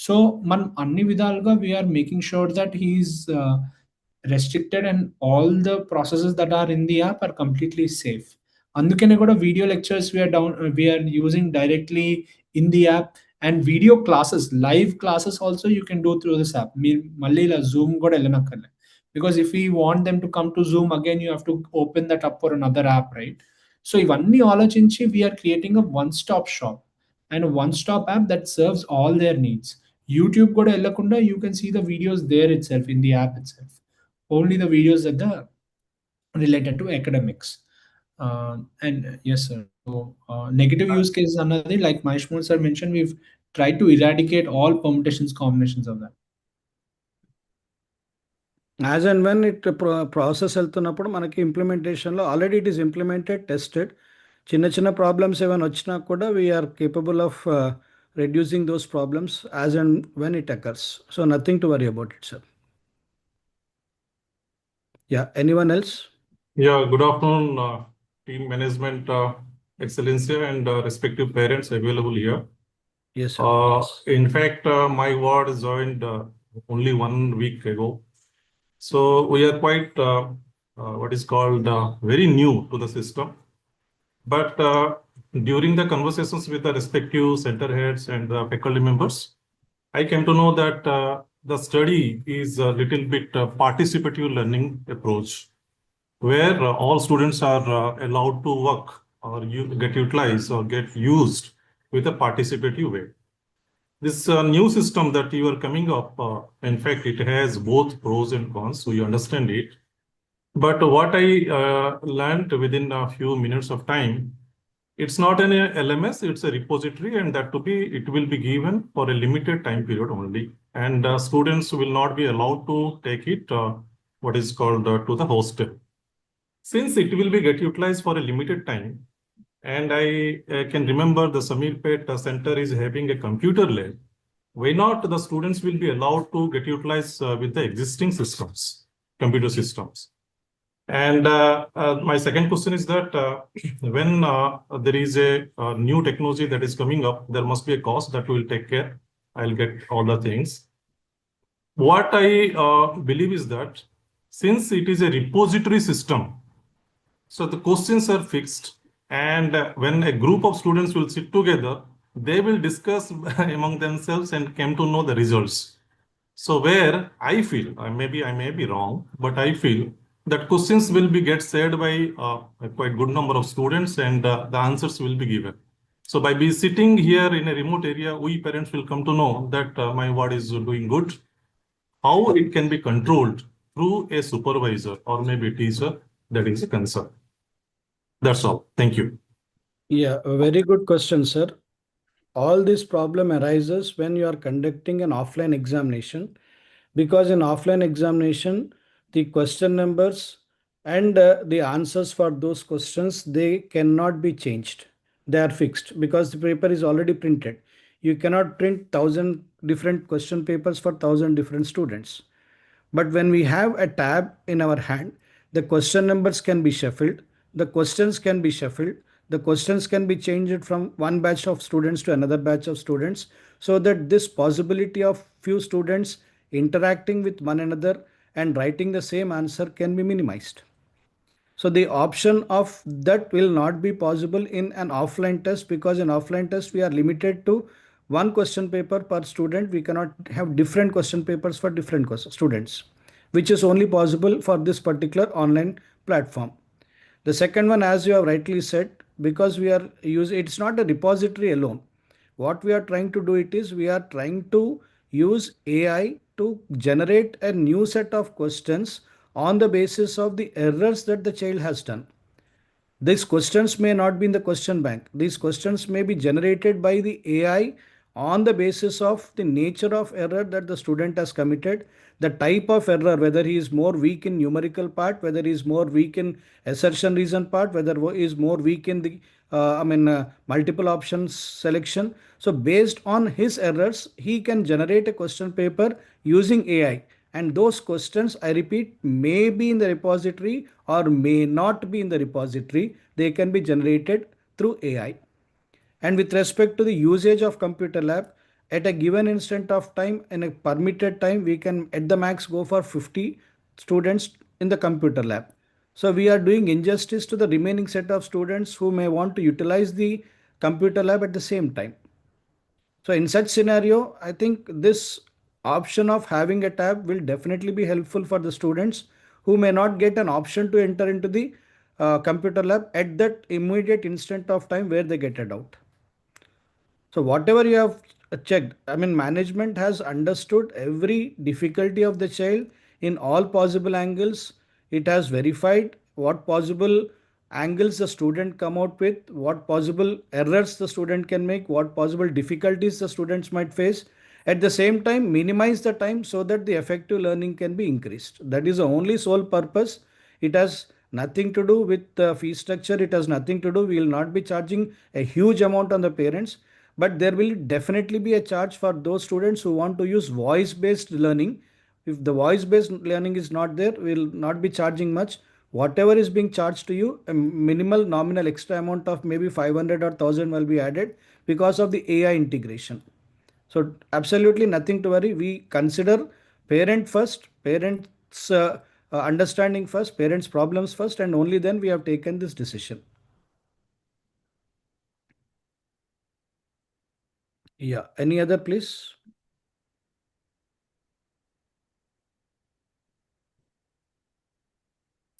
సో మనం అన్ని విధాలుగా we're making sure that he is restricted and all the processes that are in the app are completely safe. అందుకనే కూడా video lectures we're using directly in the app, and video classes, live classes also you can do through this app. మీరు మళ్ళీ ఇలా Zoom కూడా వెళ్ళనక్కర్లే. Because if we want them to come to Zoom again, you have to open that up for another app, right? So ivanni alochinchi we are creating a one-stop shop and a one-stop app that serves all their needs. YouTube kuda ellakunda you can see the videos there itself in the app itself. Only the videos that are related to academics. And yes, sir. So negative use cases another, like Mahesh sir mentioned, we've tried to eradicate all permutations, combinations of that. As and when it process వెళ్తున్నప్పుడు మనకి ఇంప్లిమెంటేషన్లో already it is implemented, tested. చిన్న చిన్న problems ఏమైనా వచ్చినా కూడా we are capable of reducing those problems as and when it occurs. So nothing to worry about it, sir. Yeah, anyone else? Yeah, good afternoon, team management, Excellency, and respective parents available here. Yes, sir. In fact, my ward joined only 1 week ago. So we are quite what is called very new to the system. But during the conversations with the respective center heads and the faculty members, I came to know that the study is a little bit participative learning approach, where all students are allowed to work or get utilized or get used with a participative way. This new system that you are coming up, in fact, it has both pros and cons, so you understand it. But what I learned within a few minutes of time, It's not an LMS, it's a repository, and that it will be given for a limited time period only. And students will not be allowed to take it, what is called to the hostel. Since it will be get utilized for a limited time, and I can remember the Samirpet Center is having a computer lab, why not the students will be allowed to get utilized with the existing systems, computer systems. And my second question is that when there is a new technology that is coming up, there must be a cost that will take care. I'll get all the things. What I believe is that since it is a repository system, so the questions are fixed, and when a group of students will sit together, they will discuss among themselves and come to know the results. So where I feel, I may be wrong, but I feel that questions will be get said by a quite good number of students, and the answers will be given. So by be sitting here in a remote area, we parents will come to know that my ward is doing good. How it can be controlled through a supervisor or maybe a teacher, that is a concern. That's all. Thank you. Yeah, a very good question, sir. All this problem arises when you are conducting an offline examination, because in offline examination, the question numbers and the answers for those questions, they cannot be changed. They are fixed because the paper is already printed. You cannot print 1,000 different question papers for 1,000 different students. But when we have a tab in our hand, the question numbers can be shuffled, the questions can be shuffled, the questions can be changed from one batch of students to another batch of students, so that this possibility of few students interacting with one another and writing the same answer can be minimized. So the option of that will not be possible in an offline test, because in offline test we are limited to one question paper per student. We cannot have different question papers for different students, which is only possible for this particular online platform. The second one, as you have rightly said, because we are using, it's not a repository alone. What we are trying to do it is we are trying to use AI to generate a new set of questions on the basis of the errors that the child has done. These questions may not be in the question bank. These questions may be generated by the AI on the basis of the nature of error that the student has committed, the type of error, whether he is more weak in numerical part, whether he is more weak in assertion reason part, whether he is more weak in the multiple options selection. So based on his errors, he can generate a question paper using AI. And those questions, I repeat, may be in the repository or may not be in the repository. They can be generated through AI. And with respect to the usage of computer lab, at a given instant of time, in a permitted time, we can at the max go for 50 students in the computer lab. So we are doing injustice to the remaining set of students who may want to utilize the computer lab at the same time. So in such scenario, I think this option of having a tab will definitely be helpful for the students who may not get an option to enter into the computer lab at that immediate instant of time where they get a doubt. So whatever you have checked, I mean, management has understood every difficulty of the child in all possible angles. It has verified what possible angles the student come out with, what possible errors the student can make, what possible difficulties the students might face. At the same time, minimize the time so that the effective learning can be increased. That is the only sole purpose. It has nothing to do with the fee structure. It has nothing to do. We will not be charging a huge amount on the parents, but there will definitely be a charge for those students who want to use voice-based learning. If the voice-based learning is not there, we will not be charging much. Whatever is being charged to you, a minimal nominal extra amount of maybe 500 or 1,000 will be added because of the AI integration. So absolutely nothing to worry. We consider parent first, parents understanding first, parents problems first, and only then we have taken this decision. Yeah, any other please?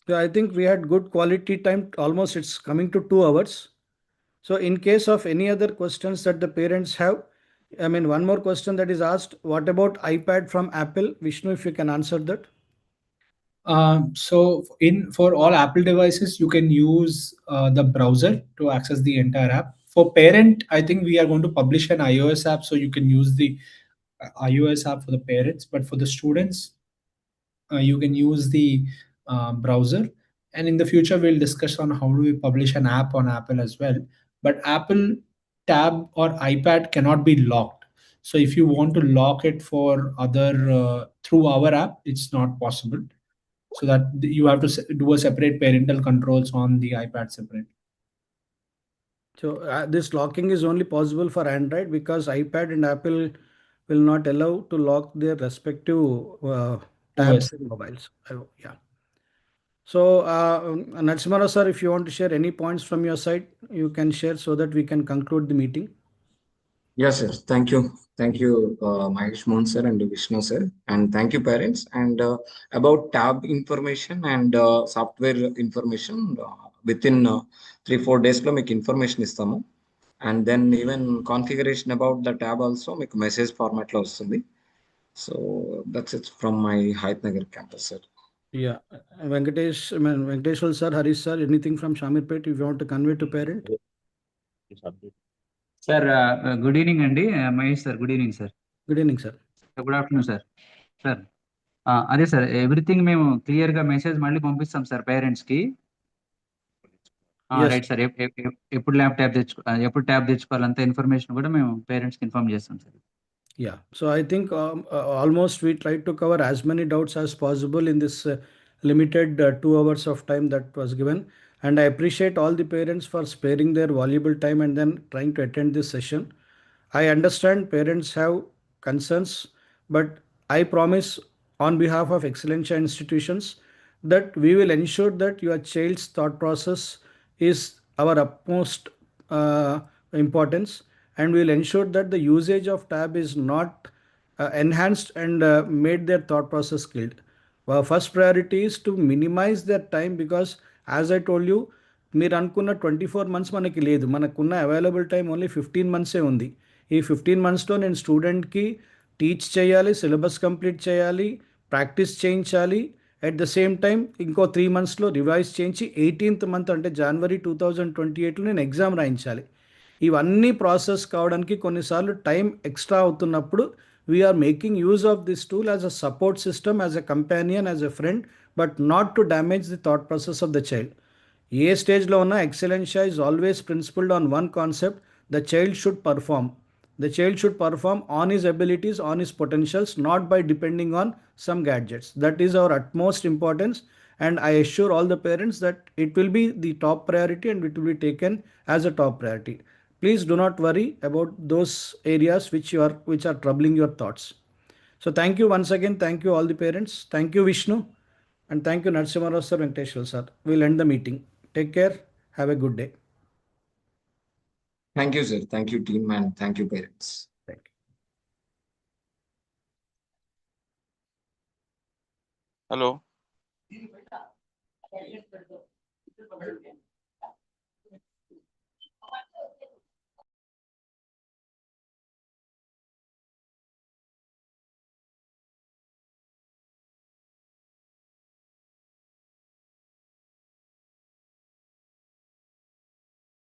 Yeah, I think we had good quality time. Almost it's coming to 2 hours. So in case of any other questions that the parents have, I mean, one more question that is asked, what about iPad from Apple? Vishnu, if you can answer that. So for all Apple devices, you can use the browser to access the entire app. For parent, I think we are going to publish an iOS app, so you can use the iOS app for the parents. But for the students, you can use the browser. And in the future, we'll discuss on how do we publish an app on Apple as well. But Apple Tab or iPad cannot be locked. So if you want to lock it for other through our app, it's not possible. So that you have to do a separate parental controls on the iPad separate. So this locking is only possible for Android because iPad and Apple will not allow to lock their respective tabs and mobiles. Yeah. So Narasimha sir, if you want to share any points from your side, you can share so that we can conclude the meeting. Yes, sir. Thank you. Thank you, Mahesh Mohan sir and Vishnu sir. And thank you, parents. And about tab information and software information, within 3-4 days, lo meeku information istamu. And then even configuration about the tab also meeku message format lo vastundi. So that's it from my Hydernagar campus, sir. Yeah. Venkateshwar sir, Harish sir, anything from Shamirpet if you want to convey to parent? Sir good evening అండి Mahesh sir good evening sir good evening sir good afternoon sir sir అదే sir everything మేము క్లియర్గా message మళ్ళీ పంపిస్తాం sir పేరెంట్స్కి right sir ఎప్పుడు ఎప్పుడు tab తెచ్చుకోవాలంత information కూడా మేము పేరెంట్స్కి ఇన్ఫార్మ్ చేస్తాం sir Yeah, so I think almost we tried to cover as many doubts as possible in this limited 2 hours of time that was given. And I appreciate all the parents for sparing their valuable time and then trying to attend this session. I understand parents have concerns, but I promise on behalf of Excellencia institutions that we will ensure that your child's thought process is our utmost importance, and we will ensure that the usage of tab is not enhanced and made their thought process skilled. Our first priority is to minimize their time because as I told you, మీరు అనుకున్న 24 months మనకి లేదు, మనకున్న available time only 15 monthsే ఉంది. ఈ 15 monthsలో నేను స్టూడెంట్కి teach చేయాలి, సిలబస్ కంప్లీట్ చేయాలి, ప్రాక్టీస్ చేయించాలి. అట్ ద సేమ్ టైం ఇంకో 3 monthsలో రివైజ్ చేయించి 18th month అంటే January 2028లో నేను ఎగ్జామ్ రాయించాలి. ఇవన్నీ ప్రాసెస్ కావడానికి కొన్నిసార్లు టైం ఎక్స్ట్రా అవుతున్నప్పుడు we are making use of this tool as a support system, as a companion, as a friend, but not to damage the thought process of the child. ఏ స్టేజ్లో ఉన్న Excellentia is always principled on one concept: the child should perform. The child should perform on his abilities, on his potentials, not by depending on some gadgets. That is our utmost importance, and I assure all the parents that it will be the top priority and it will be taken as a top priority. Please do not worry about those areas which are troubling your thoughts. So thank you once again. Thank you all the parents. Thank you Vishnu, and thank you Narasimha Rao sir, Venkateshwar sir. We'll end the meeting. Take care. Have a good day. Thank you, sir. Thank you, team, and thank you, parents. Thank Hello.